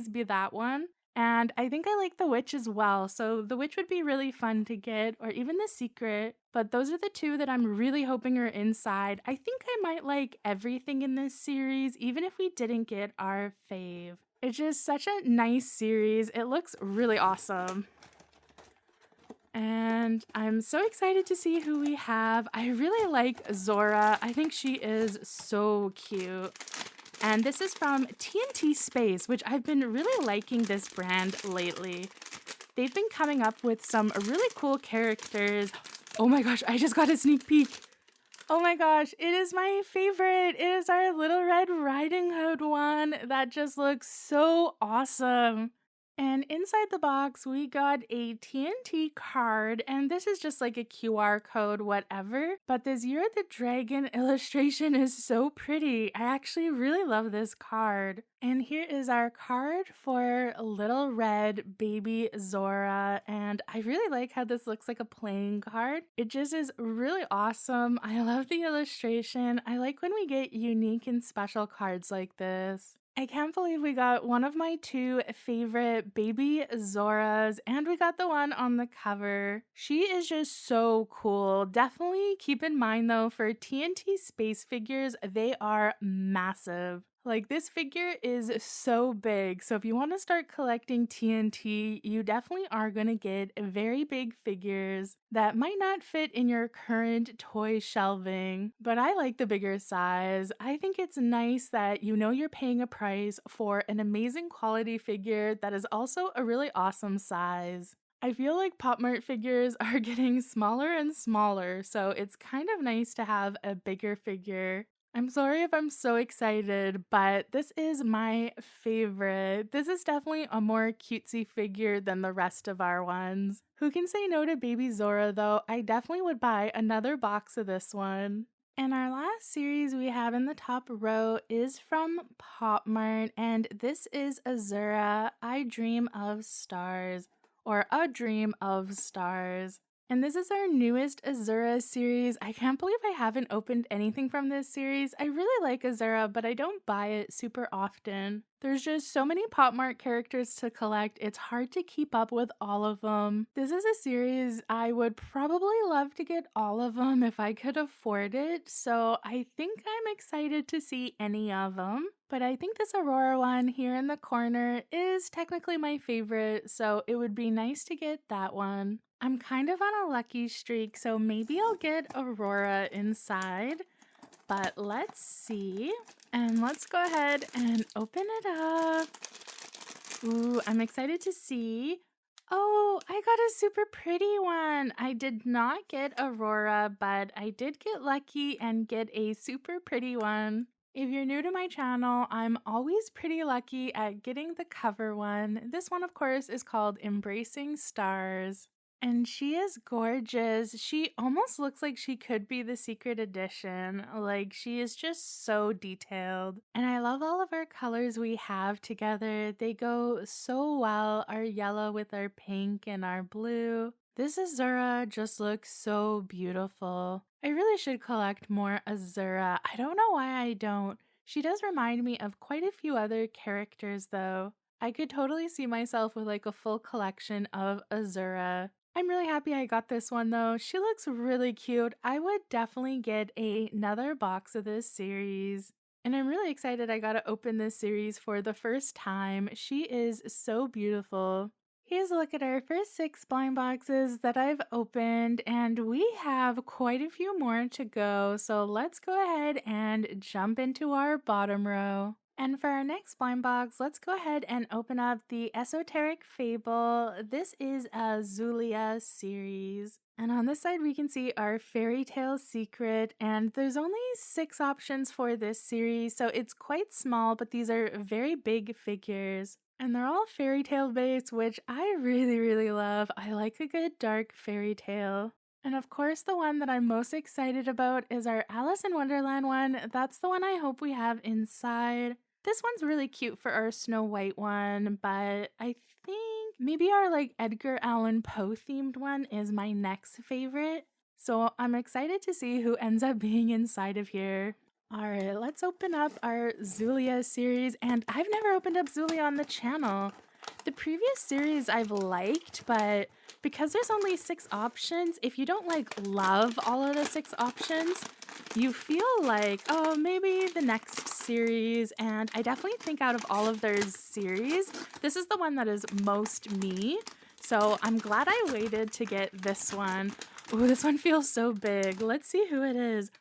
Speaker 1: be that one. And I think I like the witch as well, so the witch would be really fun to get, or even the secret. But those are the 2 that I'm really hoping are inside. I think I might like everything in this series, even if we didn't get our fave. It's just such a nice series. It looks really awesome. And I'm so excited to see who we have. I really like Zora. I think she is so cute. And this is from TNT Space, which I've been really liking this brand lately. They've been coming up with some really cool characters. Oh my gosh, I just got a sneak peek. Oh my gosh, it is my favorite. It is our Little Red Riding Hood one. That just looks so awesome. And inside the box, we got a TNT card, and this is just like a QR code, whatever. But this Year of the Dragon illustration is so pretty. I actually really love this card. And here is our card for Little Red Baby Zora, and I really like how this looks like a playing card. It just is really awesome. I love the illustration. I like when we get unique and special cards like this. I can't believe we got one of my 2 favorite baby Zoras, and we got the one on the cover. She is just so cool. Definitely keep in mind though, for TNT Space figures, they are massive. Like, this figure is so big, so if you want to start collecting TNT, you definitely are going to get very big figures that might not fit in your current toy shelving, but I like the bigger size. I think it's nice that you know you're paying a price for an amazing quality figure that is also a really awesome size. I feel like Pop Mart figures are getting smaller and smaller, so it's kind of nice to have a bigger figure. I'm sorry if I'm so excited, but this is my favorite. This is definitely a more cutesy figure than the rest of our ones. Who can say no to Baby Zora though? I definitely would buy another box of this one. And our last series we have in the top row is from Pop Mart, and this is Azura, I Dream of Stars, or A Dream of Stars. And this is our newest Azura series. I can't believe I haven't opened anything from this series. I really like Azura, but I don't buy it super often. There's just so many Pop Mart characters to collect, it's hard to keep up with all of them. This is a series I would probably love to get all of them if I could afford it, so I think I'm excited to see any of them. But I think this Aurora one here in the corner is technically my favorite, so it would be nice to get that one. I'm kind of on a lucky streak, so maybe I'll get Aurora inside. But let's see. And let's go ahead and open it up. Ooh, I'm excited to see. Oh, I got a super pretty one. I did not get Aurora, but I did get lucky and get a super pretty one. If you're new to my channel, I'm always pretty lucky at getting the cover one. This one, of course, is called Embracing Stars. And she is gorgeous. She almost looks like she could be the secret edition. Like, she is just so detailed. And I love all of our colors we have together. They go so well. Our yellow with our pink and our blue. This Azura just looks so beautiful. I really should collect more Azura. I don't know why I don't. She does remind me of quite a few other characters though. I could totally see myself with like a full collection of Azura. I'm really happy I got this one though. She looks really cute. I would definitely get another box of this series. And I'm really excited I got to open this series for the first time. She is so beautiful. Here's a look at our first 6 blind boxes that I've opened, and we have quite a few more to go, so let's go ahead and jump into our bottom row. And for our next blind box, let's go ahead and open up the Esoteric Fable. This is a Zulia series. And on this side, we can see our Fairy Tale Secret, and there's only 6 options for this series, so it's quite small, but these are very big figures. And they're all fairy tale based, which I really love. I like a good dark fairy tale. And of course, the one that I'm most excited about is our Alice in Wonderland one. That's the one I hope we have inside. This one's really cute for our Snow White one, but I think maybe our like Edgar Allan Poe themed one is my next favorite. So I'm excited to see who ends up being inside of here. Alright, let's open up our Zulia series, and I've never opened up Zulia on the channel. The previous series I've liked, but because there's only 6 options, if you don't like love all of the 6 options, you feel like, oh, maybe the next series, and I definitely think out of all of their series, this is the one that is most me, so I'm glad I waited to get this one. Ooh, this one feels so big. Let's see who it is.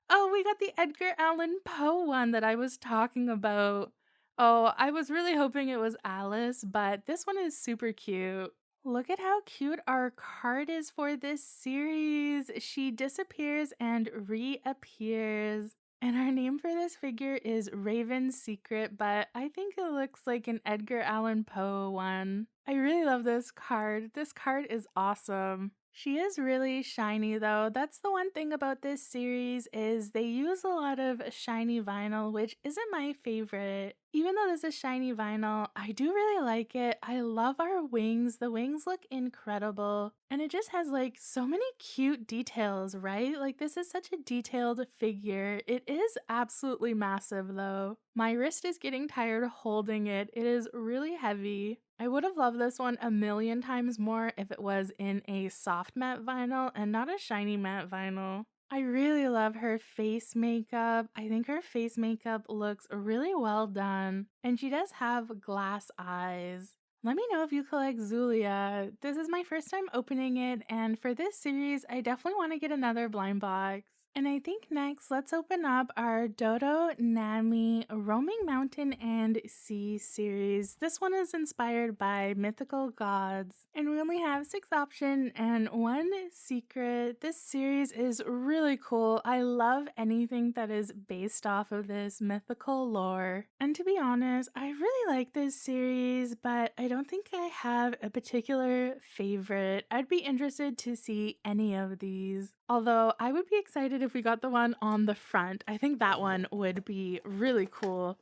Speaker 1: Oh, we got the Edgar Allan Poe one that I was talking about. Oh, I was really hoping it was Alice, but this one is super cute. Look at how cute our card is for this series. She disappears and reappears. And our name for this figure is Raven's Secret, but I think it looks like an Edgar Allan Poe one. I really love this card. This card is awesome. She is really shiny though. That's the one thing about this series is they use a lot of shiny vinyl, which isn't my favorite. Even though this is shiny vinyl, I do really like it. I love our wings. The wings look incredible. And it just has like so many cute details, right? Like this is such a detailed figure. It is absolutely massive though. My wrist is getting tired holding it. It is really heavy. I would have loved this one a million times more if it was in a soft matte vinyl and not a shiny matte vinyl. I really love her face makeup. I think her face makeup looks really well done, and she does have glass eyes. Let me know if you collect Zulia. This is my first time opening it, and for this series, I definitely want to get another blind box. And I think next, let's open up our Dodo Nami Roaming Mountain and Sea series. This one is inspired by mythical gods, and we only have 6 options and 1 secret. This series is really cool. I love anything that is based off of this mythical lore. And to be honest, I really like this series, but I don't think I have a particular favorite. I'd be interested to see any of these. Although I would be excited if we got the one on the front. I think that one would be really cool.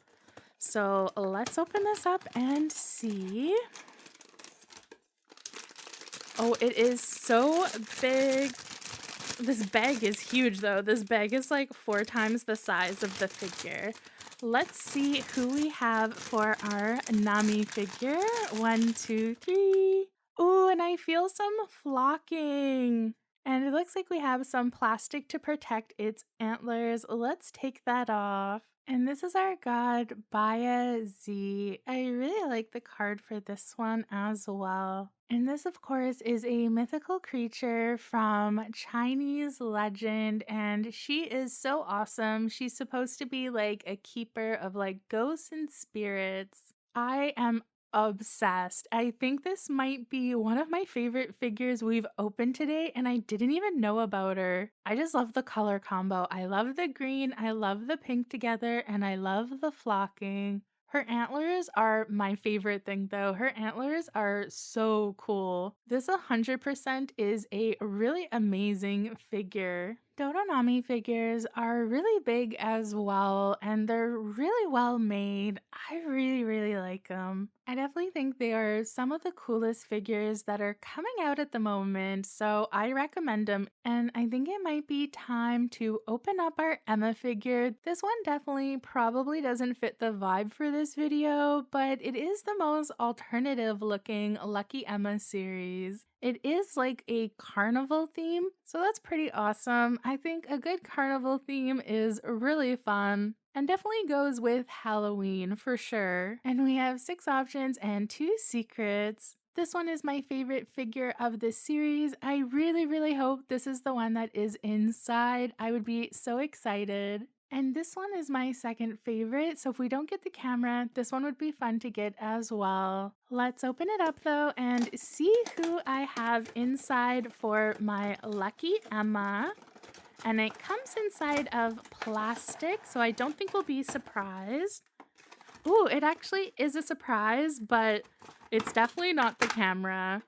Speaker 1: So let's open this up and see. Oh, it is so big. This bag is huge though. This bag is like 4 times the size of the figure. Let's see who we have for our Nami figure. 1, 2, 3. Ooh, and I feel some flocking. And it looks like we have some plastic to protect its antlers. Let's take that off. And this is our god, Baya Z. I really like the card for this one as well. And this, of course, is a mythical creature from Chinese legend, and she is so awesome. She's supposed to be like a keeper of like ghosts and spirits. I am obsessed. I think this might be one of my favorite figures we've opened today, and I didn't even know about her. I just love the color combo. I love the green, I love the pink together, and I love the flocking. Her antlers are my favorite thing though. Her antlers are so cool. This 100% is a really amazing figure. Dodonami figures are really big as well, and they're really well made. I really like them. I definitely think they are some of the coolest figures that are coming out at the moment, so I recommend them. And I think it might be time to open up our Emma figure. This one definitely probably doesn't fit the vibe for this video, but it is the most alternative looking Lucky Emma series. It is like a carnival theme, so that's pretty awesome. I think a good carnival theme is really fun and definitely goes with Halloween for sure. And we have 6 options and 2 secrets. This one is my favorite figure of this series. I really hope this is the one that is inside. I would be so excited. And this one is my second favorite, so if we don't get the camera, this one would be fun to get as well. Let's open it up though and see who I have inside for my Lucky Emma. And it comes inside of plastic, so I don't think we'll be surprised. Ooh, it actually is a surprise, but it's definitely not the camera.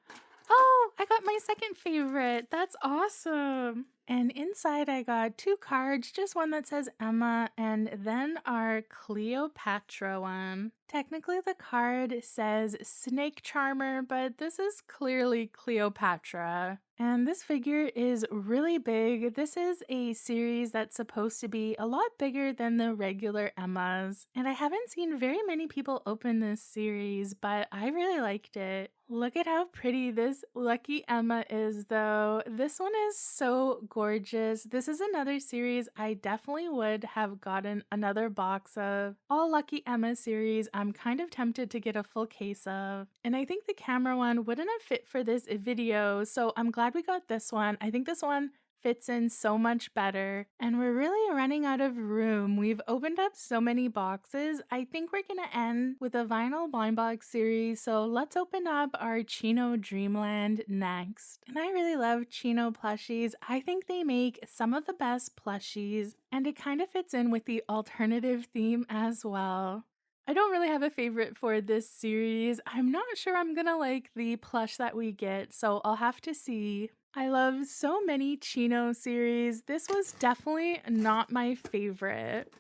Speaker 1: Oh, I got my second favorite. That's awesome. And inside I got 2 cards, just one that says Emma and then our Cleopatra one. Technically the card says Snake Charmer, but this is clearly Cleopatra. And this figure is really big. This is a series that's supposed to be a lot bigger than the regular Emmas. And I haven't seen very many people open this series, but I really liked it. Look at how pretty this Lucky Emma is though. This one is so gorgeous. This is another series I definitely would have gotten another box of. All Lucky Emma series I'm kind of tempted to get a full case of. And I think the camera one wouldn't have fit for this video, so I'm glad we got this one. I think this one fits in so much better. And we're really running out of room. We've opened up so many boxes. I think we're gonna end with a vinyl blind box series, so let's open up our Chino Dreamland next. And I really love Chino plushies. I think they make some of the best plushies, and it kind of fits in with the alternative theme as well. I don't really have a favorite for this series. I'm not sure I'm gonna like the plush that we get, so I'll have to see. I love so many Chino series. This was definitely not my favorite,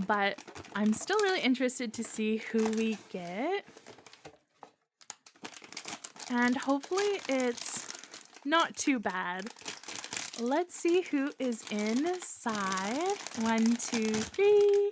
Speaker 1: but I'm still really interested to see who we get. And hopefully it's not too bad. Let's see who is inside. 1, 2, 3.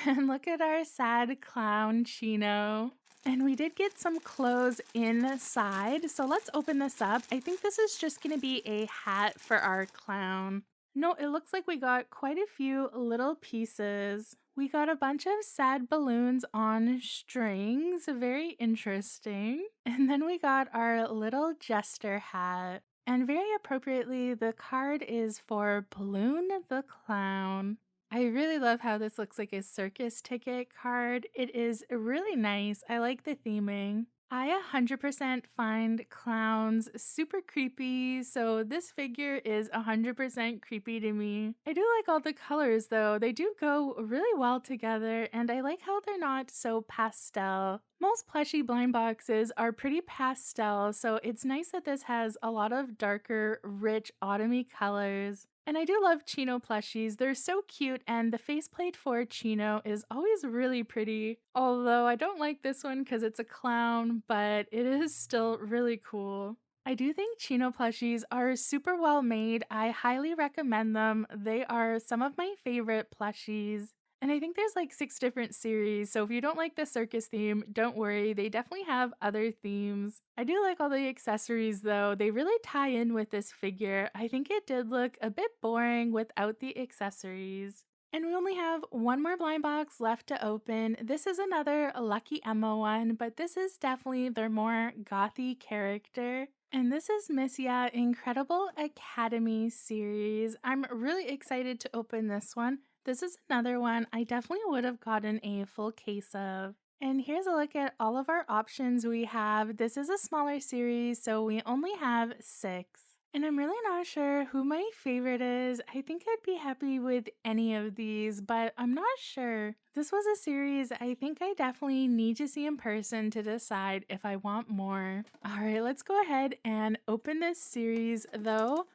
Speaker 1: And look at our sad clown Chino. And we did get some clothes inside, so let's open this up. I think this is just going to be a hat for our clown. No, it looks like we got quite a few little pieces. We got a bunch of sad balloons on strings, very interesting. And then we got our little jester hat. And very appropriately, the card is for Balloon the Clown. I really love how this looks like a circus ticket card. It is really nice. I like the theming. I 100% find clowns super creepy, so this figure is 100% creepy to me. I do like all the colors though. They do go really well together, and I like how they're not so pastel. Most plushie blind boxes are pretty pastel, so it's nice that this has a lot of darker, rich, autumny colors. And I do love Chino plushies. They're so cute, and the faceplate for Chino is always really pretty. Although I don't like this one because it's a clown, but it is still really cool. I do think Chino plushies are super well made. I highly recommend them. They are some of my favorite plushies. And I think there's like 6 different series, so if you don't like the circus theme, don't worry, they definitely have other themes. I do like all the accessories though, they really tie in with this figure. I think it did look a bit boring without the accessories. And we only have one more blind box left to open. This is another Lucky Emma one, but this is definitely their more gothy character. And this is Miss Ya Incredible Academy series. I'm really excited to open this one. This is another one I definitely would have gotten a full case of. And here's a look at all of our options we have. This is a smaller series, so we only have 6. And I'm really not sure who my favorite is. I think I'd be happy with any of these, but I'm not sure. This was a series I think I definitely need to see in person to decide if I want more. All right, let's go ahead and open this series though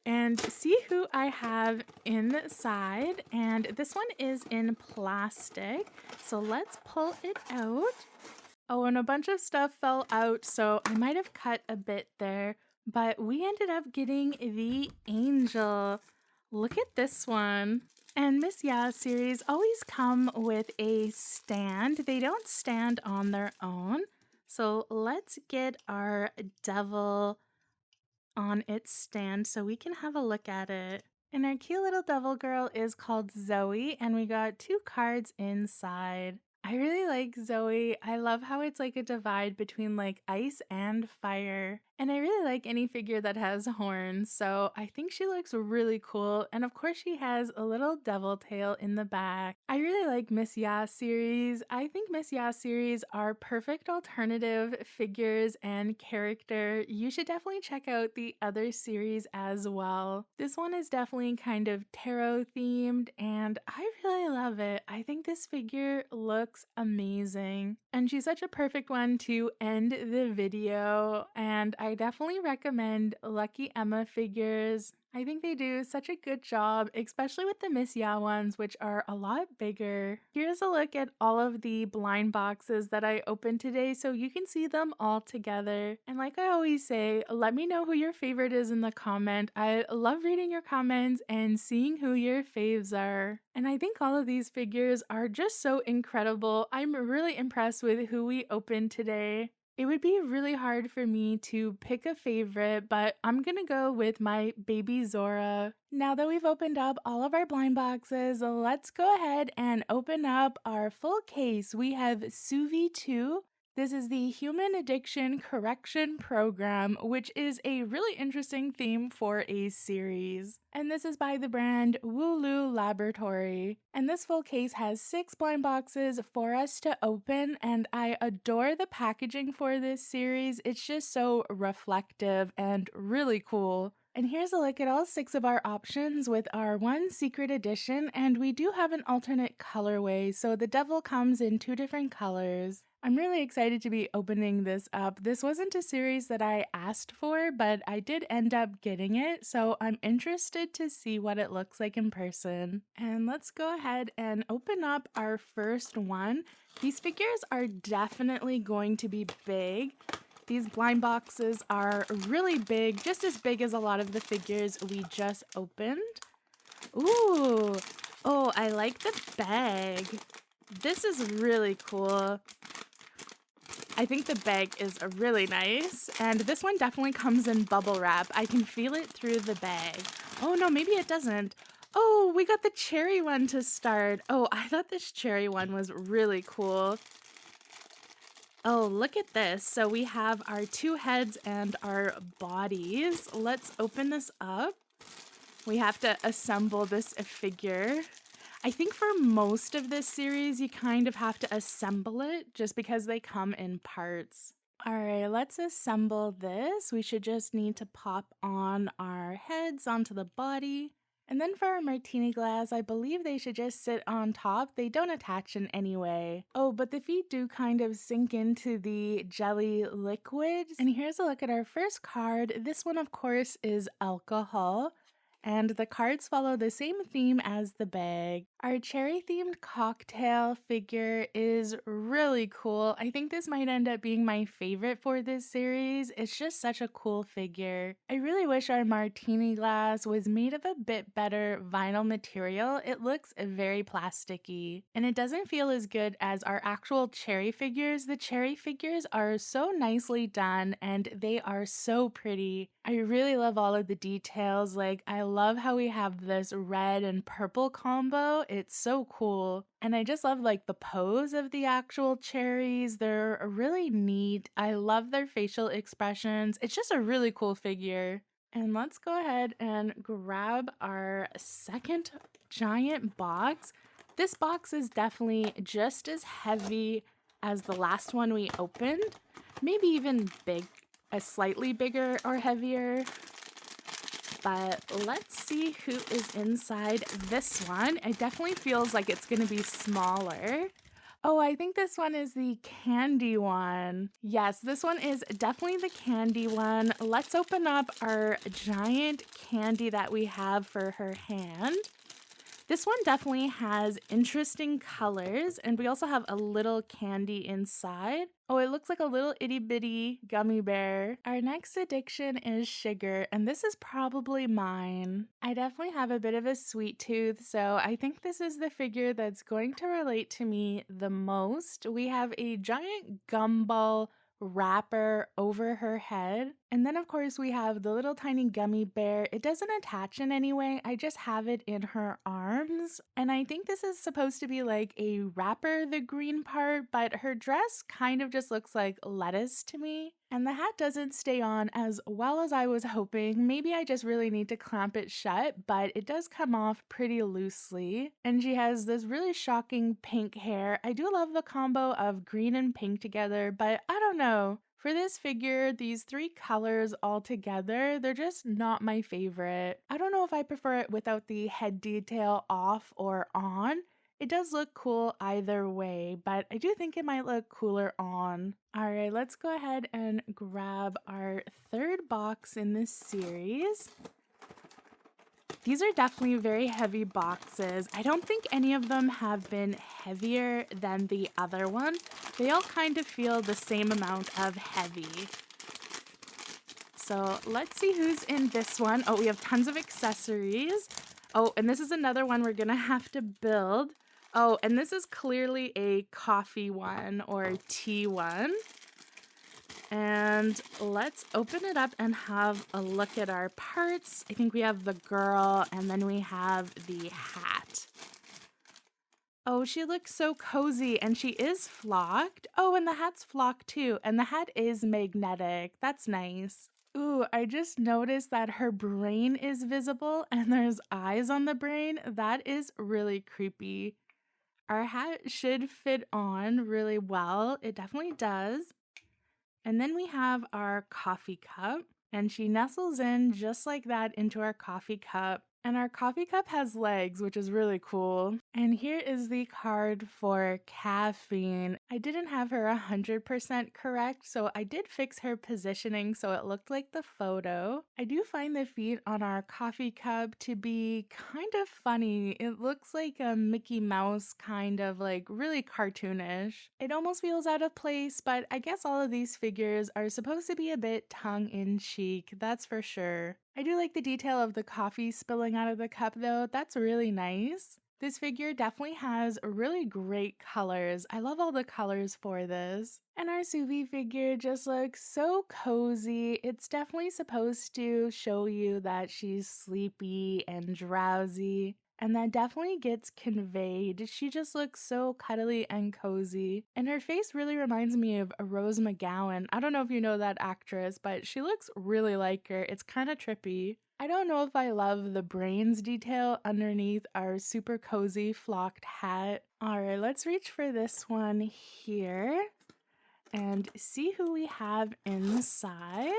Speaker 1: and see who I have inside. And this one is in plastic, so let's pull it out. Oh, and a bunch of stuff fell out, so I might have cut a bit there, but we ended up getting the angel. Look at this one. And Miss Ya series always come with a stand. They don't stand on their own. So let's get our devil on its stand so we can have a look at it. And our cute little devil girl is called Zoe, and we got 2 cards inside. I really like Zoe. I love how it's like a divide between like ice and fire. And I really like any figure that has horns, so I think she looks really cool. And of course she has a little devil tail in the back. I really like Miss Ya series. I think Miss Ya series are perfect alternative figures and character. You should definitely check out the other series as well. This one is definitely kind of tarot themed, and I really love it. I think this figure looks amazing. And she's such a perfect one to end the video, and I definitely recommend Lucky Emma figures. I think they do such a good job, especially with the Miss Ya ones, which are a lot bigger. Here's a look at all of the blind boxes that I opened today so you can see them all together. And like I always say, let me know who your favorite is in the comment. I love reading your comments and seeing who your faves are. And I think all of these figures are just so incredible. I'm really impressed with who we opened today. It would be really hard for me to pick a favorite, but I'm gonna go with my baby Zora. Now that we've opened up all of our blind boxes, let's go ahead and open up our full case. We have Suvi 2. This is the Human Addiction Correction Program, which is a really interesting theme for a series. And this is by the brand Wooloo Laboratory. And this full case has 6 blind boxes for us to open, and I adore the packaging for this series. It's just so reflective and really cool. And here's a look at all 6 of our options with our 1 secret edition, and we do have an alternate colorway, so the devil comes in 2 different colors. I'm really excited to be opening this up. This wasn't a series that I asked for, but I did end up getting it, so I'm interested to see what it looks like in person. And let's go ahead and open up our first one. These figures are definitely going to be big. These blind boxes are really big, just as big as a lot of the figures we just opened. Ooh, oh, I like the bag. This is really cool. I think the bag is really nice, and this one definitely comes in bubble wrap. I can feel it through the bag. Oh no, maybe it doesn't. Oh, we got the cherry one to start. Oh, I thought this cherry one was really cool. Oh, look at this. So we have our two heads and our bodies. Let's open this up. We have to assemble this figure. I think for most of this series, you kind of have to assemble it just because they come in parts. All right, let's assemble this. We should just need to pop on our heads onto the body. And then for our martini glass, I believe they should just sit on top. They don't attach in any way. Oh, but the feet do kind of sink into the jelly liquid. And here's a look at our first card. This one, of course, is alcohol. And the cards follow the same theme as the bag. Our cherry-themed cocktail figure is really cool. I think this might end up being my favorite for this series. It's just such a cool figure. I really wish our martini glass was made of a bit better vinyl material. It looks very plasticky, and it doesn't feel as good as our actual cherry figures. The cherry figures are so nicely done, and they are so pretty. I really love all of the details. Like, I love how we have this red and purple combo. It's so cool. And I just love like the pose of the actual cherries. They're really neat. I love their facial expressions. It's just a really cool figure. And let's go ahead and grab our second giant box. This box is definitely just as heavy as the last one we opened. Maybe even slightly bigger or heavier. But let's see who is inside this one. It definitely feels like it's gonna be smaller. Oh, I think this one is the candy one. Yes, this one is definitely the candy one. Let's open up our giant candy that we have for her hand. This one definitely has interesting colors, and we also have a little candy inside. Oh, it looks like a little itty bitty gummy bear. Our next addiction is sugar, and this is probably mine. I definitely have a bit of a sweet tooth, so I think this is the figure that's going to relate to me the most. We have a giant gumball wrapper over her head. And then of course we have the little tiny gummy bear. It doesn't attach in any way. I just have it in her arms. And I think this is supposed to be like a wrapper, the green part, but her dress kind of just looks like lettuce to me. And the hat doesn't stay on as well as I was hoping. Maybe I just really need to clamp it shut, but it does come off pretty loosely. And she has this really shocking pink hair. I do love the combo of green and pink together, but I don't know. For this figure, these three colors all together, they're just not my favorite. I don't know if I prefer it without the head detail off or on. It does look cool either way, but I do think it might look cooler on. All right, let's go ahead and grab our third box in this series. These are definitely very heavy boxes. I don't think any of them have been heavier than the other one. They all kind of feel the same amount of heavy. So let's see who's in this one. Oh, we have tons of accessories. Oh, and this is another one we're gonna have to build. Oh, and this is clearly a coffee one or tea one. And let's open it up and have a look at our parts. I think we have the girl and then we have the hat. Oh, she looks so cozy and she is flocked. Oh, and the hat's flocked too. And the hat is magnetic. That's nice. Ooh, I just noticed that her brain is visible and there's eyes on the brain. That is really creepy. Our hat should fit on really well. It definitely does. And then we have our coffee cup, and she nestles in just like that into our coffee cup. And our coffee cup has legs, which is really cool. And here is the card for caffeine. I didn't have her 100% correct, so I did fix her positioning so it looked like the photo. I do find the feet on our coffee cup to be kind of funny. It looks like a Mickey Mouse, kind of like really cartoonish. It almost feels out of place, but I guess all of these figures are supposed to be a bit tongue-in-cheek, that's for sure. I do like the detail of the coffee spilling out of the cup though, that's really nice. This figure definitely has really great colors. I love all the colors for this. And our Suvi figure just looks so cozy. It's definitely supposed to show you that she's sleepy and drowsy. And that definitely gets conveyed. She just looks so cuddly and cozy. And her face really reminds me of Rose McGowan. I don't know if you know that actress, but she looks really like her. It's kind of trippy. I don't know if I love the brains detail underneath our super cozy flocked hat. Alright, let's reach for this one here and see who we have inside.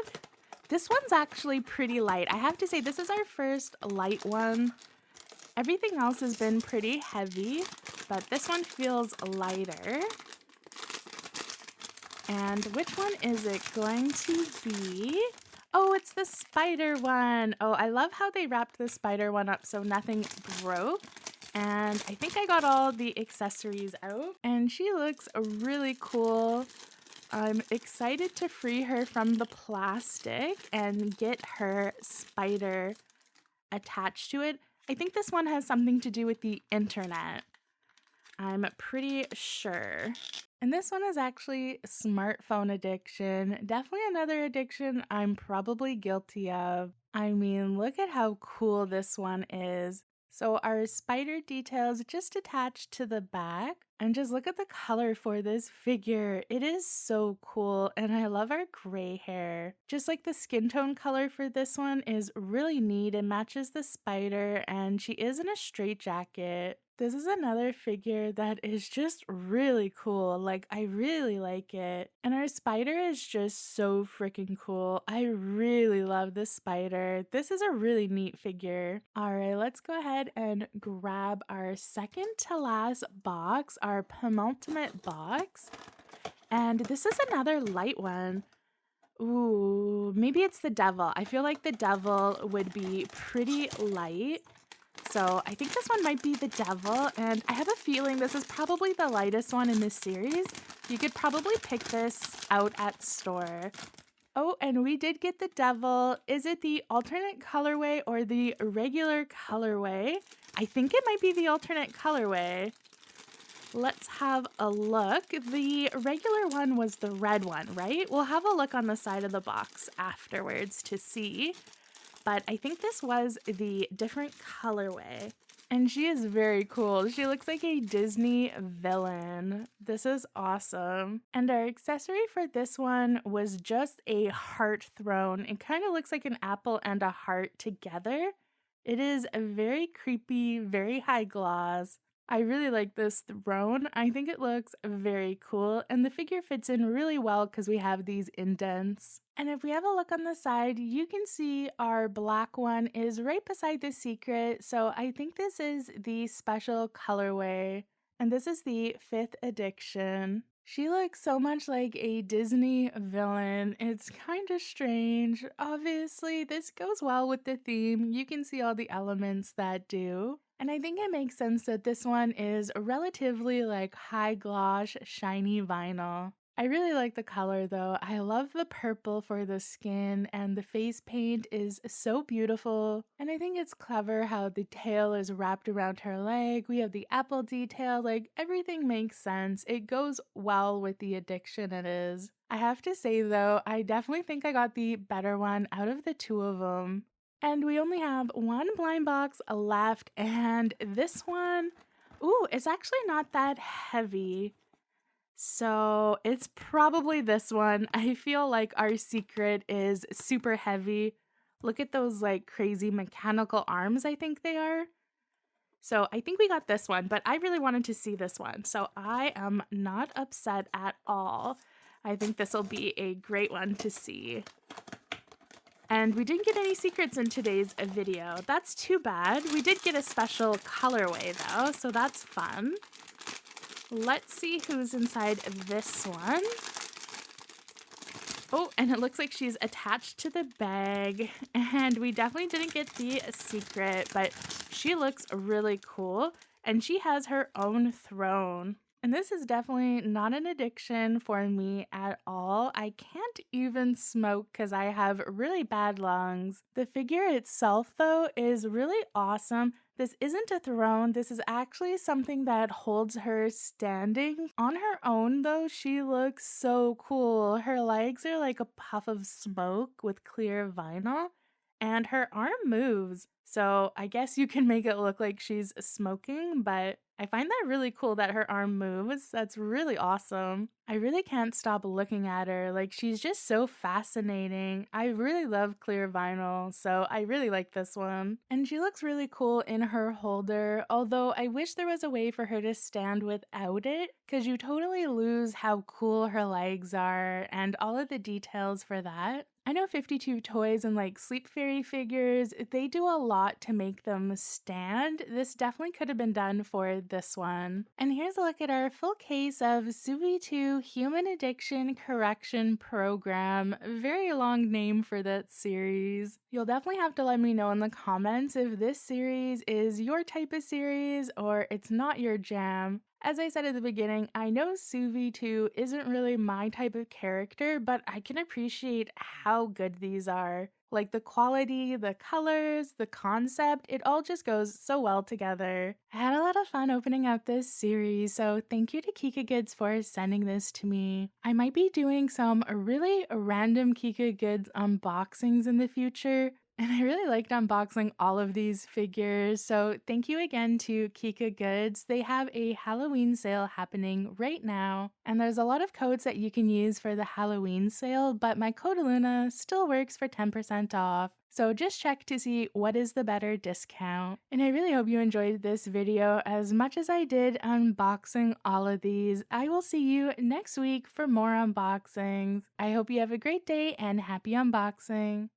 Speaker 1: This one's actually pretty light. I have to say, this is our first light one. Everything else has been pretty heavy, but this one feels lighter. And which one is it going to be? Oh, it's the spider one. Oh, I love how they wrapped the spider one up so nothing broke. And I think I got all the accessories out. And she looks really cool. I'm excited to free her from the plastic and get her spider attached to it. I think this one has something to do with the internet. I'm pretty sure. And this one is actually smartphone addiction. Definitely another addiction I'm probably guilty of. I mean, look at how cool this one is. So our spider details just attached to the back. And just look at the color for this figure. It is so cool, and I love our gray hair. Just like the skin tone color for this one is really neat. It matches the spider, and she is in a straitjacket. This is another figure that is just really cool. Like, I really like it. And our spider is just so freaking cool. I really love this spider. This is a really neat figure. All right, let's go ahead and grab our second to last box, our penultimate box. And this is another light one. Ooh, maybe it's the devil. I feel like the devil would be pretty light. So I think this one might be the devil, and I have a feeling this is probably the lightest one in this series. You could probably pick this out at store. Oh, and we did get the devil. Is it the alternate colorway or the regular colorway? I think it might be the alternate colorway. Let's have a look. The regular one was the red one, right? We'll have a look on the side of the box afterwards to see. But I think this was the different colorway. And she is very cool. She looks like a Disney villain. This is awesome. And our accessory for this one was just a heart throne. It kind of looks like an apple and a heart together. It is a very creepy, very high gloss. I really like this throne. I think it looks very cool, and the figure fits in really well because we have these indents. And if we have a look on the side, you can see our black one is right beside the secret, so I think this is the special colorway, and this is the 5th edition. She looks so much like a Disney villain. It's kind of strange. Obviously, this goes well with the theme. You can see all the elements that do. And I think it makes sense that this one is relatively like high gloss, shiny vinyl. I really like the color though. I love the purple for the skin, and the face paint is so beautiful. And I think it's clever how the tail is wrapped around her leg. We have the apple detail, like everything makes sense. It goes well with the addiction it is. I have to say though, I definitely think I got the better one out of the two of them. And we only have one blind box left, and this one, ooh, it's actually not that heavy. So it's probably this one. I feel like our secret is super heavy. Look at those like crazy mechanical arms, I think they are. So I think we got this one, but I really wanted to see this one. So I am not upset at all. I think this will be a great one to see. And we didn't get any secrets in today's video. That's too bad. We did get a special colorway though, so that's fun. Let's see who's inside this one. Oh, and it looks like she's attached to the bag. And we definitely didn't get the secret, but she looks really cool. And she has her own throne. And this is definitely not an addiction for me at all. I can't even smoke because I have really bad lungs. The figure itself, though, is really awesome. This isn't a throne, this is actually something that holds her standing. On her own, though, she looks so cool. Her legs are like a puff of smoke with clear vinyl, and her arm moves. So I guess you can make it look like she's smoking, but I find that really cool that her arm moves. That's really awesome. I really can't stop looking at her. Like, she's just so fascinating. I really love clear vinyl, so I really like this one. And she looks really cool in her holder, although I wish there was a way for her to stand without it, because you totally lose how cool her legs are and all of the details for that. I know 52 Toys and like Sleep Fairy figures, they do a lot to make them stand. This definitely could have been done for this one. And here's a look at our full case of Subi 2 Human Addiction Correction Program. Very long name for that series. You'll definitely have to let me know in the comments if this series is your type of series or it's not your jam. As I said at the beginning, I know Suvi 2 isn't really my type of character, but I can appreciate how good these are. Like the quality, the colors, the concept, it all just goes so well together. I had a lot of fun opening up this series, so thank you to KikaGoods for sending this to me. I might be doing some really random KikaGoods unboxings in the future. And I really liked unboxing all of these figures, so thank you again to KikaGoods. They have a Halloween sale happening right now, and there's a lot of codes that you can use for the Halloween sale, but my code Luna still works for 10% off. So just check to see what is the better discount. And I really hope you enjoyed this video as much as I did unboxing all of these. I will see you next week for more unboxings. I hope you have a great day and happy unboxing.